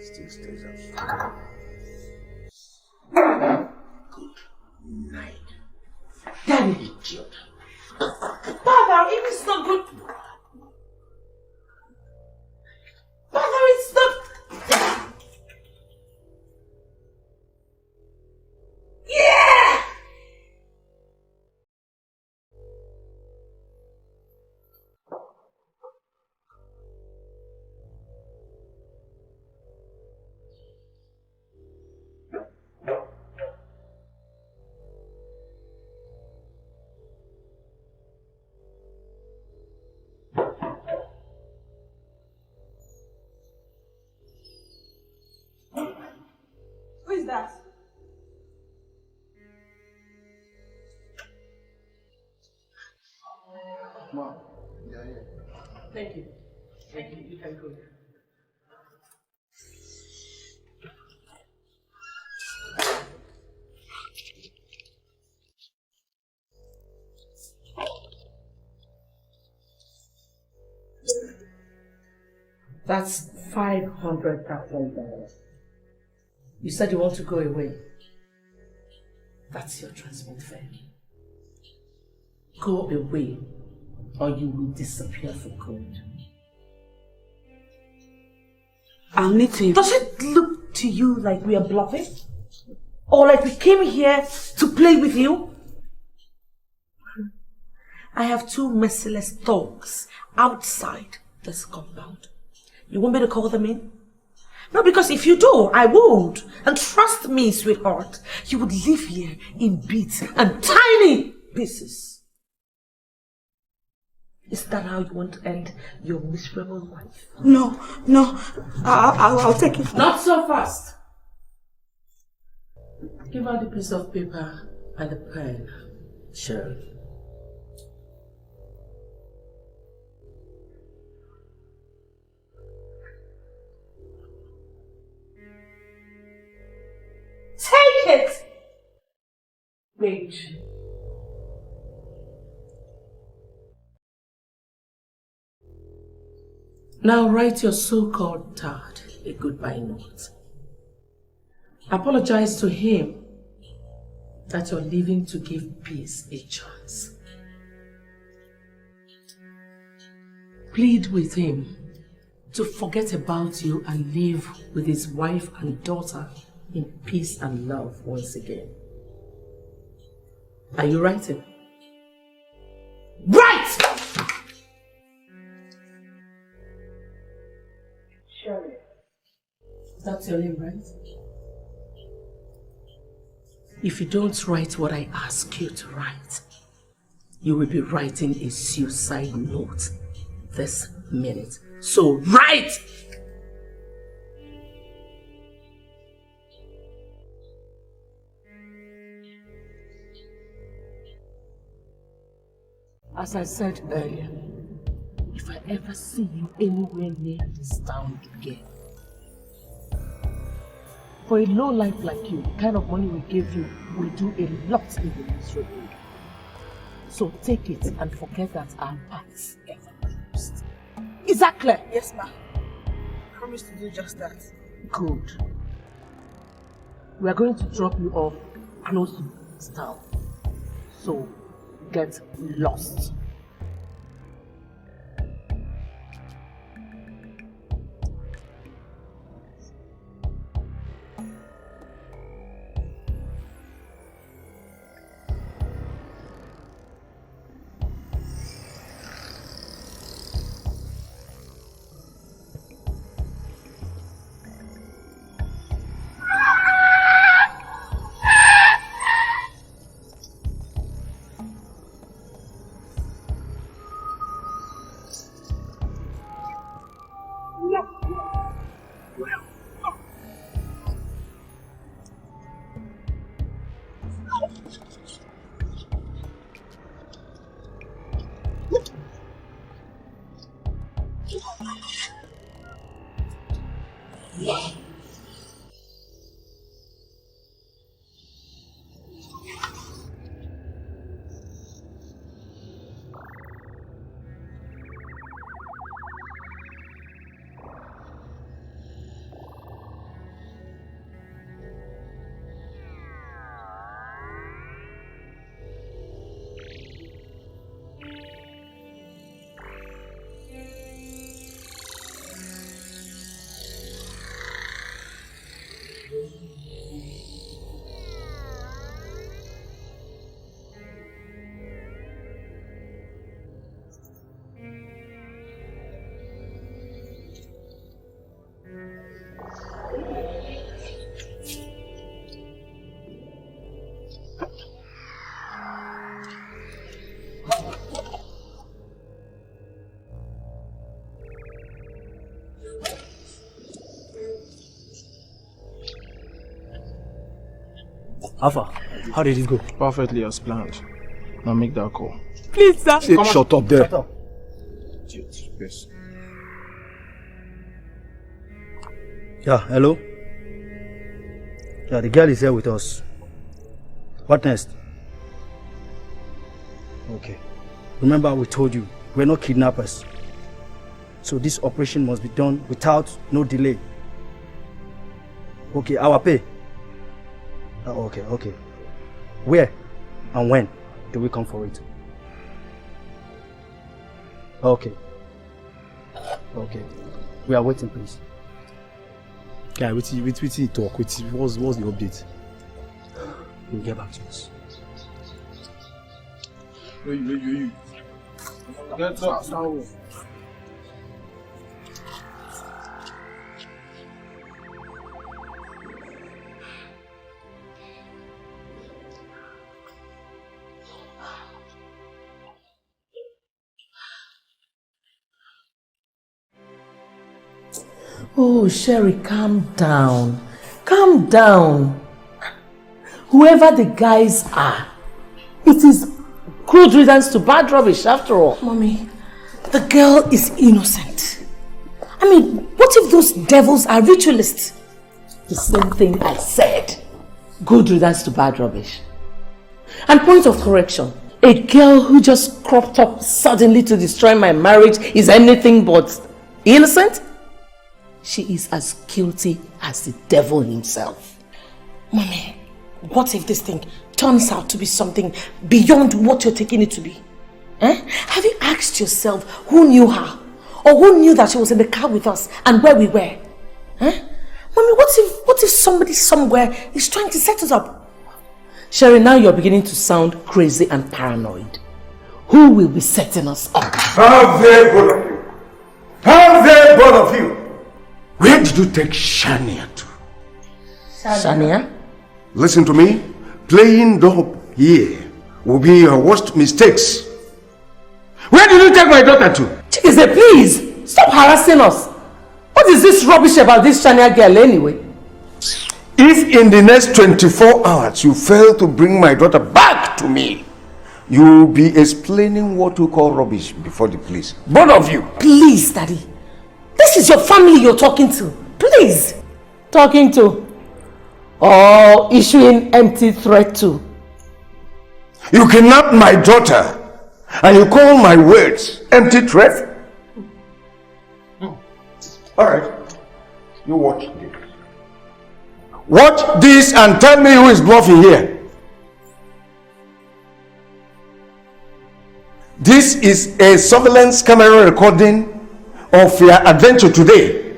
still stays outside. Good night. Damn idiot. Father, it is not good. Father, it's not. Yeah! Who is that? Mom, yeah, yeah. Thank you. Thank you. You can go. That's $500,000. You said you want to go away. That's your transport fare. Go away, or you will disappear for good. I'll need to... Does it look to you like we are bluffing? Or like we came here to play with you? I have 2 merciless dogs outside this compound. You want me to call them in? No, because if you do, I would. And trust me, sweetheart, you would live here in bits and tiny pieces. Is that how you want to end your miserable life? No. I'll take it. Not so fast. Give her the piece of paper and the pen, Sheriff. Take it! Page. Now write your so-called dad a goodbye note. Apologize to him that you're leaving to give peace a chance. Plead with him to forget about you and live with his wife and daughter in peace and love once again. Are you writing? Right! Shirley. That's your name, right? If you don't write what I ask you to write, you will be writing a suicide note this minute. So write! As I said earlier, if I ever see you anywhere near this town again, for a low life like you, the kind of money we give you will do a lot in the miserable. So take it and forget that our paths ever crossed. Is that clear? Yes, ma'am. I promise to do just that. Good. We are going to drop you off close to this town. So get lost. Alpha, how did it go? Perfectly as planned. Now make that call. Please, sir. Say, shut up there. Shut up. Yes. Yeah, hello? Yeah, the girl is here with us. What next? Okay. Remember we told you, we're not kidnappers. So this operation must be done without no delay. Okay, our pay. Okay. Where and when do we come for it? Okay. We are waiting, please. Guy, what's the talk? What's the update? We'll get back to us. You. Get up, now. Oh, Sherry, calm down. Calm down. Whoever the guys are, it is good riddance to bad rubbish after all. Mommy, the girl is innocent. I mean, what if those devils are ritualists? The same thing I said. Good riddance to bad rubbish. And point of correction, a girl who just cropped up suddenly to destroy my marriage is anything but innocent? She is as guilty as the devil himself. Mommy, what if this thing turns out to be something beyond what you're taking it to be? Have you asked yourself who knew her? Or who knew that she was in the car with us and where we were? Mommy, what if somebody somewhere is trying to set us up? Sherry, now you're beginning to sound crazy and paranoid. Who will be setting us up? How very both of you! How very both of you! Where did you take Shania to? Shania? Listen to me. Playing dope here will be your worst mistakes. Where did you take my daughter to? Chikeze, please! Stop harassing us! What is this rubbish about this Shania girl anyway? If in the next 24 hours you fail to bring my daughter back to me, you will be explaining what you call rubbish before the police. Both of you. Please, Daddy. This is your family you're talking to. Please. Talking to? Or issuing empty threat to? You kidnapped my daughter and you call my words empty threat? Alright. You watch this. Watch this and tell me who is bluffing here. This is a surveillance camera recording of your adventure today.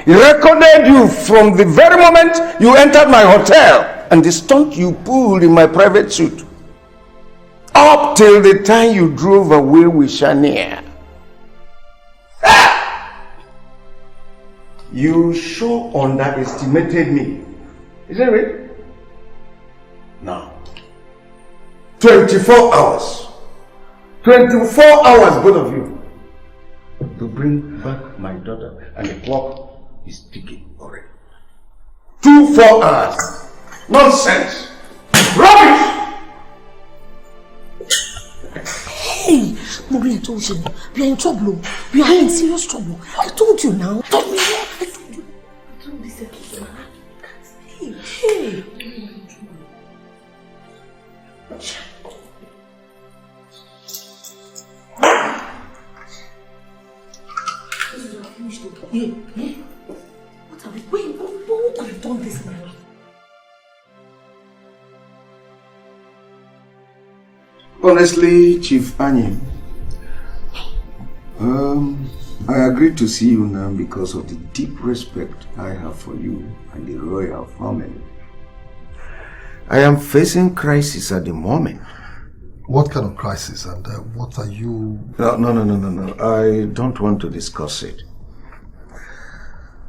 It recorded you from the very moment you entered my hotel and the stunt you pulled in my private suit up till the time you drove away with Shania. You sure underestimated me. Is that right? Now, 24 hours. 24 hours, both of you, to bring back my daughter, and the clock is ticking already. 24 hours. Nonsense. Rubbish! Hey, Maureen, I told you, we are in trouble. We are in serious trouble. I told you now. I told you. Hey. Yeah. What have we? Wait, what have you done this now? Honestly, Chief Anim, I agreed to see you now because of the deep respect I have for you and the royal family. I am facing crisis at the moment. What kind of crisis, and what are you... No. I don't want to discuss it.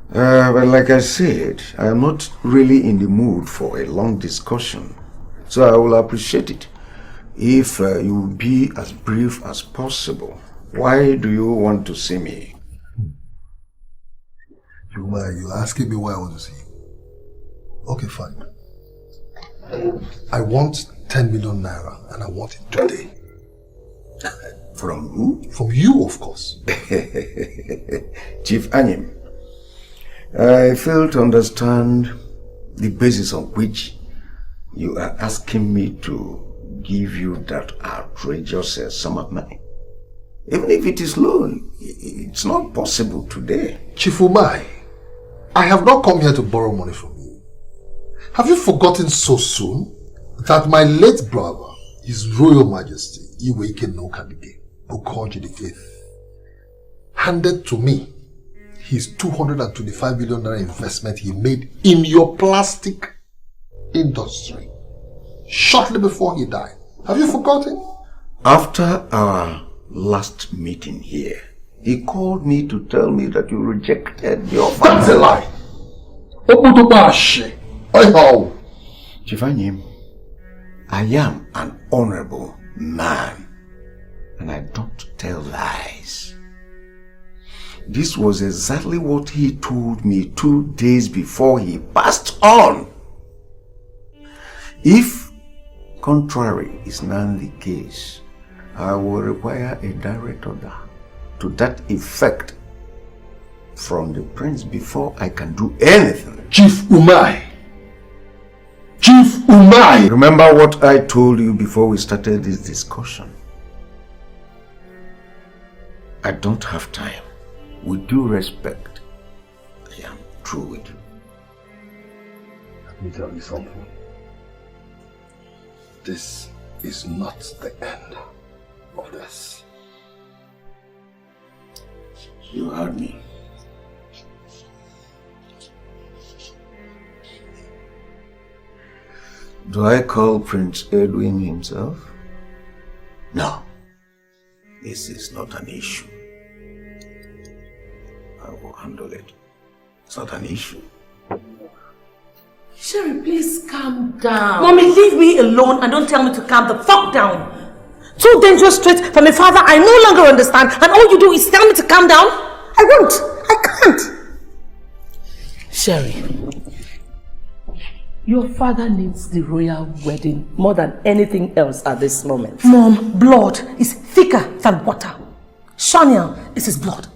But like I said, I am not really in the mood for a long discussion. So I will appreciate it if you will be as brief as possible. Why do you want to see me? You're asking me why I want to see you. Okay, fine. I want 10 million naira and I want it today. From who? From you, of course. Chief Anim, I fail to understand the basis on which you are asking me to give you that outrageous sum of money. Even if it is loan, it's not possible today. Chief Umai, I have not come here to borrow money from you. Have you forgotten so soon that my late brother, His Royal Majesty, Iweke Nokabike, Okoji V, handed to me his 225 billion naira investment he made in your plastic industry shortly before he died? Have you forgotten? After our last meeting here, he called me to tell me that you rejected your offer. That's a lie! Chief Anim, I am an honorable man and I don't tell lies. This was exactly what he told me 2 days before he passed on. If contrary is not the case, I will require a direct order to that effect from the prince before I can do anything. Chief Umai! Chief Umai! Remember what I told you before we started this discussion. I don't have time. With due respect, I am through with you. Let me tell you something. This is not the end of this. You heard me. Do I call Prince Edwin himself? No. This is not an issue. I will handle it. It's not an issue. Sherry, please calm down. Mommy, leave me alone and don't tell me to calm the fuck down. 2 dangerous traits from a father I no longer understand, and all you do is tell me to calm down? I won't. I can't. Sherry, your father needs the royal wedding more than anything else at this moment. Mom, blood is thicker than water. Shania is his blood.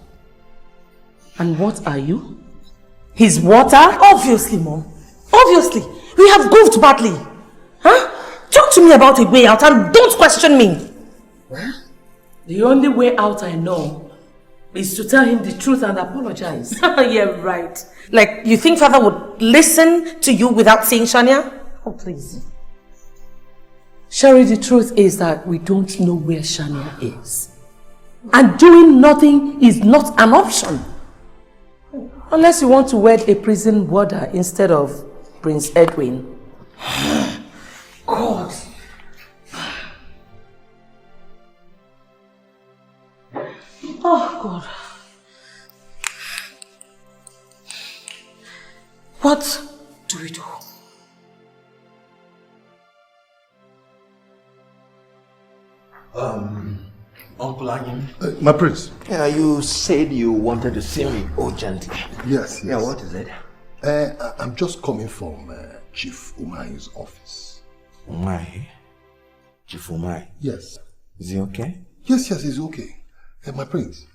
And what are you? His water? Obviously, Mom. Obviously. We have goofed badly. Huh? Talk to me about a way out and don't question me. Well, the only way out I know is to tell him the truth and apologize. Yeah, right. Like, you think Father would listen to you without seeing Shania? Oh, please. Sherry, the truth is that we don't know where Shania is. And doing nothing is not an option. Unless you want to wed a prison warder instead of Prince Edwin. God. Oh, God. What do we do? Uncle Anim. My prince. Yeah, you said you wanted to see me urgently. Yes. Yeah, what is it? I'm just coming from Chief Umai's office. Umai? Chief Umai? Yes. Is he okay? Yes, he's okay. My prince,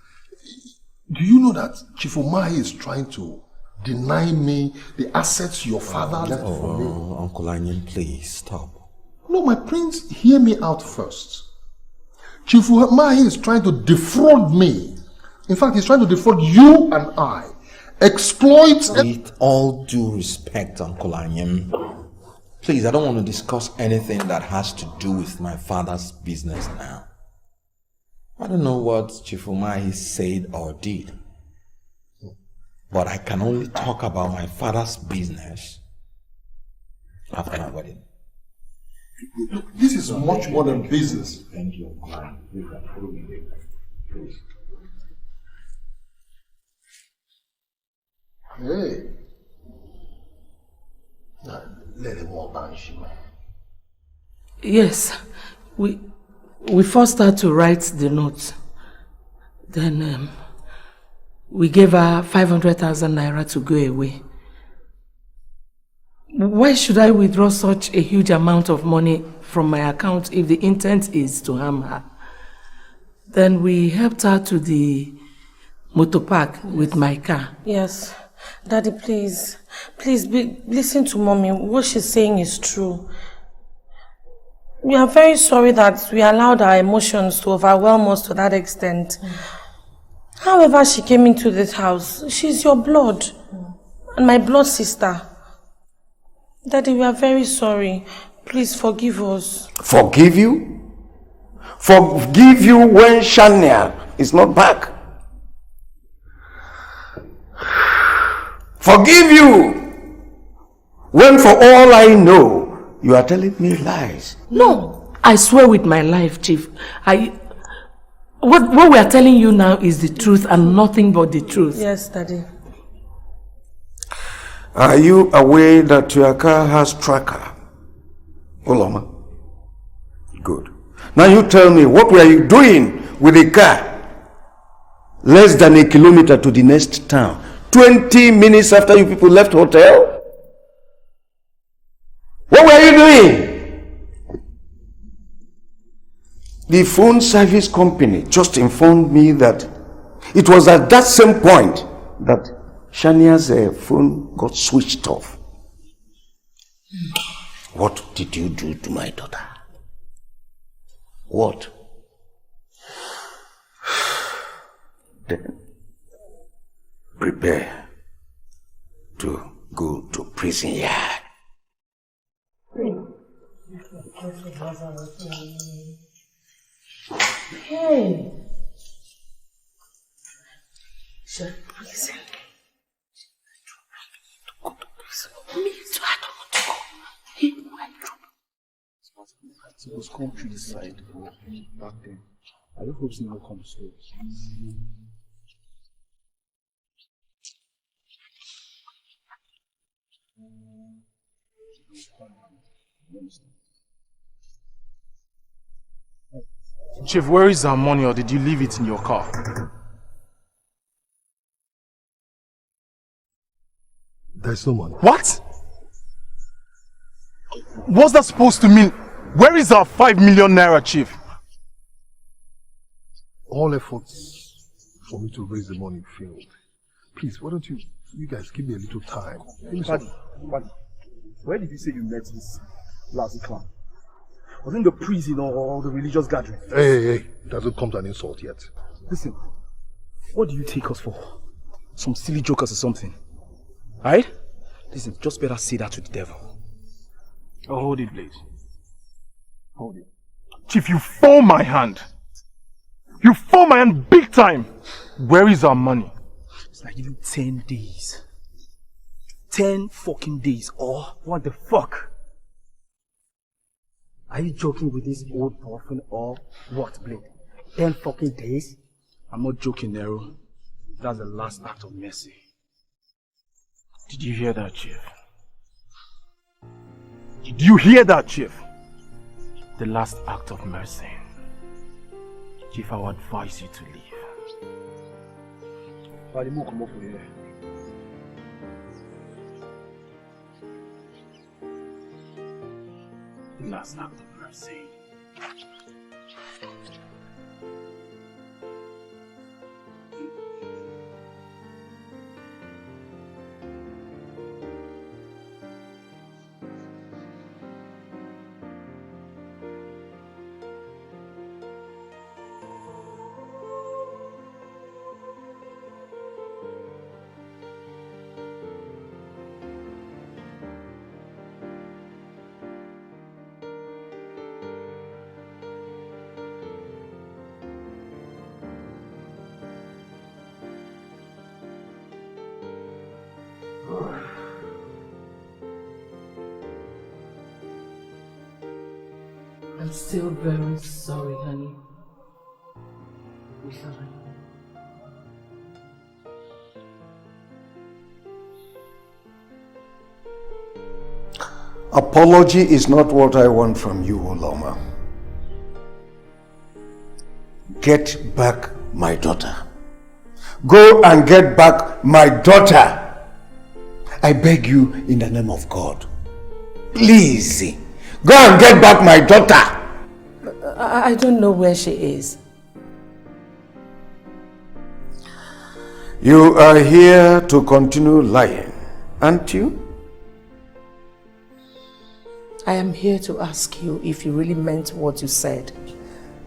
do you know that Chief Umai is trying to deny me the assets your father left for me? Uncle Anim, please stop. No, my prince, hear me out first. Chief Umai is trying to defraud me. In fact, he's trying to defraud you and I. Exploit... With all due respect, Uncle Anim, please, I don't want to discuss anything that has to do with my father's business now. I don't know what Chief Umai said or did, but I can only talk about my father's business after my wedding. This is much more than business. Thank you. Hey. Let him walk down, Shima. Yes. We first had to write the notes. Then we gave her 500,000 naira to go away. Why should I withdraw such a huge amount of money from my account if the intent is to harm her? Then we helped her to the motor park with my car. Yes. Daddy, please. Please, listen to Mommy. What she's saying is true. We are very sorry that we allowed our emotions to overwhelm us to that extent. However she came into this house, she's your blood. And my blood sister. Daddy, we are very sorry. Please forgive us. Forgive you? Forgive you when Shania is not back? Forgive you when, for all I know, you are telling me lies? No, I swear with my life, Chief. What we are telling you now is the truth and nothing but the truth. Yes, Daddy. Are you aware that your car has tracker? Oloma. Good. Now you tell me, what were you doing with the car? Less than a kilometer to the next town. 20 minutes after you people left hotel? What were you doing? The phone service company just informed me that it was at that same point that Shania's phone got switched off. What did you do to my daughter? What? Then prepare to go to prison yard. Hey. Sure, listen. It was come through the side back then. I don't hope it's now comes through. Chief, where is our money, or did you leave it in your car? There's no money. What? What's that supposed to mean? Where is our 5 million naira, Chief? All efforts for me to raise the money failed. Please, why don't you guys give me a little time? Buddy, where did you say you met this lousy clown? Was it in the prison or the religious gathering? Hey, doesn't come to an insult yet. Listen, what do you take us for? Some silly jokers or something? Right? Listen, just better say that to the devil. Oh, hold it, please. Hold it. Chief, you forced my hand. You forced my hand big time. Where is our money? It's like you 10 days. 10 fucking days, or what the fuck? Are you joking with this old orphan or what, Blade? 10 fucking days? I'm not joking, Nero. That's the last act of mercy. Did you hear that, Chief? Did you hear that, Chief? The last act of mercy. Chief, I would advise you to leave. Come up here. The last act of mercy. I'm still very sorry, honey. I'm sorry. Apology is not what I want from you, Oloma. Get back my daughter. Go and get back my daughter. I beg you in the name of God. Please, go and get back my daughter. I don't know where she is. You are here to continue lying, aren't you? I I am here to ask you if you really meant what you said,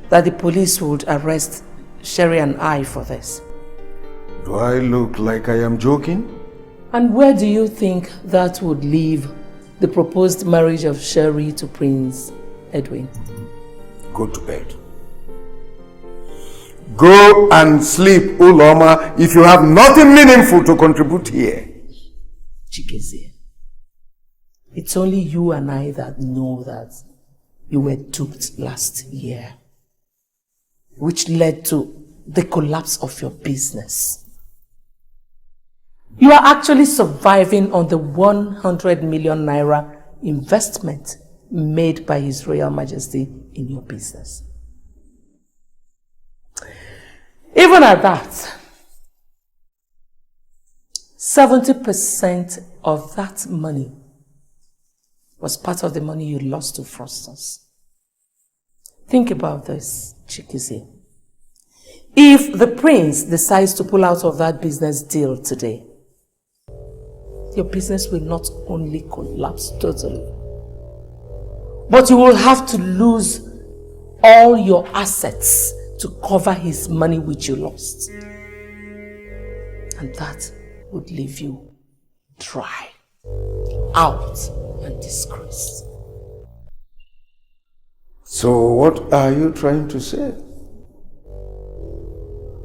that the police would arrest Sherry and I for this. Do I look like I am joking? And where do you think that would leave the proposed marriage of Sherry to Prince Edwin? Go to bed. Go and sleep, Uloma, if you have nothing meaningful to contribute here. Chikezie, it's only you and I that know that you were duped last year, which led to the collapse of your business. You are actually surviving on the 100 million naira investment made by His Royal Majesty in your business. Even at that, 70% of that money was part of the money you lost to fraudsters. Think about this, Chikezie. If the prince decides to pull out of that business deal today, your business will not only collapse totally, but you will have to lose all your assets to cover his money which you lost. And that would leave you dry, out, and disgraced. So what are you trying to say?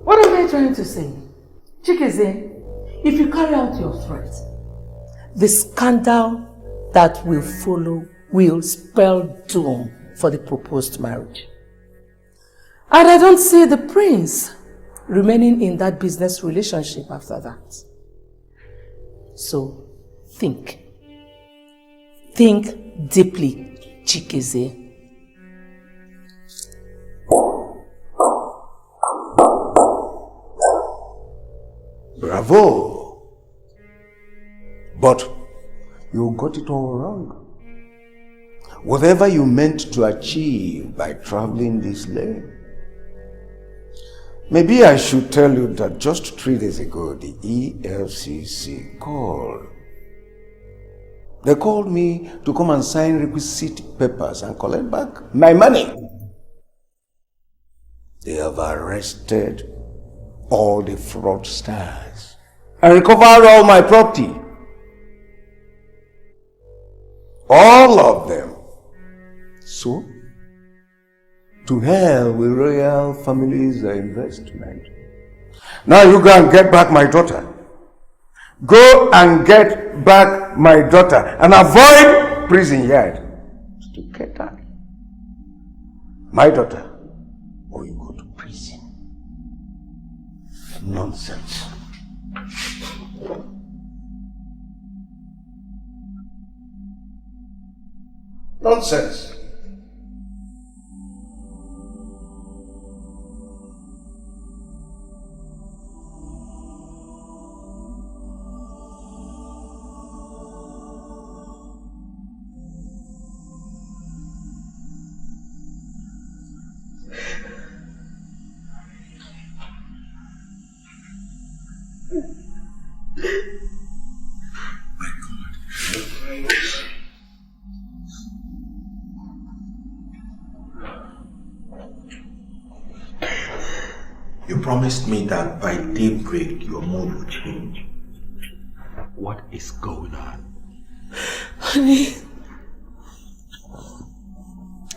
What am I trying to say? Chikezie, if you carry out your threat, the scandal that will follow will spell doom for the proposed marriage. And I don't see the prince remaining in that business relationship after that. So think. Think deeply, Chikezie. Bravo! But you got it all wrong. Whatever you meant to achieve by traveling this lane. Maybe I should tell you that just 3 days ago, the EFCC called. They called me to come and sign requisite papers and collect back my money. They have arrested all the fraudsters and recovered all my property. All of them. So, to hell with royal family's investment. Now you go and get back my daughter. Go and get back my daughter and avoid prison yard. To get that. My daughter, or you go to prison. Nonsense. Nonsense. You promised me that by daybreak your mood would change. What is going on? Honey,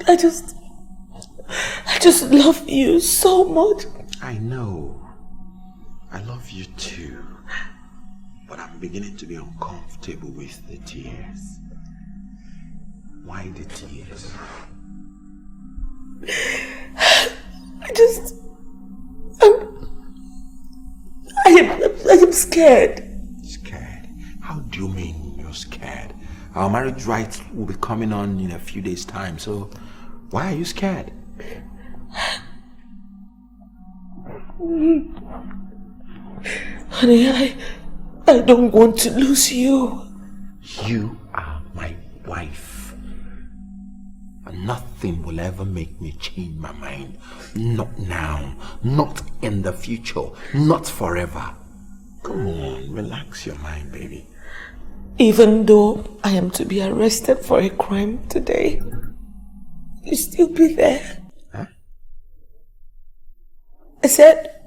I just love you so much. I know. I love you too. But I'm beginning to be uncomfortable with the tears. Why the tears? I am scared. Scared? How do you mean you're scared? Our marriage rites will be coming on in a few days' time, so why are you scared? Honey, I don't want to lose you. You are my wife. And nothing will ever make me change my mind. Not now. Not in the future. Not forever. Come on, relax your mind, baby. Even though I am to be arrested for a crime today, you'll still be there. Huh? I said,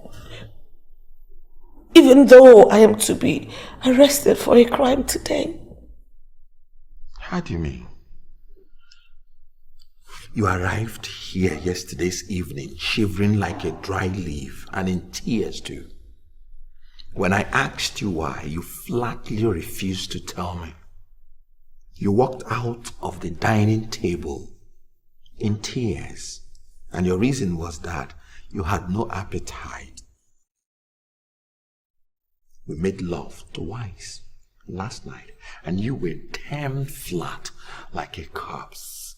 even though I am to be arrested for a crime today. How do you mean? You arrived here yesterday's evening, shivering like a dry leaf and in tears too. When I asked you why, you flatly refused to tell me. You walked out of the dining table in tears, and your reason was that you had no appetite. We made love twice last night, and you were damn flat like a corpse.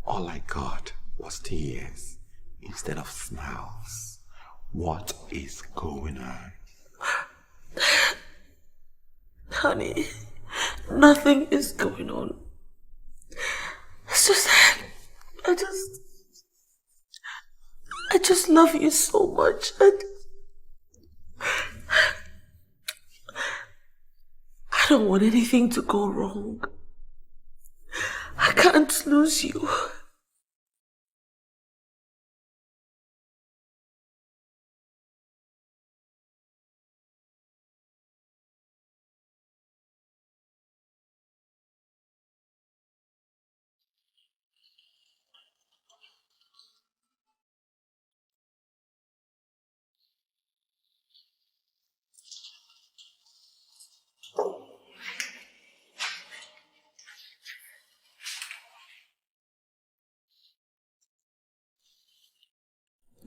All I got was tears instead of smiles. What is going on? Honey, nothing is going on. It's just I just love you so much, and I don't want anything to go wrong. I can't lose you.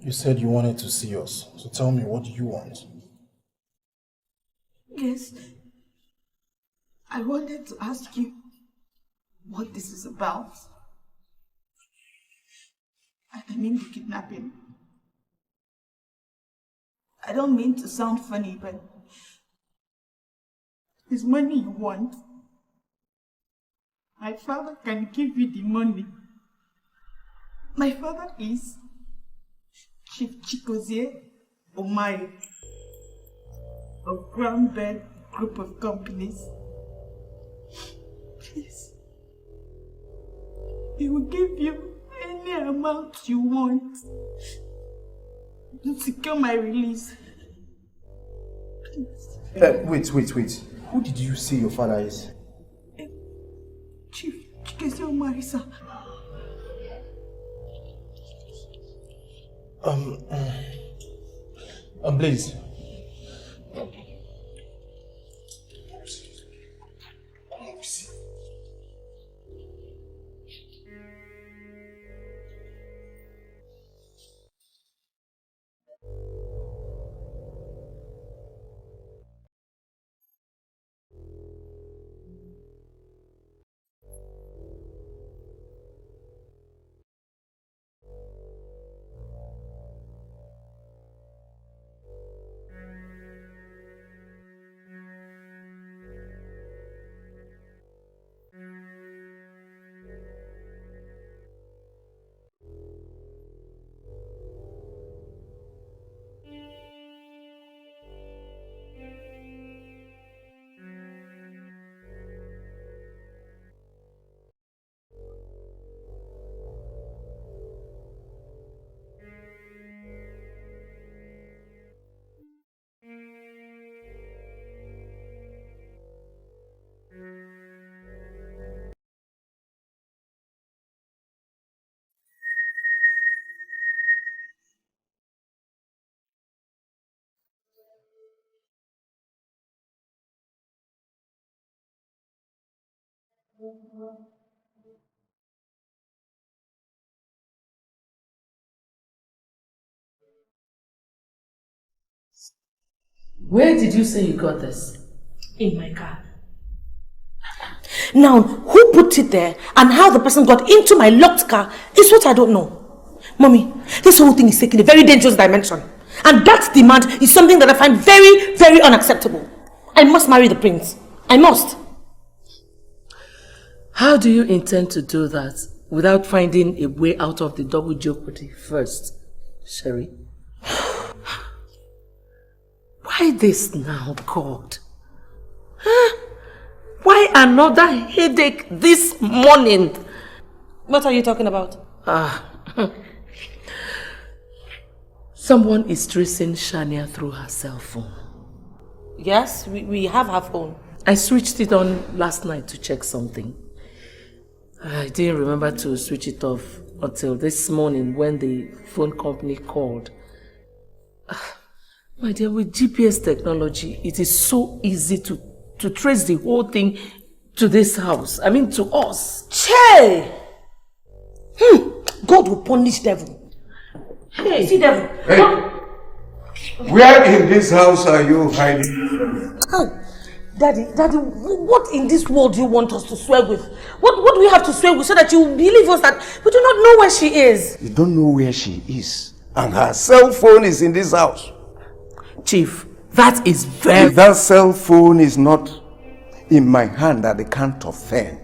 You said you wanted to see us, so tell me, what do you want? Yes. I wanted to ask you what this is about. I mean the kidnapping. I don't mean to sound funny, but it's money you want. My father can give you the money. My father is Chief Chikozie Omai of Grand Bed Group of Companies. Please, he will give you any amount you want to secure my release. Wait. Who did you say your father is? Chief Chikozie Omai, sir. Please. Where did you say you got this? In my car. Now, who put it there and how the person got into my locked car is what I don't know. Mommy, this whole thing is taking a very dangerous dimension. And that demand is something that I find very, very unacceptable. I must marry the prince. I must. How do you intend to do that without finding a way out of the double jeopardy first, Sherry? Why this now, God? Huh? Why another headache this morning. What are you talking about? Someone is tracing Shania through her cell phone. Yes, we have her phone. I switched it on last night to check something. I didn't remember to switch it off until this morning when the phone company called. My dear, with GPS technology, it is so easy to trace the whole thing to this house. I mean, to us. Che! God will punish devil. Hey, see devil. Hey. Where in this house are you hiding? Oh, Daddy, what in this world do you want us to swear with? What do we have to swear with so that you believe us that we do not know where she is? You don't know where she is. And her cell phone is in this house. Chief, that is very... If that cell phone is not in my hand at the count of 10,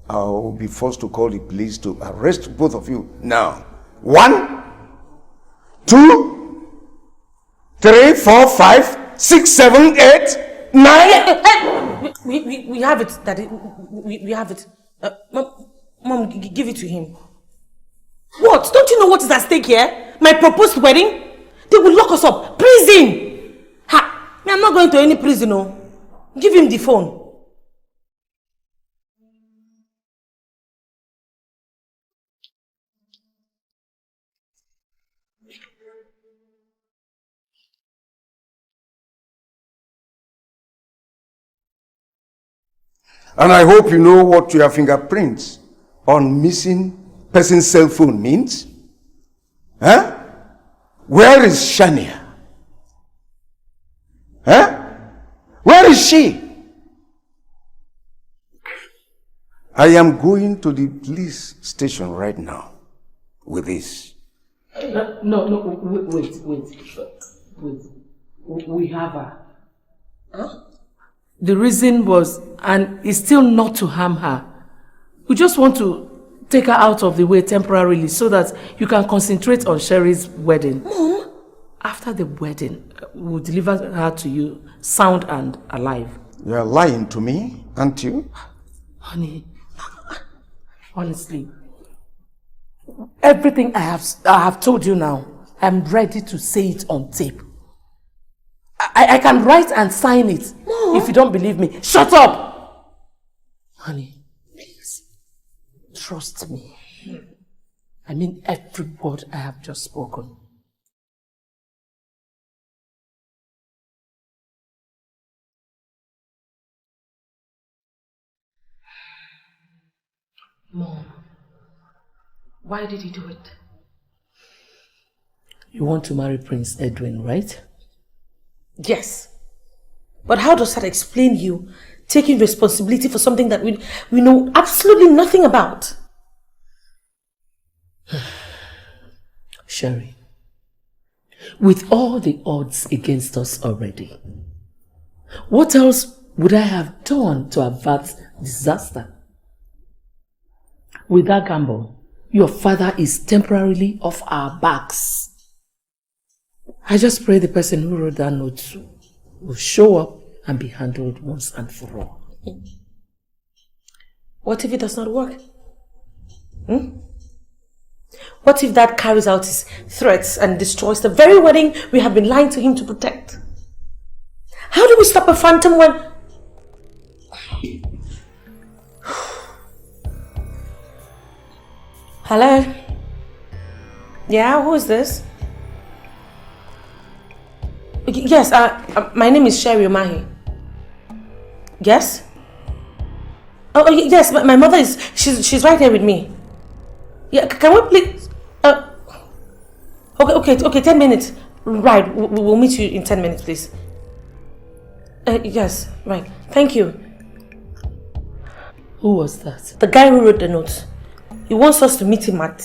I'll be forced to call the police to arrest both of you now. 1, 2, 3, 4, 5, 6, 7, 8, 9. We have it, Daddy. We have it. Mom, give it to him. What? Don't you know what is at stake here? My proposed wedding? They will lock us up. Prison! Ha! I'm not going to any prison, no. Give him the phone. And I hope you know what your fingerprints on missing person's cell phone means. Huh? Where is Shania? Huh? Where is she? I am going to the police station right now with this. No, wait. We have her. Huh? The reason was, and is still not to harm her. We just want to take her out of the way temporarily so that you can concentrate on Sherry's wedding. Mom? After the wedding, we'll deliver her to you sound and alive. You're lying to me, aren't you? Honey, honestly, everything I have told you now, I'm ready to say it on tape. I can write and sign it. Mom. If you don't believe me. Shut up! Honey, please, trust me. I mean every word I have just spoken. Mom, why did he do it? You want to marry Prince Edwin, right? Yes. But how does that explain you taking responsibility for something that we know absolutely nothing about? Sherry, with all the odds against us already, what else would I have done to avert disaster? With that gamble, your father is temporarily off our backs. I just pray the person who wrote that note will show up and be handled once and for all. What if it does not work? What if Dad carries out his threats and destroys the very wedding we have been lying to him to protect? How do we stop a phantom when... Hello? Yeah, who is this? Yes, my name is Sherry Omahi. Yes? Oh, yes, my mother is... She's right here with me. Yeah, can we please... Okay, 10 minutes. Right, we'll meet you in 10 minutes, please. Yes, right. Thank you. Who was that? The guy who wrote the note. He wants us to meet him at...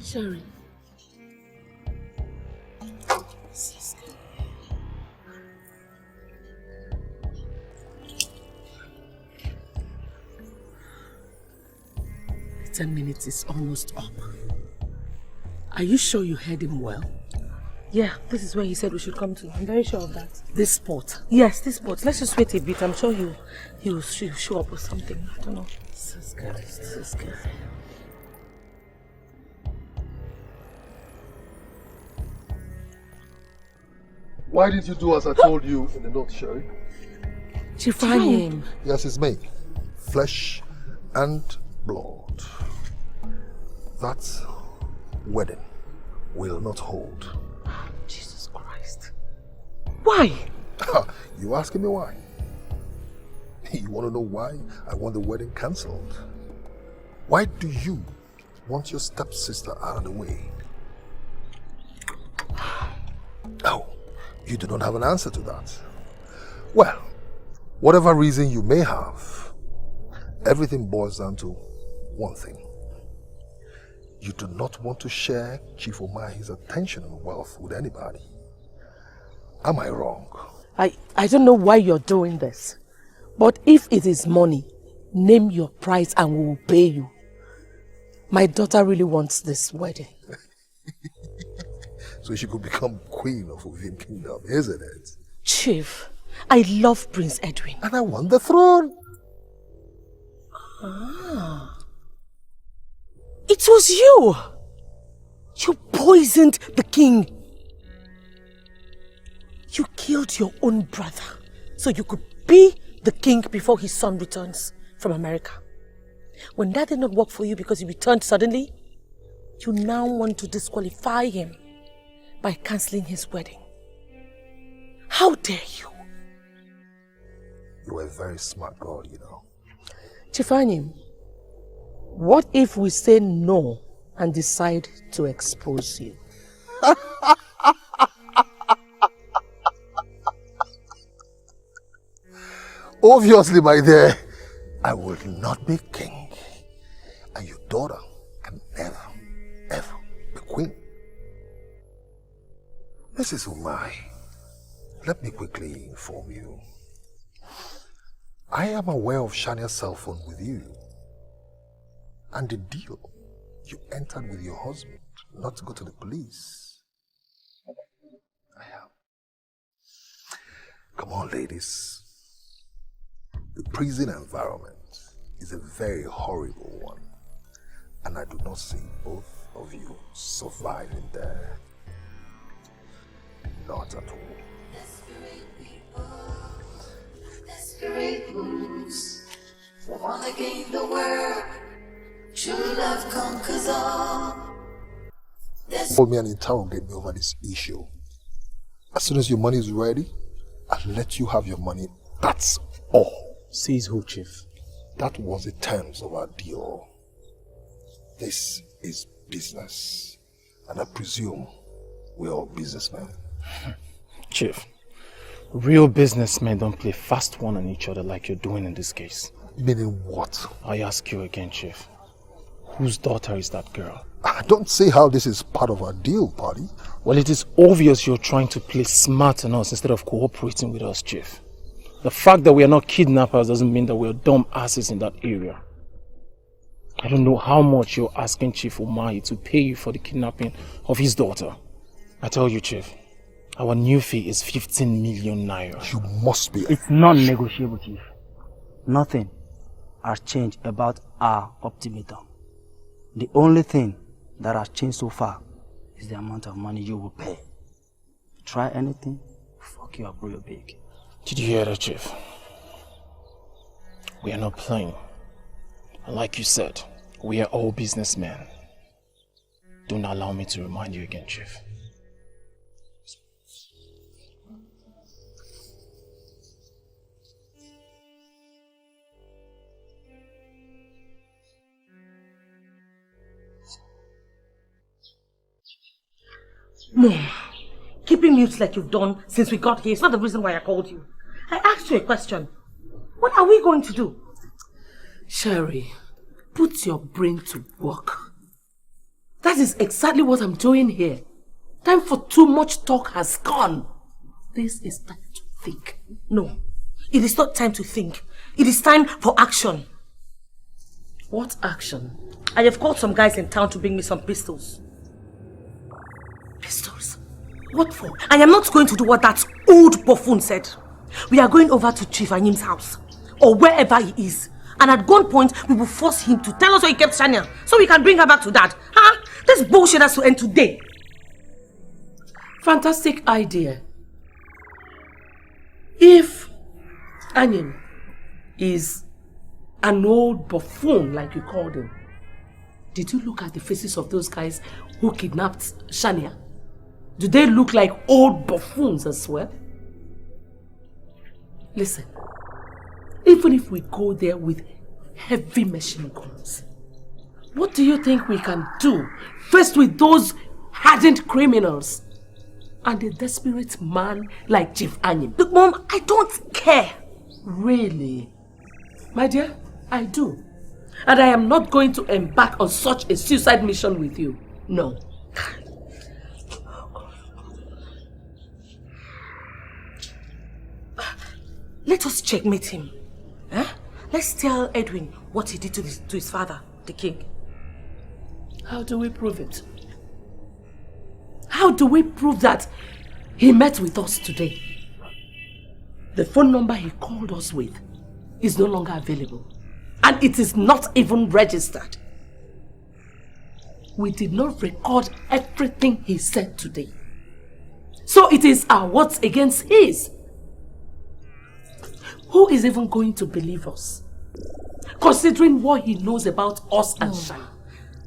Sherry. Sister. 10 minutes is almost up. Are you sure you heard him well? Yeah, this is where he said we should come to. I'm very sure of that. This spot? Yes, this spot. Let's just wait a bit. I'm sure he'll show up with something. I don't know. This is good. Why did you do as I told you in the note, Sherry? Chifanyim. Yes, it's me. Flesh and blood. That wedding will not hold. Jesus Christ. Why? You asking me why? You want to know why I want the wedding cancelled? Why do you want your stepsister out of the way? Oh, you do not have an answer to that. Well, whatever reason you may have, everything boils down to one thing. You do not want to share Chief Omahi's attention and wealth with anybody. Am I wrong? I don't know why you're doing this. But if it is money, name your price and we will pay you. My daughter really wants this wedding. So she could become queen of Ovim Kingdom, isn't it? Chief, I love Prince Edwin. And I want the throne. Ah. It was you! You poisoned the king. You killed your own brother so you could be the king before his son returns from America. When that did not work for you because he returned suddenly, you now want to disqualify him by cancelling his wedding. How dare you? You are a very smart girl, you know. Chifanyim, what if we say no and decide to expose you? Obviously, my dear, I will not be king. And your daughter can never, ever be queen. Mrs. Umai, let me quickly inform you. I am aware of Shania's cell phone with you. And the deal you entered with your husband not to go to the police. I am. Come on, ladies. The prison environment is a very horrible one. And I do not see both of you surviving there. Not at all. Desperate moves, wanna gain the world. True love conquers all. Call me and interrogate me over this issue. As soon as your money is ready, I'll let you have your money. That's all. Says who, Chief? That was the terms of our deal. This is business. And I presume we're all businessmen. Chief, real businessmen don't play fast one on each other like you're doing in this case. Meaning what? I ask you again, Chief. Whose daughter is that girl? I don't see how this is part of our deal, party. Well, it is obvious you're trying to play smart on us instead of cooperating with us, Chief. The fact that we are not kidnappers doesn't mean that we're dumb asses in that area. I don't know how much you're asking Chief Omahi to pay you for the kidnapping of his daughter. I tell you, Chief, our new fee is 15 million naira. You must be... It's non-negotiable, Chief. Nothing has changed about our ultimatum. The only thing that has changed so far is the amount of money you will pay. Try anything, fuck you up real big. Did you hear that, Chief? We are not playing. And like you said, we are all businessmen. Don't allow me to remind you again, Chief. Mom, keeping mute like you've done since we got here is not the reason why I called you. I asked you a question. What are we going to do? Sherry, put your brain to work. That is exactly what I'm doing here. Time for too much talk has gone. This is time to think. No, it is not time to think. It is time for action. What action? I have called some guys in town to bring me some pistols. Pistols? What for? I am not going to do what that old buffoon said. We are going over to Chief Anim's house, or wherever he is. And at one point, we will force him to tell us where he kept Shania, so we can bring her back to Dad. Huh? This bullshit has to end today. Fantastic idea. If Anim is an old buffoon, like you called him, did you look at the faces of those guys who kidnapped Shania? Do they look like old buffoons as well? Listen, even if we go there with heavy machine guns, what do you think we can do faced with those hardened criminals and a desperate man like Chief Anim? Look, Mom, I don't care. Really? My dear, I do. And I am not going to embark on such a suicide mission with you. No. Let us checkmate him. Huh? Let's tell Edwin what he did to his father, the king. How do we prove it? How do we prove that he met with us today? The phone number he called us with is no longer available. And it is not even registered. We did not record everything he said today. So it is our words against his. Who is even going to believe us? Considering what he knows about us and Shania.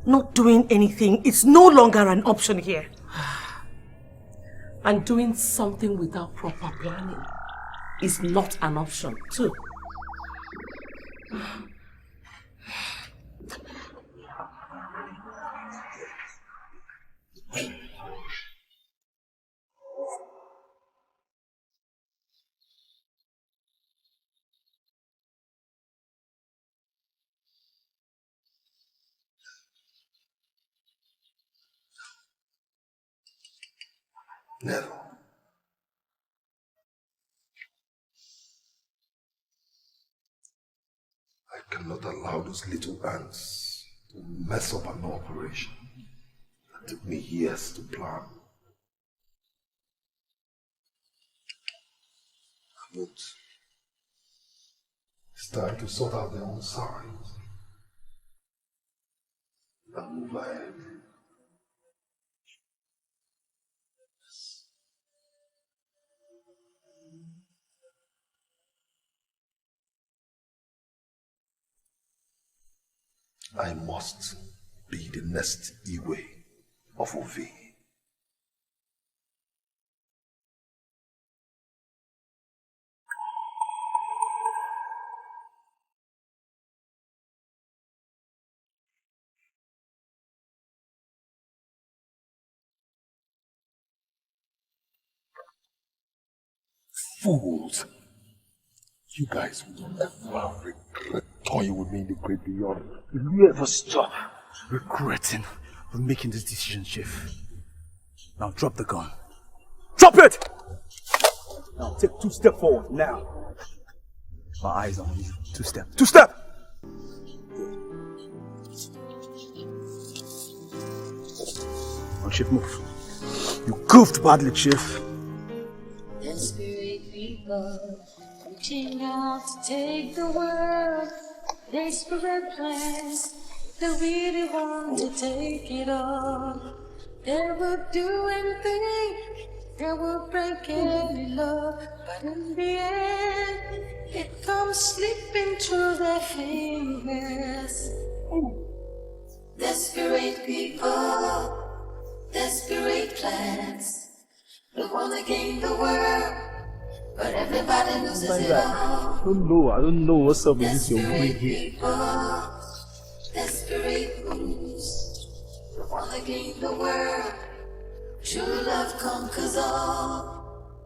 Not doing anything is no longer an option here. And doing something without proper planning is not an option too. Never. I cannot allow those little ants to mess up an operation that took me years to plan. I won't. It's time to sort out their own side and move ahead. I must be the next Iwe of Ovi. Fools! You guys will never regret toying with me in the great beyond. Will you ever stop regretting for making this decision, Chief? Now drop the gun. Drop it! Now take 2 steps forward, now. My eyes on you. 2 steps. 2 steps! Now, Chief, move. You goofed badly, Chief. Desperate people reaching out to take the world. Desperate plans, they really want to take it all. They will do anything, they will break any love, but in the end, it comes slipping through their fingers. Desperate people, desperate plans, they want to gain the world, but everybody loses it all. I don't know what's up with this your way here. Desperate moves, they want to gain the world. True love conquers all.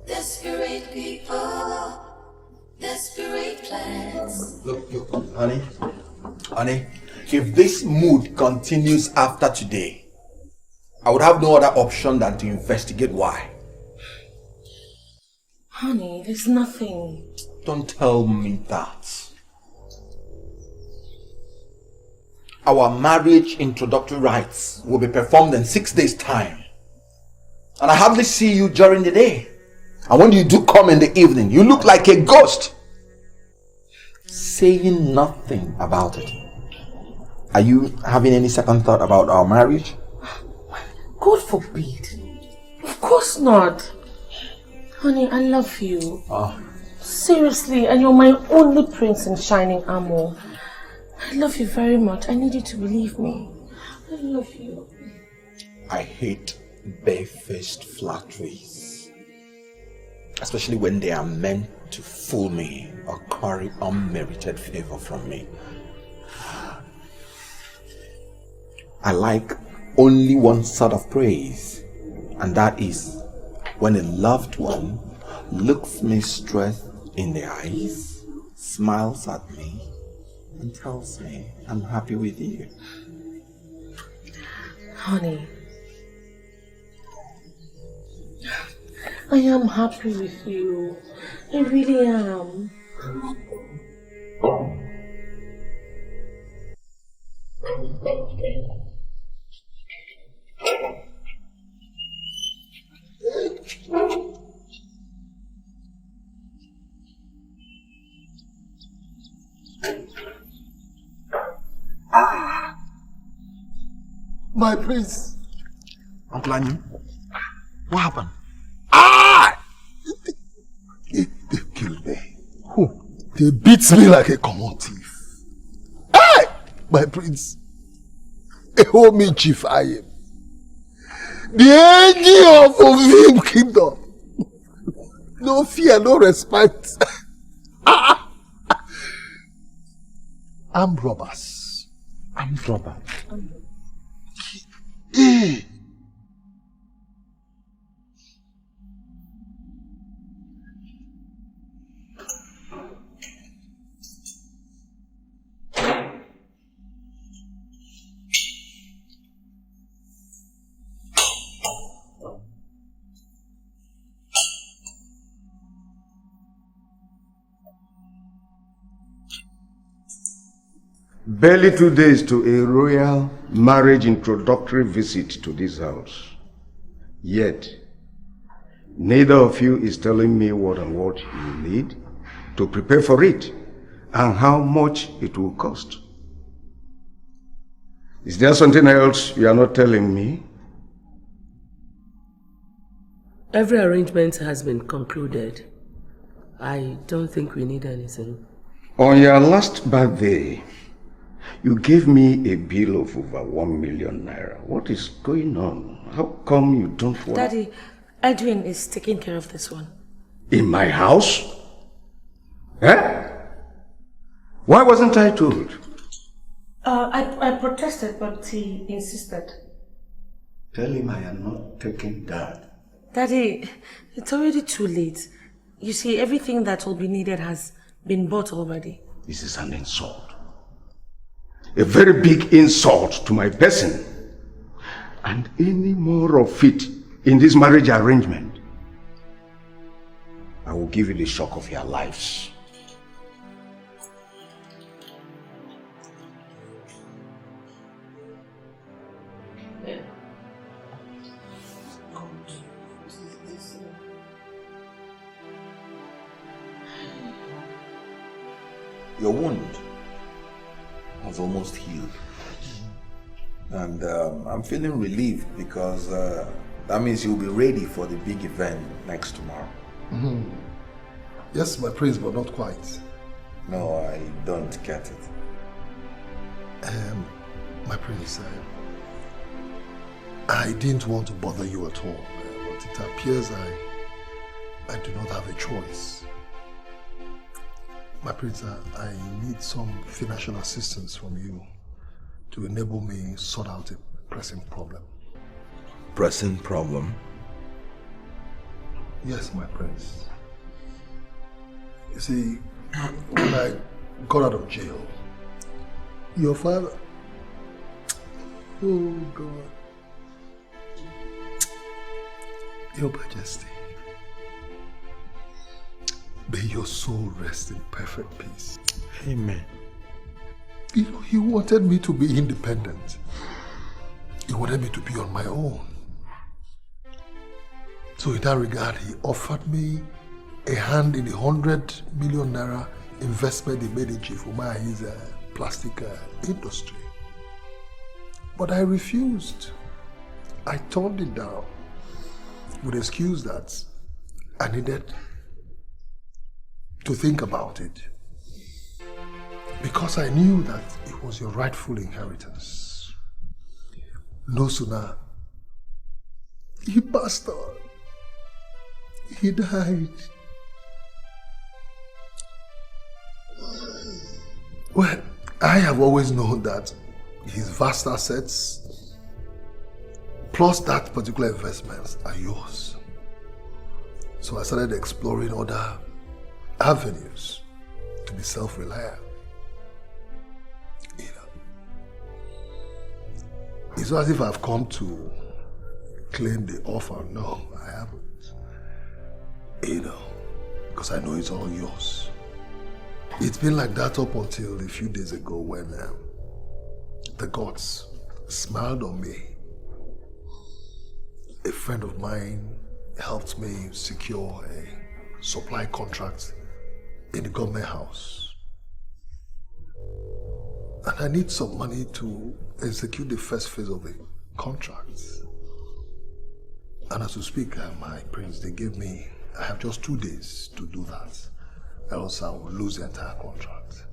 Desperate people, desperate plans. Look, honey, If this mood continues after today, I would have no other option than to investigate why. Honey, there's nothing. Don't tell me that. Our marriage introductory rites will be performed in 6 days' time. And I hardly see you during the day. And when you do come in the evening, you look like a ghost. Saying nothing about it. Are you having any second thought about our marriage? God forbid. Of course not. Honey, I love you. Seriously, and you're my only prince in shining armor. I love you very much. I need you to believe me. I love you. I hate barefaced flatteries. Especially when they are meant to fool me or carry unmerited favor from me. I like only one sort of praise, and that is when a loved one looks me straight in the eyes, smiles at me, and tells me I'm happy with you. Honey, I am happy with you. I really am. My prince. Uncle Anim, what happened? They killed me. Who? They beat me like a common thief. Hey! My prince. Hold me, Chief Anim. The angel of Ovim Kingdom. No fear, no respect. Armed robbers. Armed robbers. Barely 2 days to a royal marriage introductory visit to this house. Yet, neither of you is telling me what and what you need to prepare for it and how much it will cost. Is there something else you are not telling me? Every arrangement has been concluded. I don't think we need anything. On your last birthday, you gave me a bill of over 1 million naira. What is going on? How come you don't want... Daddy, Edwin is taking care of this one. In my house? Eh? Why wasn't I told? I protested, but he insisted. Tell him I am not taking that. Daddy, it's already too late. You see, everything that will be needed has been bought already. This is an insult. A very big insult to my person. And any more of it in this marriage arrangement, I will give you the shock of your lives. Your wound has almost healed. And I'm feeling relieved because that means you'll be ready for the big event next tomorrow. Mm-hmm. Yes, my prince, but not quite. No, I don't get it. My prince, I didn't want to bother you at all, but it appears I do not have a choice. My prince, I need some financial assistance from you to enable me sort out a pressing problem. Pressing problem? Yes, my prince. You see, when I got out of jail, your father Oh God. Your Majesty, may your soul rest in perfect peace. Amen. You know, he wanted me to be independent. He wanted me to be on my own. So in that regard, he offered me a hand in the 100 million naira investment he made in Chief Umahi's plastic industry. But I refused. I turned it down with the excuse that I needed to think about it. Because I knew that it was your rightful inheritance. No sooner he passed on, he died. Well, I have always known that his vast assets plus that particular investments are yours. So I started exploring other avenues to be self-reliant. You know, it's not as if I've come to claim the offer. No, I haven't. You know, because I know it's all yours. It's been like that up until a few days ago when the gods smiled on me. A friend of mine helped me secure a supply contract in the government house. And I need some money to execute the first phase of the contract. And as we speak, my prince, they gave me, I have just 2 days to do that. Else I will lose the entire contract.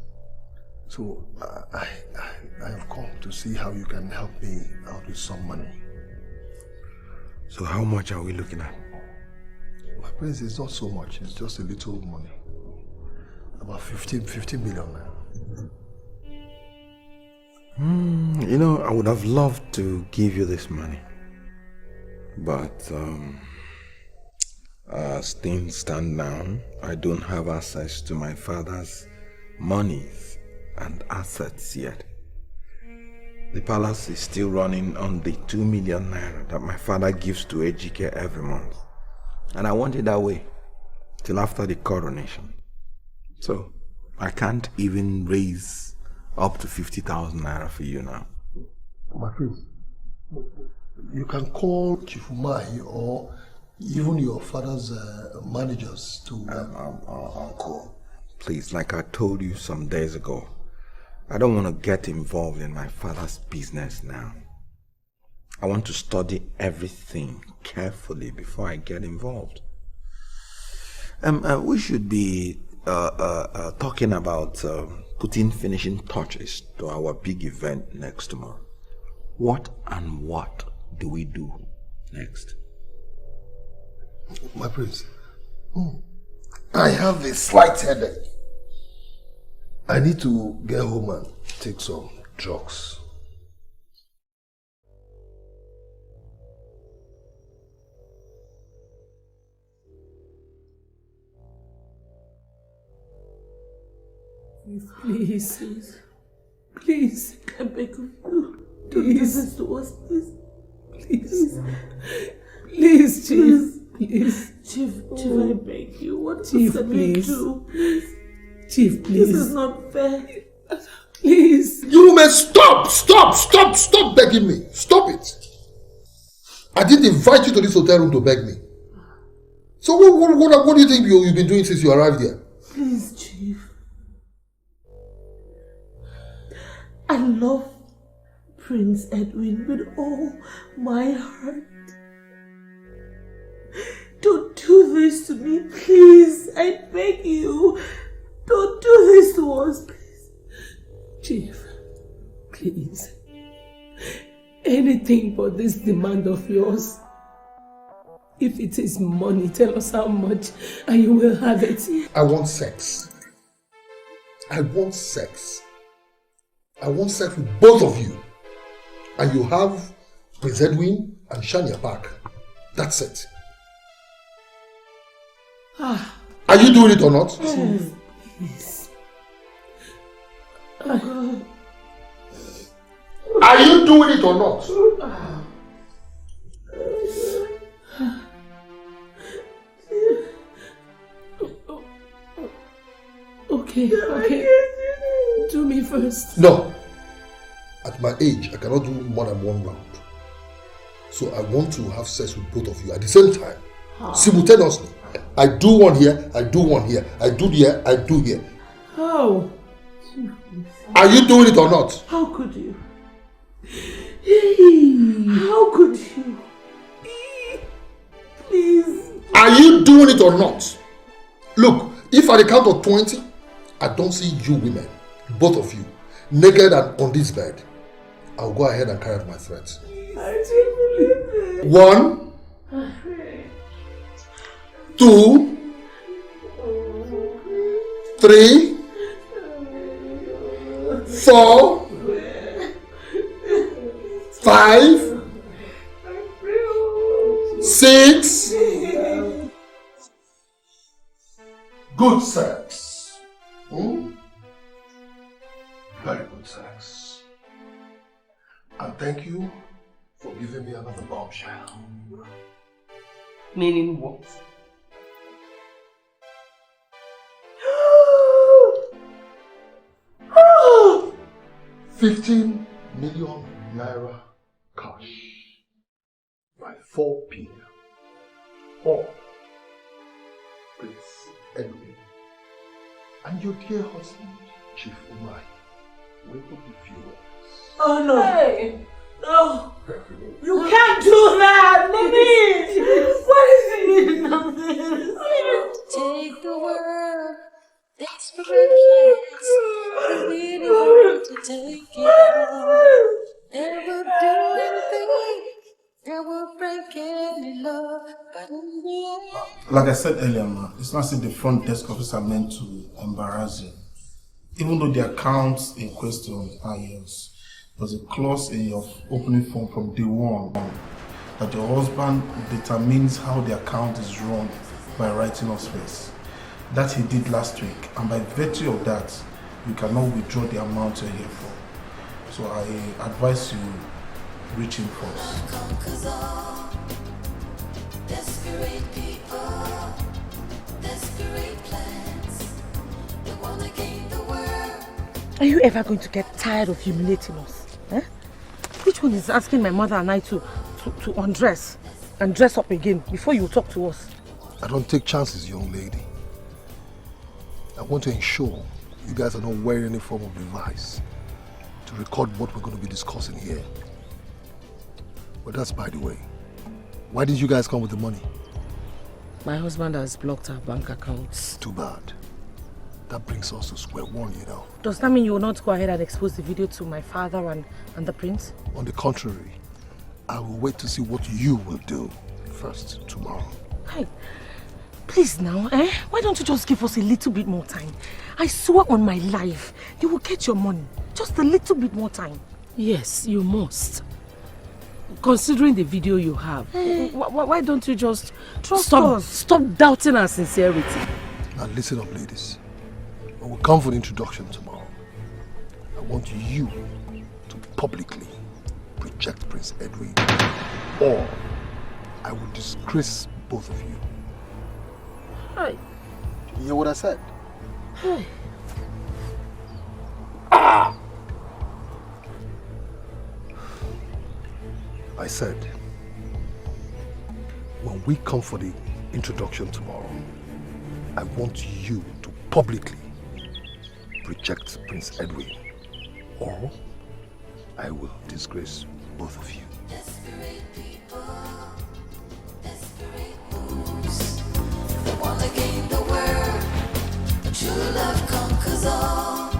So I have come to see how you can help me out with some money. So how much are we looking at? My prince, it's not so much, it's just a little money. About 50 million now. You know, I would have loved to give you this money. But as things stand now, I don't have access to my father's monies and assets yet. The palace is still running on the 2 million naira that my father gives to Ejike every month. And I want it that way till after the coronation. So I can't even raise up to 50,000 naira for you now. My prince, you can call Chief Umahi or even your father's managers to... Uncle, please, like I told you some days ago, I don't want to get involved in my father's business now. I want to study everything carefully before I get involved. We should be talking about putting finishing touches to our big event next tomorrow. What do we do next? My prince, I have a slight headache. I need to get home and take some drugs. Please, I beg of you, don't do this to us, please. Please, Chief. Please. Chief, I beg you. What Chief, can please. We do? Please. Chief, please. This is not fair. Please. You may stop begging me. Stop it. I didn't invite you to this hotel room to beg me. So what do you think you've been doing since you arrived here? Please, Chief. I love Prince Edwin with all my heart. Don't do this to me, please. I beg you. Don't do this to us, please. Chief, please. Anything but this demand of yours. If it is money, tell us how much and you will have it. I want sex. I want sex. I want sex with both of you. And you have Prince Edwin and Shania back. That's it. Are you doing it or not? Yes, please. Are you doing it or not? Okay. Do me first. No. At my age, I cannot do more than one round. So I want to have sex with both of you at the same time. Simultaneously. I do one here, I do one here. I do here, I do here. How? Are you doing it or not? How could you? How could you? Please. Are you doing it or not? Look, if at the count of 20, I don't see you women, both of you, naked and on this bed, I'll go ahead and carry out my threats. I don't believe it. 1, 2, 3, 4, 5, 6. Good sex. Very good sex. And thank you for giving me another bombshell. Meaning what? $15 million cash by 4 p.m. Or Prince Edwin and your dear husband, Chief Umai, will be viewers. Oh no! Hey. No! You can't do that! Mommy! What is the meaning of this? Take the world, desperation. I really want to take it all. Never do anything that will break any love, but in the end. Like I said earlier, man, it's not as if the front desk officer meant to embarrass you. Even though the accounts in question are yours, there's a clause in your opening form from day one that your husband determines how the account is run by writing us first. That he did last week, and by virtue of that, you cannot withdraw the amount you're here for. So I advise you reach him first. Desperate people, desperate plans. They wanna gain the world. Are you ever going to get tired of humiliating us? Which one is asking my mother and I to undress and dress up again before you talk to us? I don't take chances, young lady. I want to ensure you guys are not wearing any form of device to record what we're going to be discussing here. But that's by the way. Why did you guys come with the money? My husband has blocked our bank accounts. Too bad. That brings us to square one, you know. Does that mean you will not go ahead and expose the video to my father and the prince? On the contrary, I will wait to see what you will do first tomorrow. Hey, please now, why don't you just give us a little bit more time? I swear on my life, you will get your money. Just a little bit more time. Yes, you must. Considering the video you have, why don't you just stop doubting our sincerity? Now listen up, ladies. When we come for the introduction tomorrow, I want you to publicly reject Prince Edwin, or I will disgrace both of you. Hey. You hear what I said? Hey. I said, when we come for the introduction tomorrow, I want you to publicly reject Prince Edwin, or I will disgrace both of you. Desperate people, desperate moves. They wanna gain the world. True love conquers all.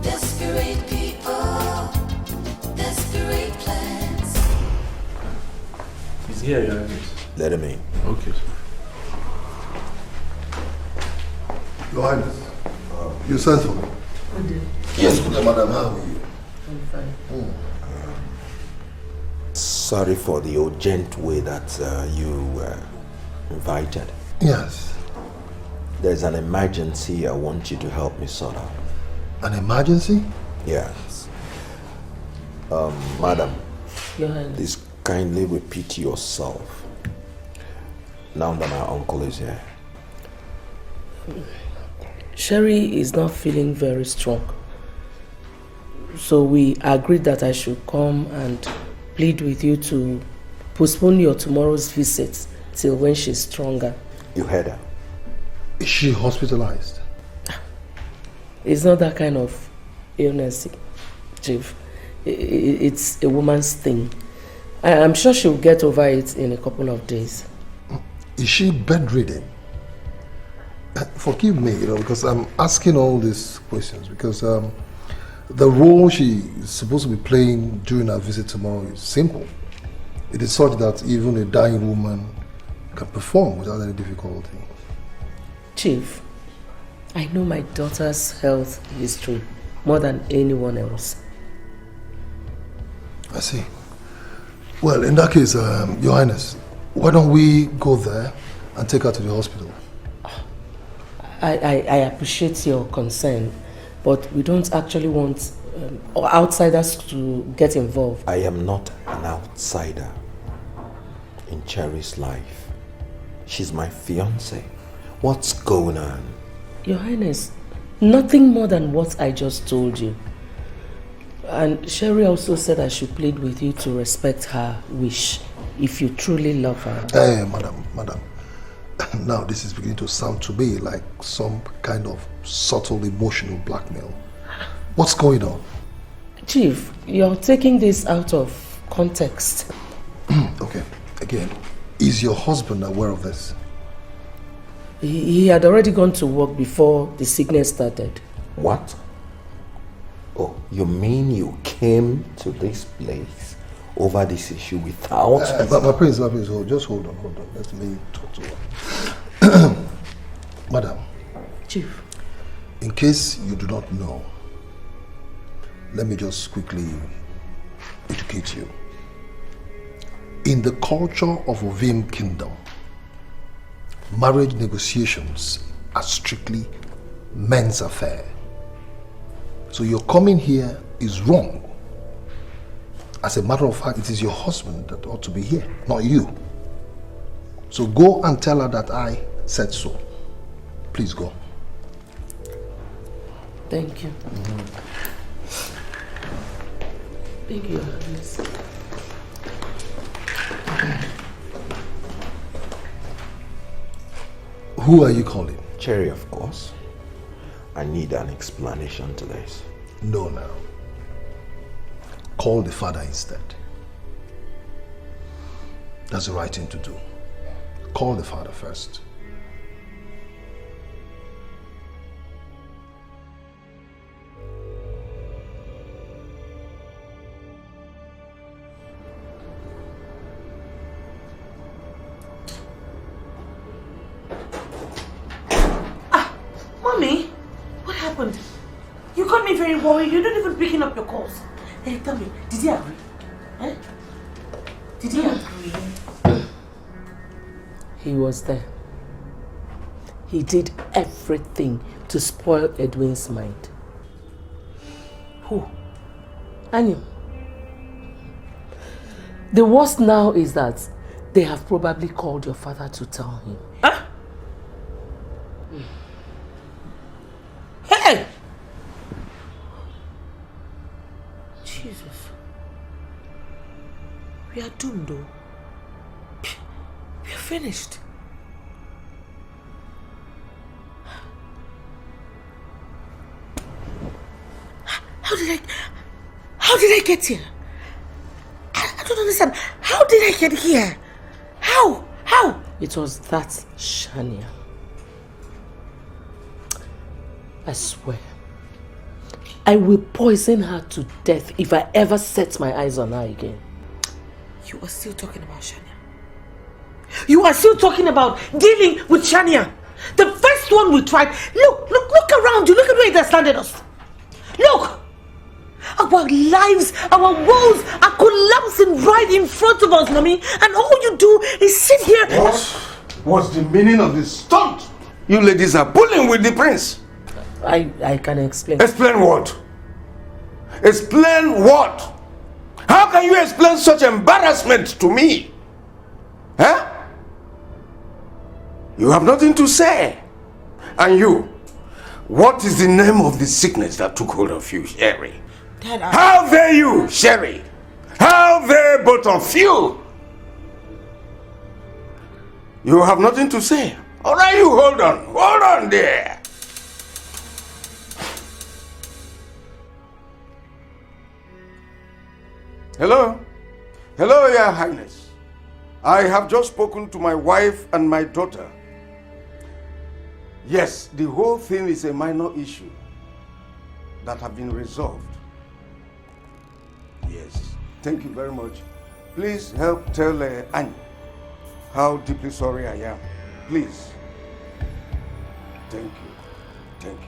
Desperate people, desperate plans. He's here, Your Highness. Let him in. Okay. Your Highness, you sent for me. Yes, good day, madam. How are you? I'm fine. Sorry for the urgent way that you were invited. Yes. There's an emergency I want you to help me sort out. An emergency? Yes. Madam, Your Highness. please kindly repeat yourself. Now that my uncle is here. Sherry is not feeling very strong. So we agreed that I should come and plead with you to postpone your tomorrow's visit till when she's stronger. You heard her. Is she hospitalized? It's not that kind of illness, Chief. It's a woman's thing. I'm sure she'll get over it in a couple of days. Is she bedridden? Forgive me, because I'm asking all these questions because the role she is supposed to be playing during her visit tomorrow is simple. It is such that even a dying woman can perform without any difficulty. Chief, I know my daughter's health history more than anyone else. I see. Well, in that case, Your Highness, why don't we go there and take her to the hospital? I appreciate your concern, but we don't actually want outsiders to get involved. I am not an outsider in Cherry's life. She's my fiancée. What's going on? Your Highness, nothing more than what I just told you. And Sherry also said I should plead with you to respect her wish if you truly love her. Hey, madam. Now this is beginning to sound to me like some kind of subtle emotional blackmail. What's going on? Chief, you're taking this out of context. Okay, again, is your husband aware of this? He had already gone to work before the sickness started. What? Oh, you mean you came to this place over this issue without... my prince, just hold on. Let me talk to her. Madam. Chief. In case you do not know, let me just quickly educate you. In the culture of Ovim Kingdom, marriage negotiations are strictly men's affair. So your coming here is wrong. As a matter of fact, it is your husband that ought to be here, not you. So go and tell her that I said so. Please go. Thank you. Thank you, Your Highness. Who are you calling? Cherry, of course. I need an explanation to this. No, now. Call the father instead. That's the right thing to do. Call the father first. Mommy, what happened? You got me very worried. You're not even picking up your calls. Hey, tell me, did he agree? Eh? Did he agree? He was there. He did everything to spoil Edwin's mind. Who? Anim. The worst now is that they have probably called your father to tell him. Huh? Hey! Jesus. We are doomed though. We are finished. How did I get here? I don't understand. How did I get here? How? It was that Shania. I swear, I will poison her to death if I ever set my eyes on her again. You are still talking about Shania. You are still talking about dealing with Shania. The first one we tried. Look around you. Look at where it has landed us. Look. Our lives, our worlds are collapsing right in front of us, Nami. And all you do is sit here. What's the meaning of this stunt? You ladies are pulling with the prince. I can explain. Explain what? Explain what? How can you explain such embarrassment to me? Huh? You have nothing to say. And you, what is the name of the sickness that took hold of you, Sherry? Dad, How dare you, Sherry? How dare both of you? You have nothing to say. All right, you hold on there. Hello? Hello, Your Highness. I have just spoken to my wife and my daughter. Yes, the whole thing is a minor issue that have been resolved. Yes, thank you very much. Please help tell Anim how deeply sorry I am. Please. Thank you. Thank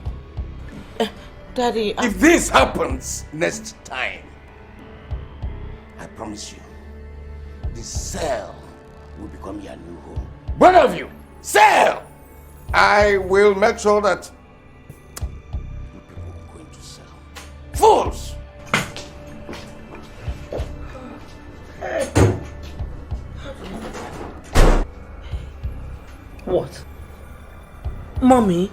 you. Daddy, If this happens next time, I promise you, the cell will become your new home. Both of you, cell! I will make sure that you people are going to cell. Fools! What? Mommy?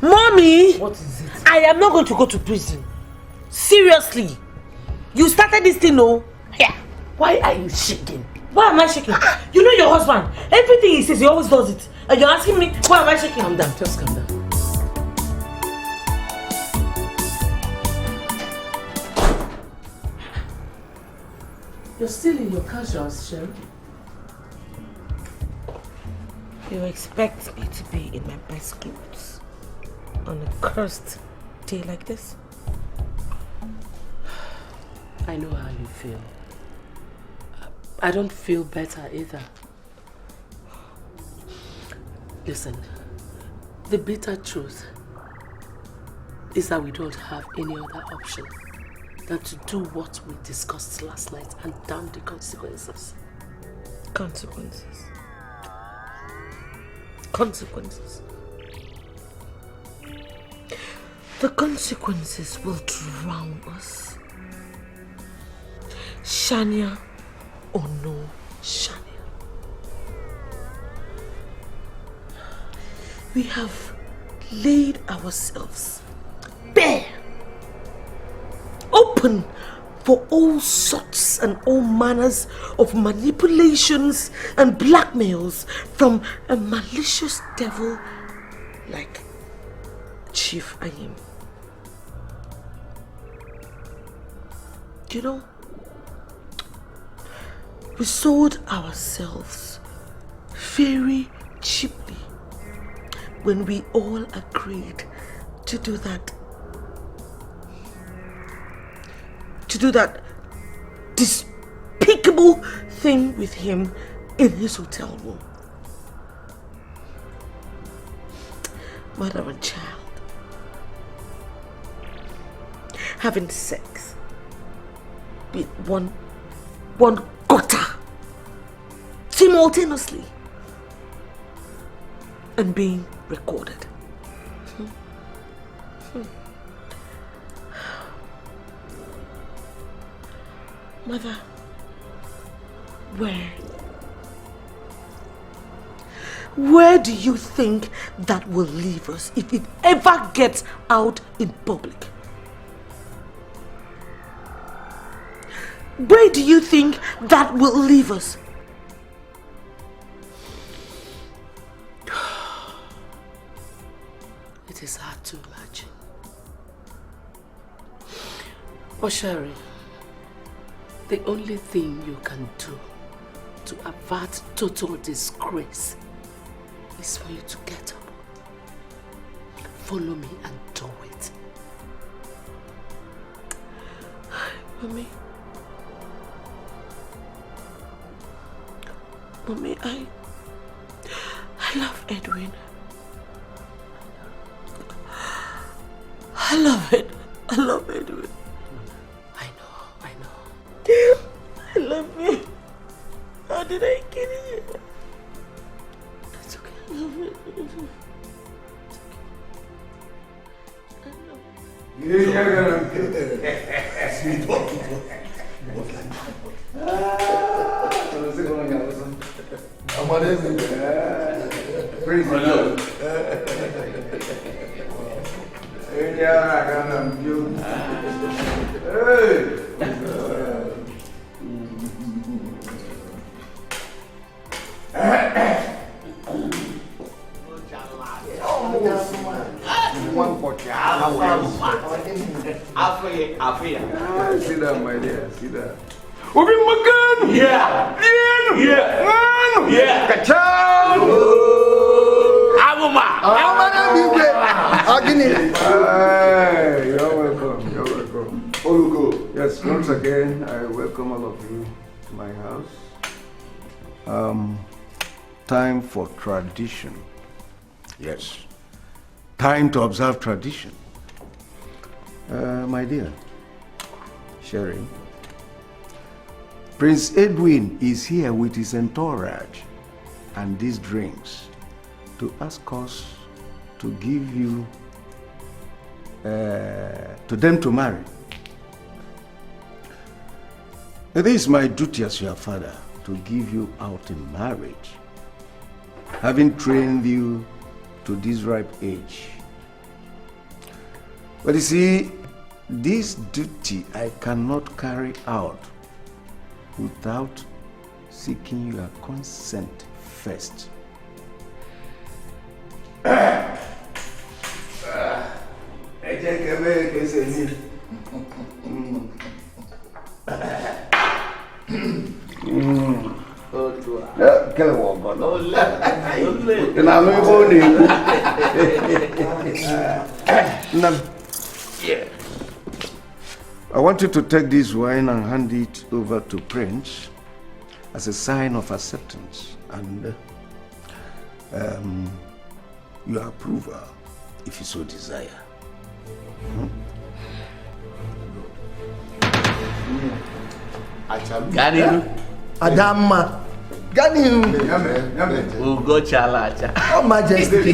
Mommy! What is it? I am not going to go to prison. Seriously. You started this thing, no? Yeah. Why are you shaking? Why am I shaking? You know your husband. Everything he says, he always does it. And you're asking me, why am I shaking? Calm down. Just calm down. You're still in your casuals, Sherry. You expect me to be in my best clothes on a cursed day like this? I know how you feel. I don't feel better either. Listen, the bitter truth is that we don't have any other option than to do what we discussed last night and damn the consequences. Consequences. Consequences. The consequences will drown us. Shania or no Shania. We have laid ourselves bare, open for all sorts and all manners of manipulations and blackmails from a malicious devil like Chief Anim. You know, we sold ourselves very cheaply when we all agreed to do that. To do that despicable thing with him in his hotel room. Mother and child. Having sex with one gutter simultaneously and being recorded. Mother, where do you think that will leave us if it ever gets out in public? Where do you think that will leave us? It is hard to imagine. But Sherry, the only thing you can do to avert total disgrace is for you to get up. Follow me and do it. Mommy, I love Edwin. I love it. I love Edwin. I know. I love you. How did I kill you? It's okay. I love you. Sit down, my dear. Sit down. Obi makan. Yeah. Yeah. Kacang. Abuma. You're welcome. You're welcome. Olugo. Yes, once again, I welcome all of you to my house. Time for tradition. Yes. Time to observe tradition. My dear, Sherry, Prince Edwin is here with his entourage and these drinks to ask us to give you, to them to marry. It is my duty as your father to give you out in marriage, having trained you to this ripe age. But you see, this duty I cannot carry out without seeking your consent first. Yeah. I want you to take this wine and hand it over to Prince as a sign of acceptance and your approval, if you so desire. Adama. Ganim. Ugo chalacha. Oh, Majesty.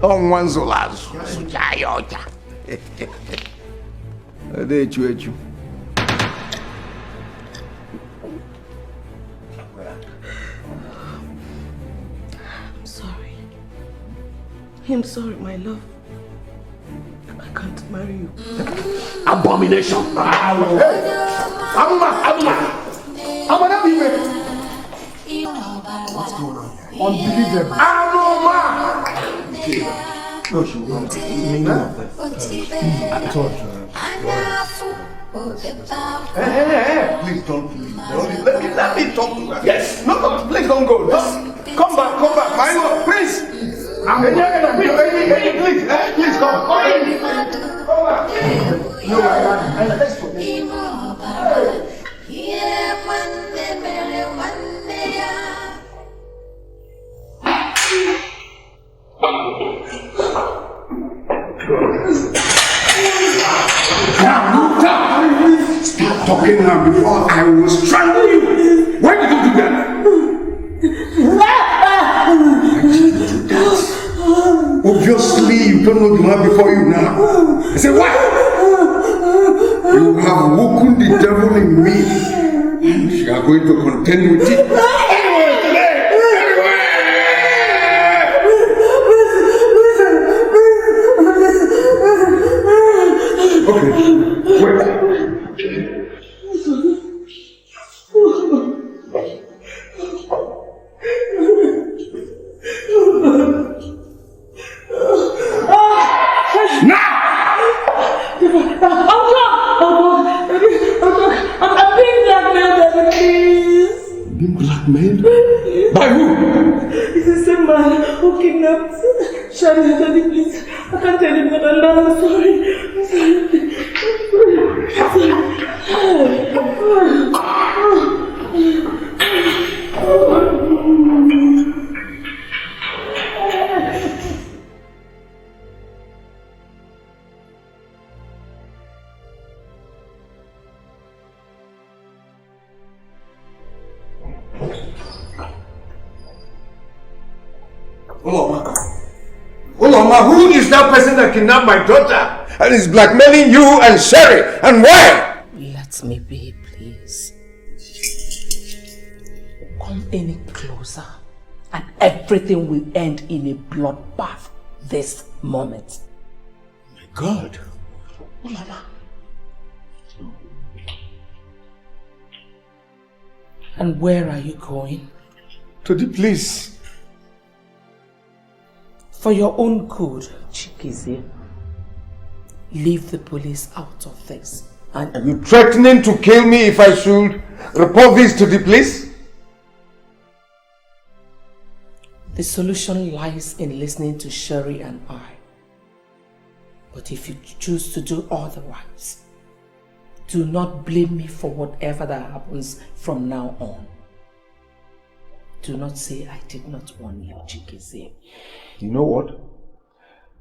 On one zolazo. Sujayota. Echu. I'm sorry, my love. I can't marry you. Abomination. What's going on here? Unbelievable. No, she won't. I told you. Hey, please don't leave. Let me talk to her. Yes. No, please don't go. Come back. My lord, please. Please come. Come back. No, let's forget. Stop talking now before I will strangle you. Why did you do that? Obviously, you don't know the man before you now. I said, what? You have woken the devil in me. And you are going to contend with it. Okay, wait. Blackmailed? By who? It's the same man who kidnapped Shani, please. I can't tell him that I'm sorry. Ulama, who is that person that kidnapped my daughter and is blackmailing you and Sherry? And why? Let me be, please. Come any closer and everything will end in a bloodbath this moment. My God. Ulama. And where are you going? To the police. For your own good, Chikizi. Leave the police out of this. And are you threatening to kill me if I should report this to the police? the solution lies in listening to Sherry and I. But if you choose to do otherwise, do not blame me for whatever that happens from now on. Do not say I did not warn you, Chikizi. You know what?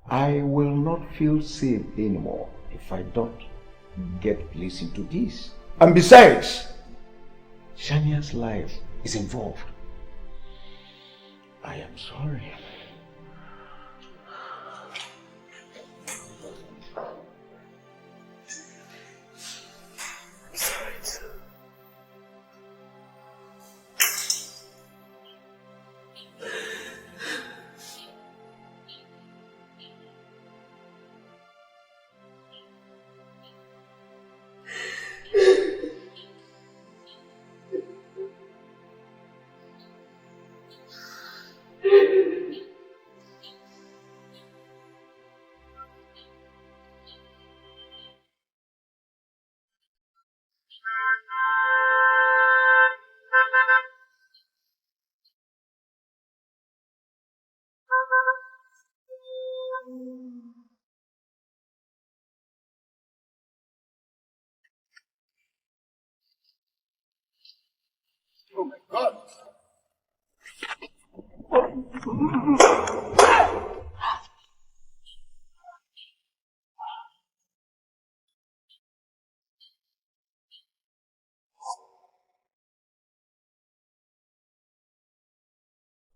I will not feel safe anymore if I don't get police into this. And besides, Shania's life is involved. I am sorry. Oh my God!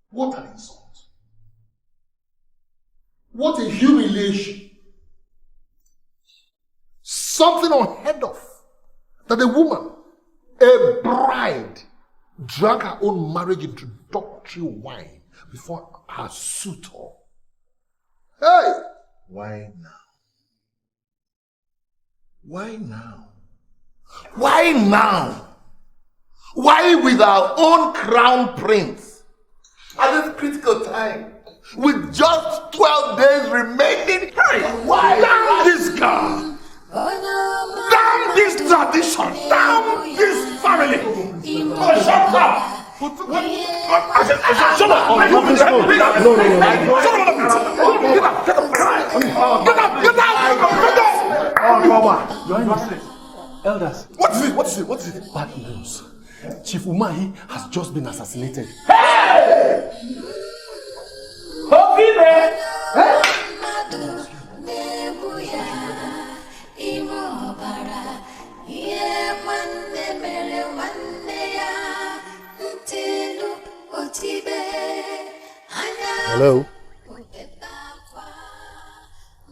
What an insult! What a humiliation! Something unheard of. That a woman, a bride, drank her own marriage introductory wine before her suitor. Hey! Why now? Why now? Why now? Why with our own crown prince? At this critical time, with just 12 days remaining, why? Damn this girl! Damn this tradition! Damn this family! Oh, shut up! Shut up! You're innocent. Elders. What is it? Bad news. Chief Umahi has just been assassinated. Hey! Hello?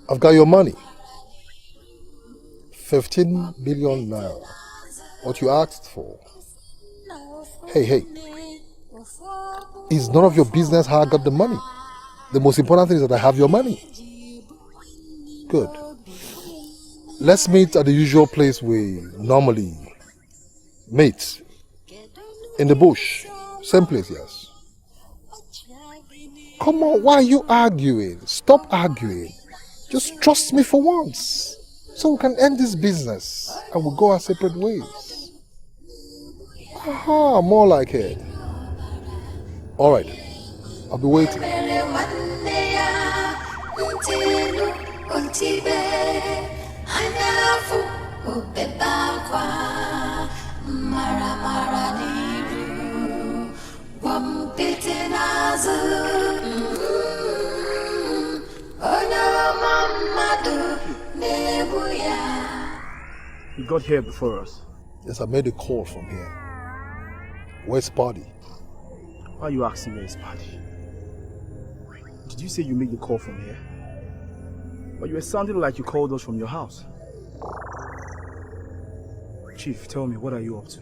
I've got your money. 15 billion naira. What you asked for. Hey. It's none of your business how I got the money. The most important thing is that I have your money. Good. Let's meet at the usual place we normally meet. In the bush. Same place, yes. Come on, why are you arguing? Stop arguing. Just trust me for once. So we can end this business and we'll go our separate ways. Aha, more like it. Alright, I'll be waiting. You got here before us. Yes, I made a call from here. Where's Party? Why are you asking me his party? Did you say you made the call from here? But you were sounding like you called us from your house. Chief, tell me, what are you up to?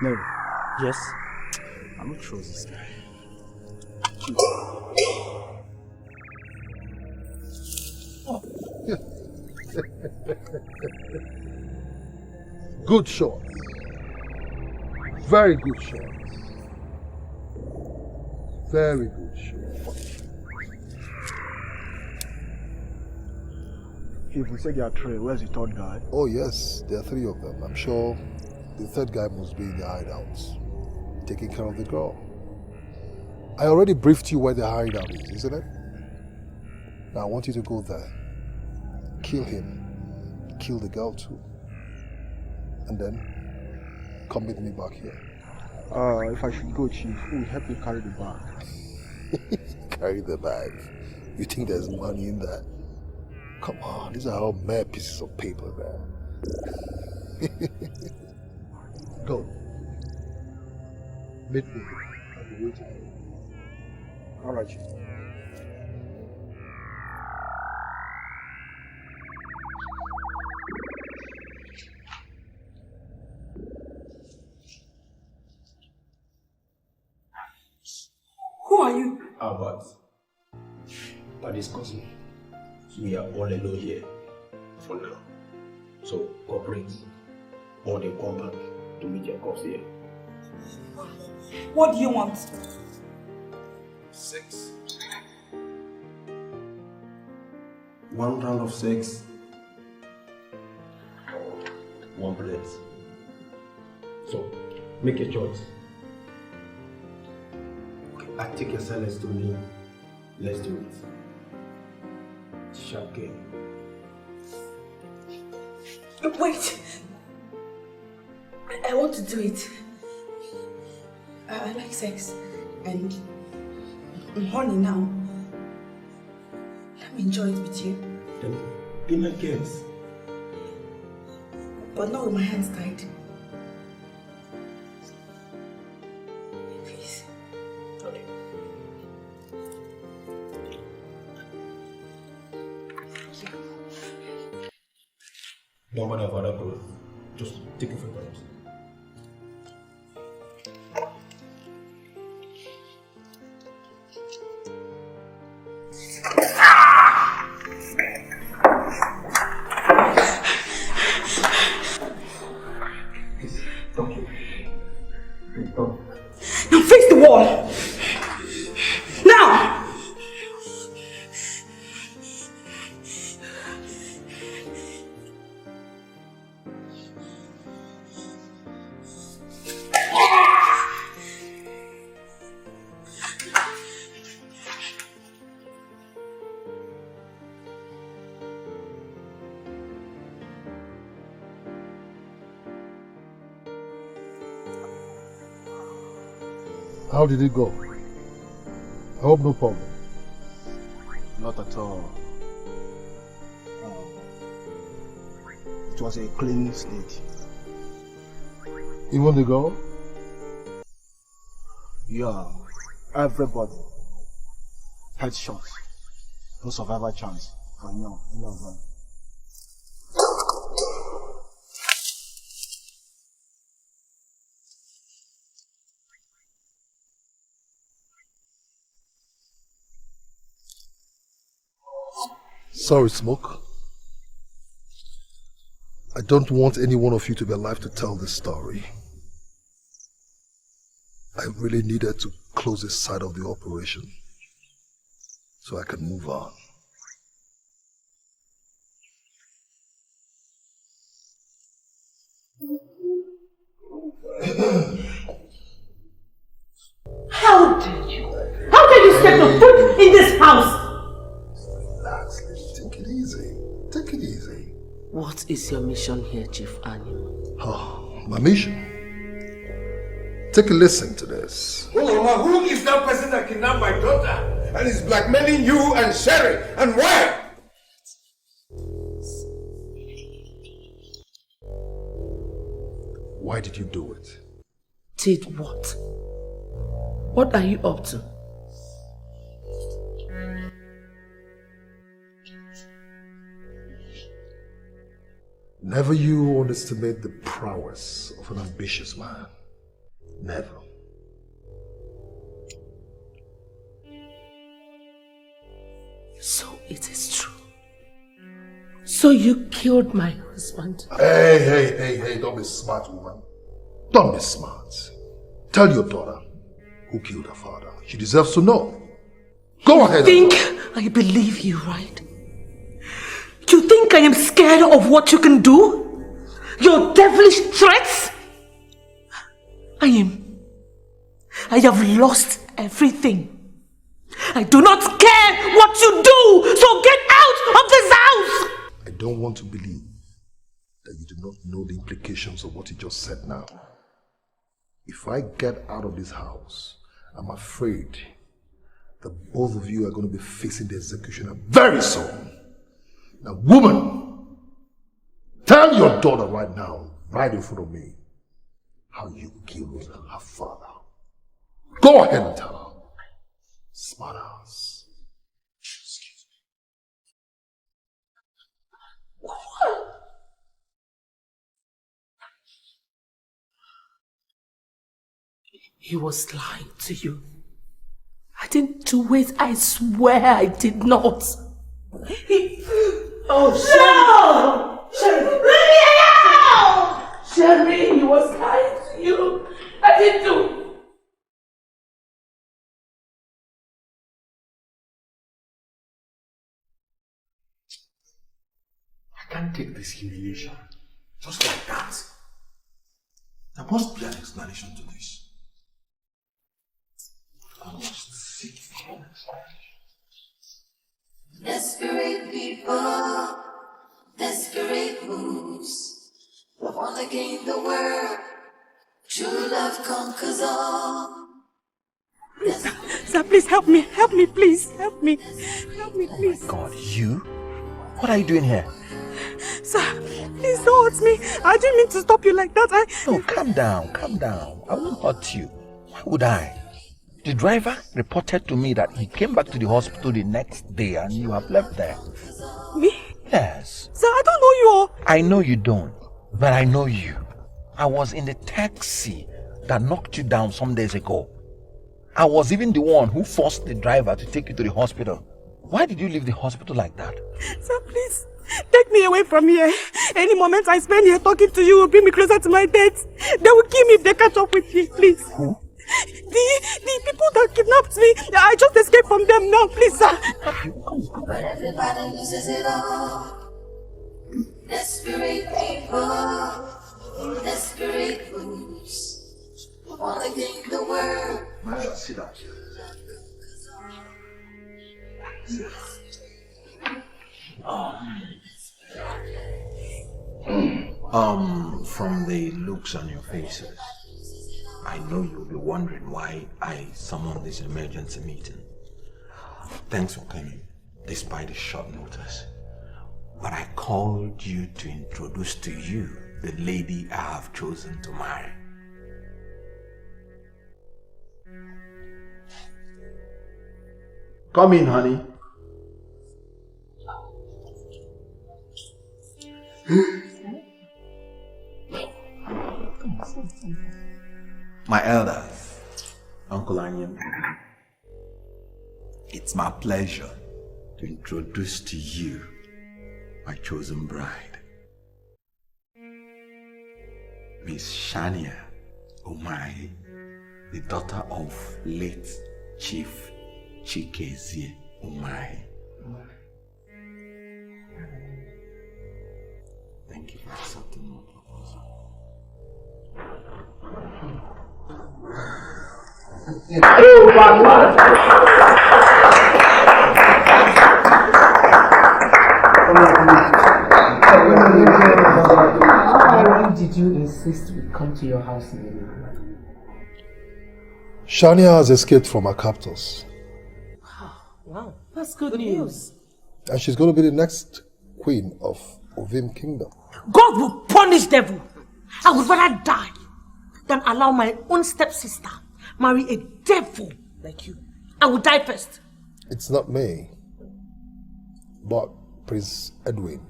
No. Yes? I'm not sure this guy. Chief. Good shot. Very good shot. Very good shot. If we say there are three, where's the third guy? Oh yes, there are three of them. I'm sure the third guy must be in the hideouts, taking care of the girl. I already briefed you where the hideout is, isn't it? Now I want you to go there, kill him, kill the girl too, and then come with me back here. If I should go, Chief, who will help me carry the bag? Carry the bag? You think there's money in that? Come on, these are all mere pieces of paper, man. Go. Meet me. I'll be waiting. All right, Chief. Who are you? Albert. Paddy's cousin. We are all alone here for now. So cooperate or they come back to meet your cops here. What do you want? 6. 1 round of 6. 1 bullet. So make a choice. I take your silence to me. Let's do it. Sharp game. Wait. I want to do it. I like sex. And I'm horny now. Let me enjoy it with you. Then be my guest. But not with my hands tied. Please. Okay. Don't bother about that, bro. Just take it for times. Now face the wall! Now! How did it go? I hope no problem. Not at all. It was a clean slate. Even the girl? Yeah, everybody. Headshots. No survivor chance for any of them. Sorry, Smoke. I don't want any one of you to be alive to tell this story. I really needed to close this side of the operation so I can move on. How dare you? How dare you step your foot in this house? Relax, take it easy. Take it easy. What is your mission here, Chief Anim? Oh, my mission? Take a listen to this. Oh, Mama, who is that person that kidnapped my daughter and is blackmailing you and Sherry? And why? Why did you do it? Did what? What are you up to? Never you underestimate the prowess of an ambitious man. Never. So it is true. So you killed my husband. Hey, don't be smart, woman. Don't be smart. Tell your daughter who killed her father. She deserves to know. Go ahead. You think I believe you, right? You think I am scared of what you can do? Your devilish threats? I have lost everything. I do not care what you do, so get out of this house! I don't want to believe that you do not know the implications of what you just said now. If I get out of this house, I'm afraid that both of you are going to be facing the executioner very soon. Now, woman, tell your daughter right now, right in front of me, how you killed her father. Go ahead and tell her. Smart ass. Excuse me. He was lying to you. I didn't do it. I swear I did not. Oh, Sherry! Sherry, he was lying to you. I didn't do. I can't take this humiliation. Just like that. There must be an explanation to this. I must seek for an explanation. Desperate people, desperate moves. The one that gained the world, true love conquers all. Sir, please help me, please, help me, please. Oh my God, you? What are you doing here? Sir, please don't hurt me. I didn't mean to stop you like that. No, calm down. I won't hurt you. Why would I? The driver reported to me that he came back to the hospital the next day and you have left there. Me? Yes. Sir, I don't know you. I know you don't, but I know you. I was in the taxi that knocked you down some days ago. I was even the one who forced the driver to take you to the hospital. Why did you leave the hospital like that? Sir, please, take me away from here. Any moment I spend here talking to you will bring me closer to my death. They will kill me if they catch up with me, please. Who? The people that kidnapped me. I just escaped from them now, please, sir. But everybody loses it all. Desperate people, desperate moves. Wanna gain the world. Sit down. From the looks on your faces, I know you'll be wondering why I summoned this emergency meeting. Thanks for coming, despite the short notice. But I called you to introduce to you the lady I have chosen to marry. Come in, honey. My elders, Uncle Anim, it's my pleasure to introduce to you my chosen bride, Miss Shania Omahi, the daughter of late Chief Chikezie Omahi. Thank you for accepting my proposal. Why did you insist we come to your house in the evening? Shania has escaped from her captors. Wow, that's good news. And she's going to be the next queen of Ovim Kingdom. God will punish devil. I would rather die than allow my own stepsister marry a devil like you. I would die first. It's not me, but Prince Edwin.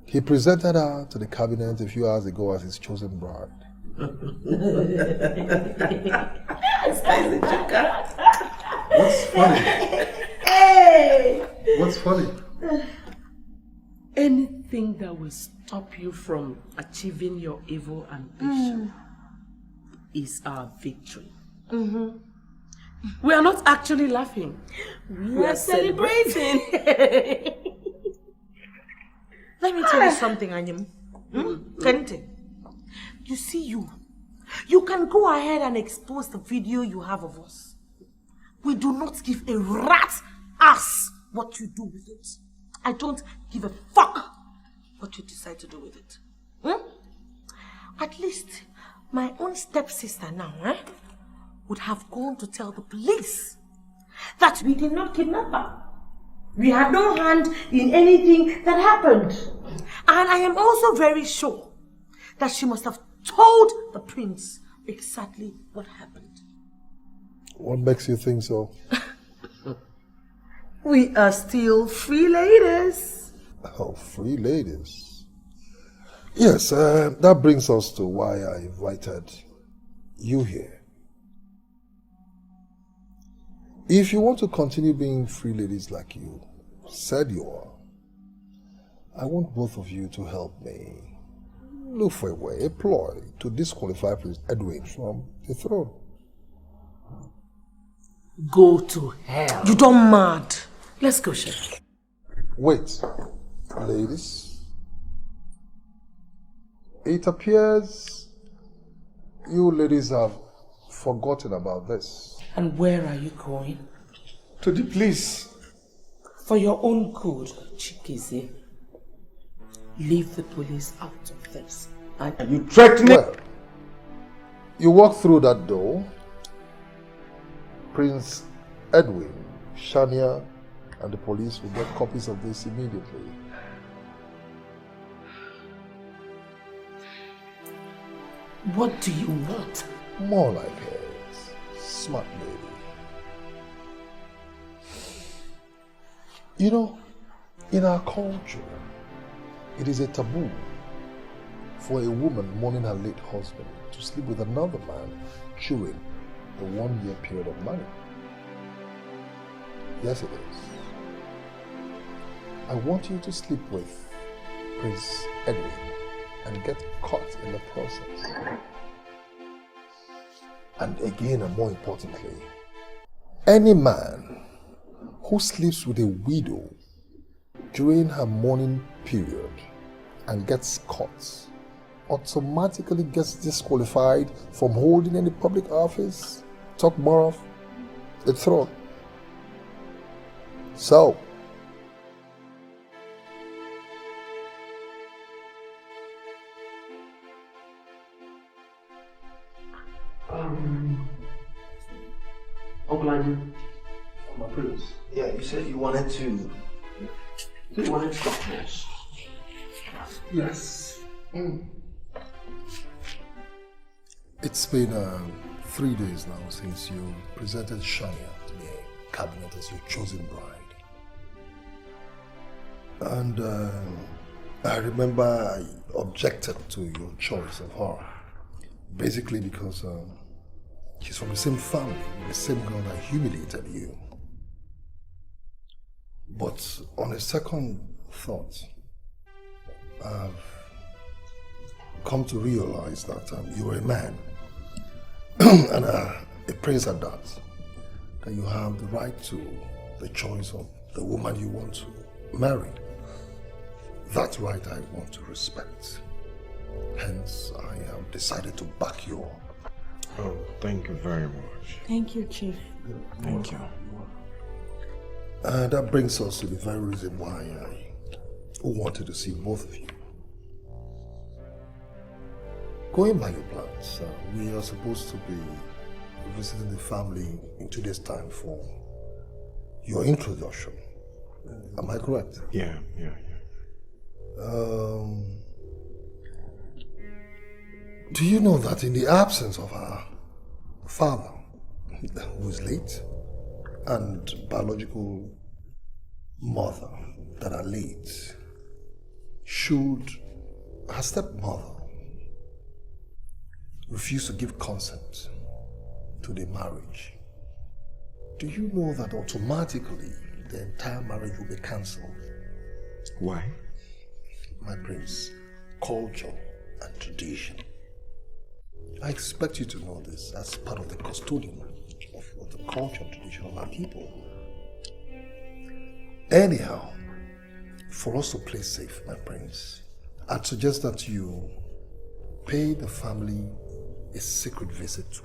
He presented her to the cabinet a few hours ago as his chosen bride. What's funny? Hey! What's funny? Anything that will stop you from achieving your evil ambition is our victory. We are not actually laughing. We are celebrating. Let me tell you something, Anim. Kente, you see you can go ahead and expose the video you have of us. We do not give a rat's ass what you do with it. I don't give a fuck what you decide to do with it. At least my own stepsister now would have gone to tell the police that we did not kidnap her. We had no hand in anything that happened. And I am also very sure that she must have told the prince exactly what happened. What makes you think so? We are still free ladies. Oh, free ladies. Yes, that brings us to why I invited you here. If you want to continue being free ladies like you said you are, I want both of you to help me look for a way, a ploy to disqualify Prince Edwin from the throne. Go to hell. You don't mad. Let's go, Chef. Wait, ladies. It appears you ladies have forgotten about this. And where are you going? To the police. For your own good, Chikizi. Leave the police out of this. Are you threatening? Well, you walk through that door, Prince Edwin, Shania, and the police will get copies of this immediately. What do you want? More like it. Smart lady. You know, in our culture, it is a taboo for a woman mourning her late husband to sleep with another man during the 1 year period of marriage. Yes, it is. I want you to sleep with Prince Edwin and get caught in the process. And again, and more importantly, any man who sleeps with a widow during her mourning period and gets caught automatically gets disqualified from holding any public office, talk more of the throne. So, Uncle Anim, my prince. Yeah, you said you wanted to. You wanted to talk to us. yes. It's been 3 days now since you presented Shania to the cabinet as your chosen bride. And I remember I objected to your choice of her. Basically because she's from the same family, the same girl that humiliated you. But on a second thought, I've come to realize that you're a man, and a prince at that you have the right to the choice of the woman you want to marry. That right I want to respect. Hence, I have decided to back you up. Oh, thank you very much. Thank you, Chief. Thank you. That brings us to the very reason why I wanted to see both of you. Going by your plans, we are supposed to be visiting the family in 2 days' time for your introduction. Am I correct? Yeah. Do you know that in the absence of our father, who is late, and biological mother that are late, Should her stepmother refuse to give consent to the marriage, do you know that automatically the entire marriage will be cancelled? Why? My prince, culture and tradition. I expect you to know this as part of the custodian of the culture and tradition of our people. Anyhow, for us to play safe, my prince, I'd suggest that you pay the family a secret visit.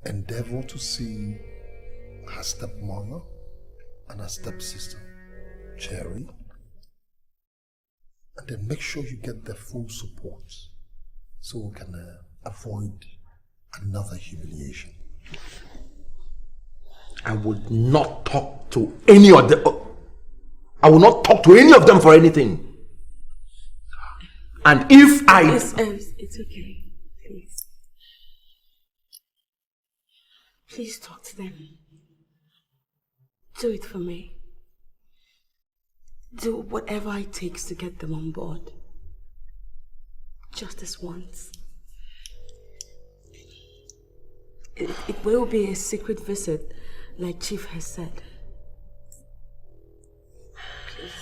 Endeavor to see her stepmother and her stepsister, Cherry, and then make sure you get their full support so we can avoid another humiliation. I would not talk to any of them. I will not talk to any of them for anything. And if It's okay. Please. Please talk to them. Do it for me. Do whatever it takes to get them on board. Just this once. It will be a secret visit, like Chief has said. Please.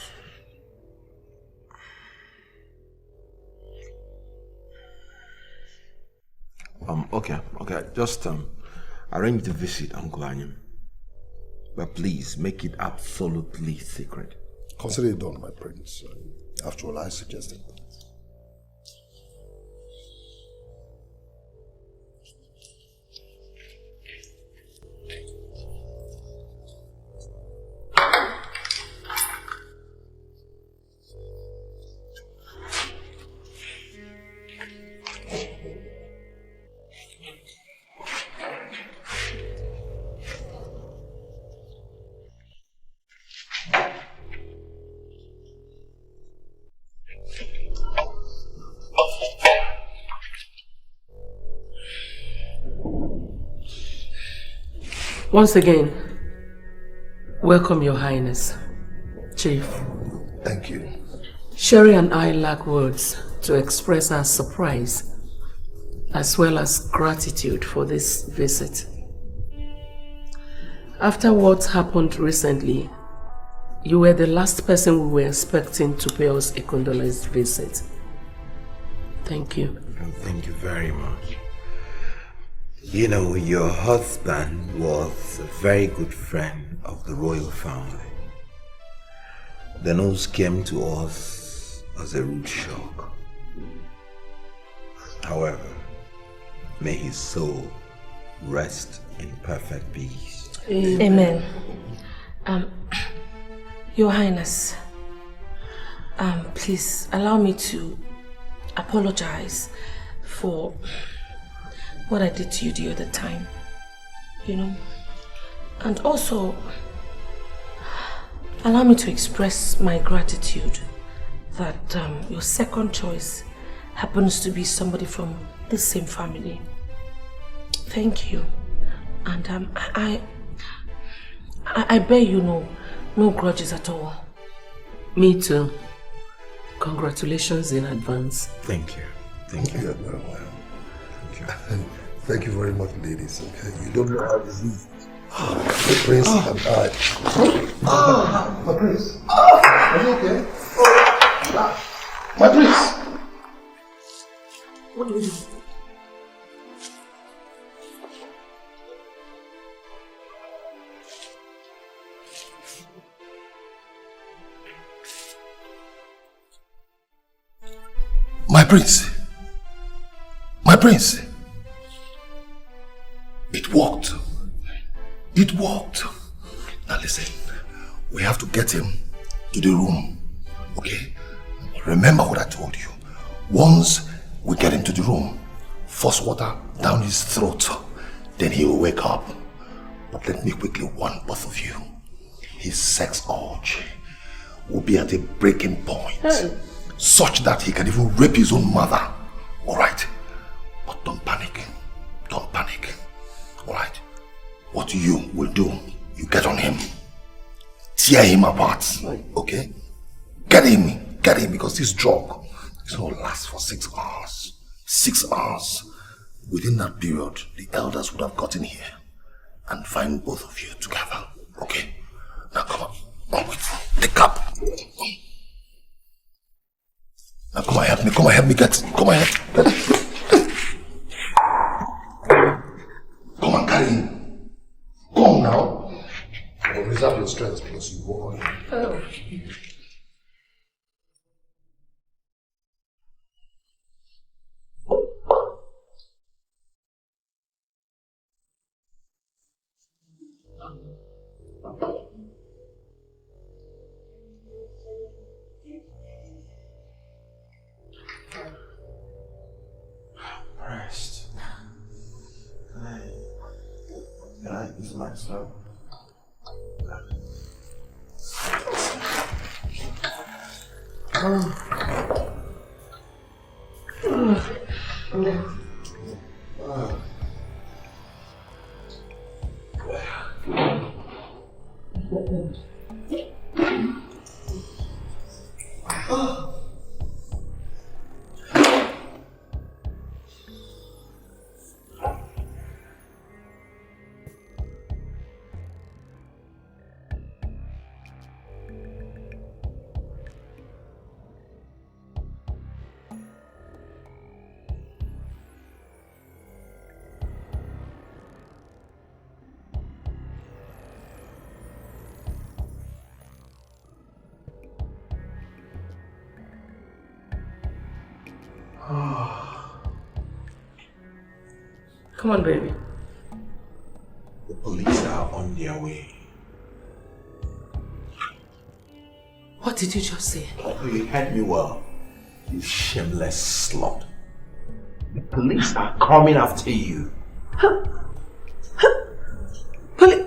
Okay. Just arrange the visit, Uncle Anim. But please make it absolutely secret. Consider it done, my prince. After all, I suggested that. Once again, welcome, Your Highness, Chief. Thank you. Sherry and I lack words to express our surprise as well as gratitude for this visit. After what happened recently, you were the last person we were expecting to pay us a condolence visit. Thank you. Thank you very much. You know, your husband was a very good friend of the royal family. The news came to us as a rude shock. However, may his soul rest in perfect peace. Amen. Your Highness, please allow me to apologize for what I did to you the other time, and also allow me to express my gratitude that your second choice happens to be somebody from the same family. Thank you, and I bear you no grudges at all. Me too. Congratulations in advance. Thank you. Thank you. Very well. Thank you very much, ladies. Okay, you don't know how this is. The prince and I. My prince. Are you okay? My prince. What do we do? My prince. My prince. It worked. It worked. Now listen, we have to get him to the room, okay? Remember what I told you. Once we get him to the room, force water down his throat, then he will wake up. But let me quickly warn both of you. His sex urge will be at a breaking point, such that he can even rape his own mother. Alright? But don't panic. Don't panic. Alright? What you will do, you get on him, tear him apart. Okay? Get him, because this drug is going to last for 6 hours. 6 hours. Within that period, the elders would have gotten here and find both of you together. Okay? Now come on. On with the cup. Now come on, help me get. Come on, Come on, carry him. Go on now. I will reserve your strength because you walk on. Oh. Rest. Can I ease myself? Come on, baby. The police are on their way. What did you just say? Oh, you heard me well, you shameless slut. The police are coming after you. Police!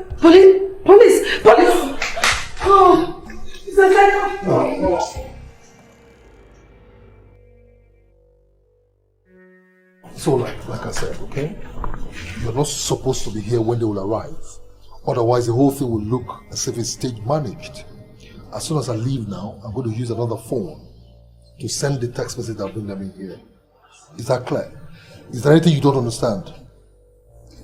Oh, is that like... So like I said, okay? You're not supposed to be here when they will arrive. Otherwise the whole thing will look as if it's stage managed. As soon as I leave now, I'm going to use another phone to send the text message that will bring them in here. Is that clear? Is there anything you don't understand?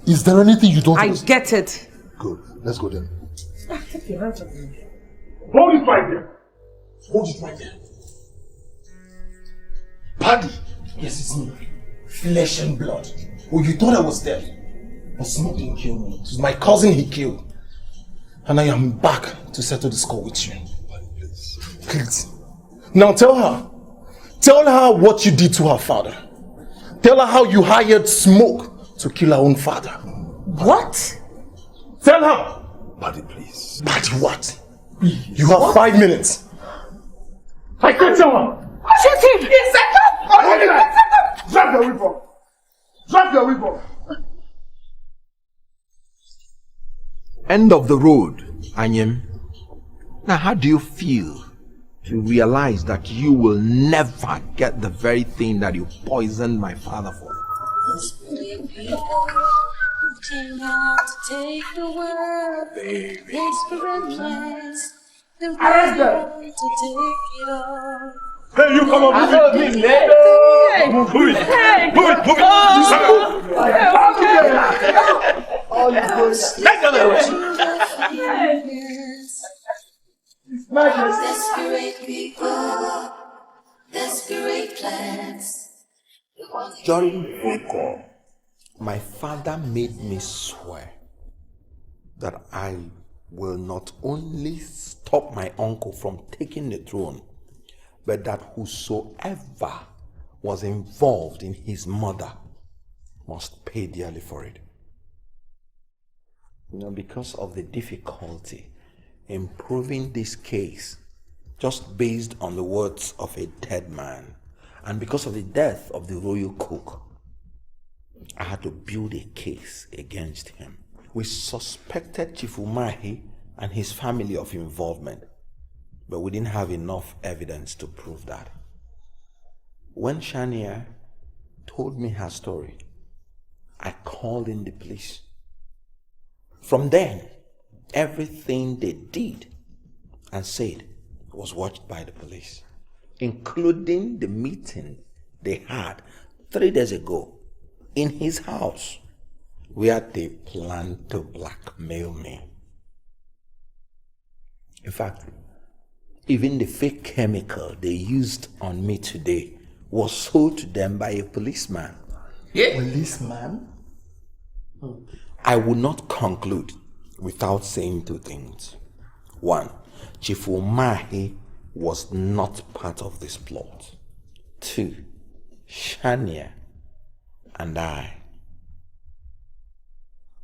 Is there anything you don't understand? I get it. Good. Let's go then. Take your hands off me. Hold it right there. Hold it right there. Paddy. Yes, it's me. Flesh and blood. Oh, you thought I was dead. But someone didn't kill me. It was my cousin he killed. And I am back to settle the score with you. Please. Now tell her. Tell her what you did to her father. Tell her how you hired Smoke to kill her own father. What? Tell her. Paddy, please. Paddy, what? You have 5 minutes. I can't tell her. Shoot him! Yes, Drop your weapon. Drop your weapon. End of the road, Anim. Now, how do you feel to realize that you will never get the very thing that you poisoned my father for? Reaching out to take the world, desperate plans, the way to take it all. Hey, you come on, move it, move it, Desperate people, desperate plans. During the call, my father made me swear that I will not only stop my uncle from taking the throne, but that whosoever was involved in his murder must pay dearly for it. You know, because of the difficulty in proving this case, just based on the words of a dead man, and because of the death of the royal cook, I had to build a case against him. We suspected Chief Umahi and his family of involvement, but we didn't have enough evidence to prove that. When Shania told me her story, I called in the police. From then, everything they did and said it was watched by the police, including the meeting they had 3 days ago in his house, where they planned to blackmail me. In fact, even the fake chemical they used on me today was sold to them by a policeman. Policeman? I will not conclude without saying 2 things. 1, Chief Umahi was not part of this plot. 2, Shania and I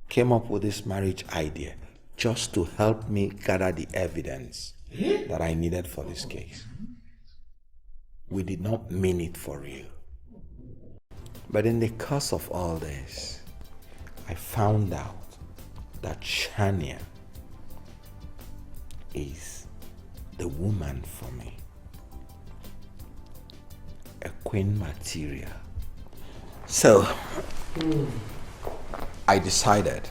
came up with this marriage idea just to help me gather the evidence that I needed for this case. We did not mean it for real. But in the course of all this, I found out that Shania is the woman for me. A queen material. So, I decided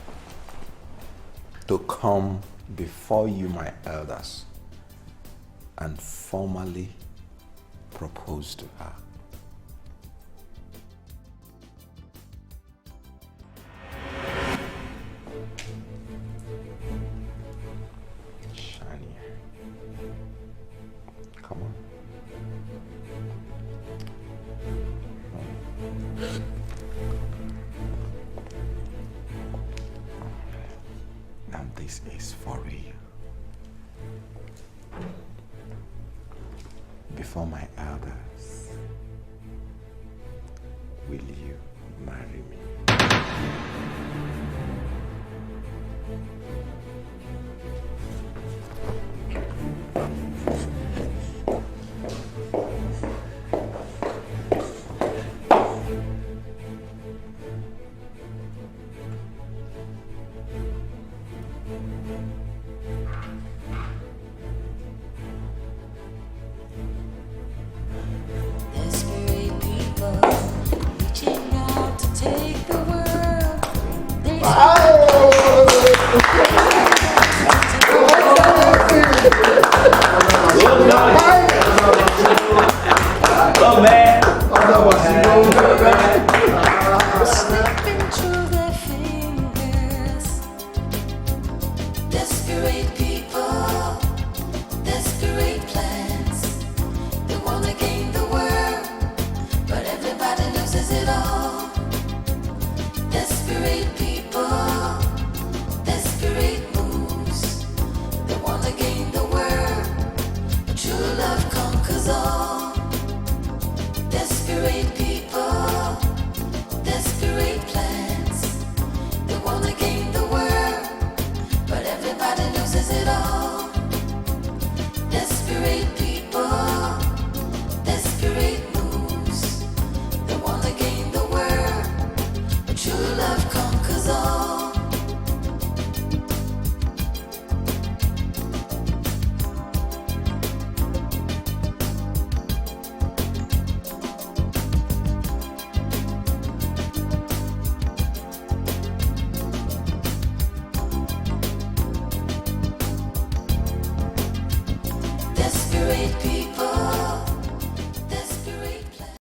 to come before you, my elders, and formally propose to her. Shania, come on. Now this is for real. Before my elders, will you marry me?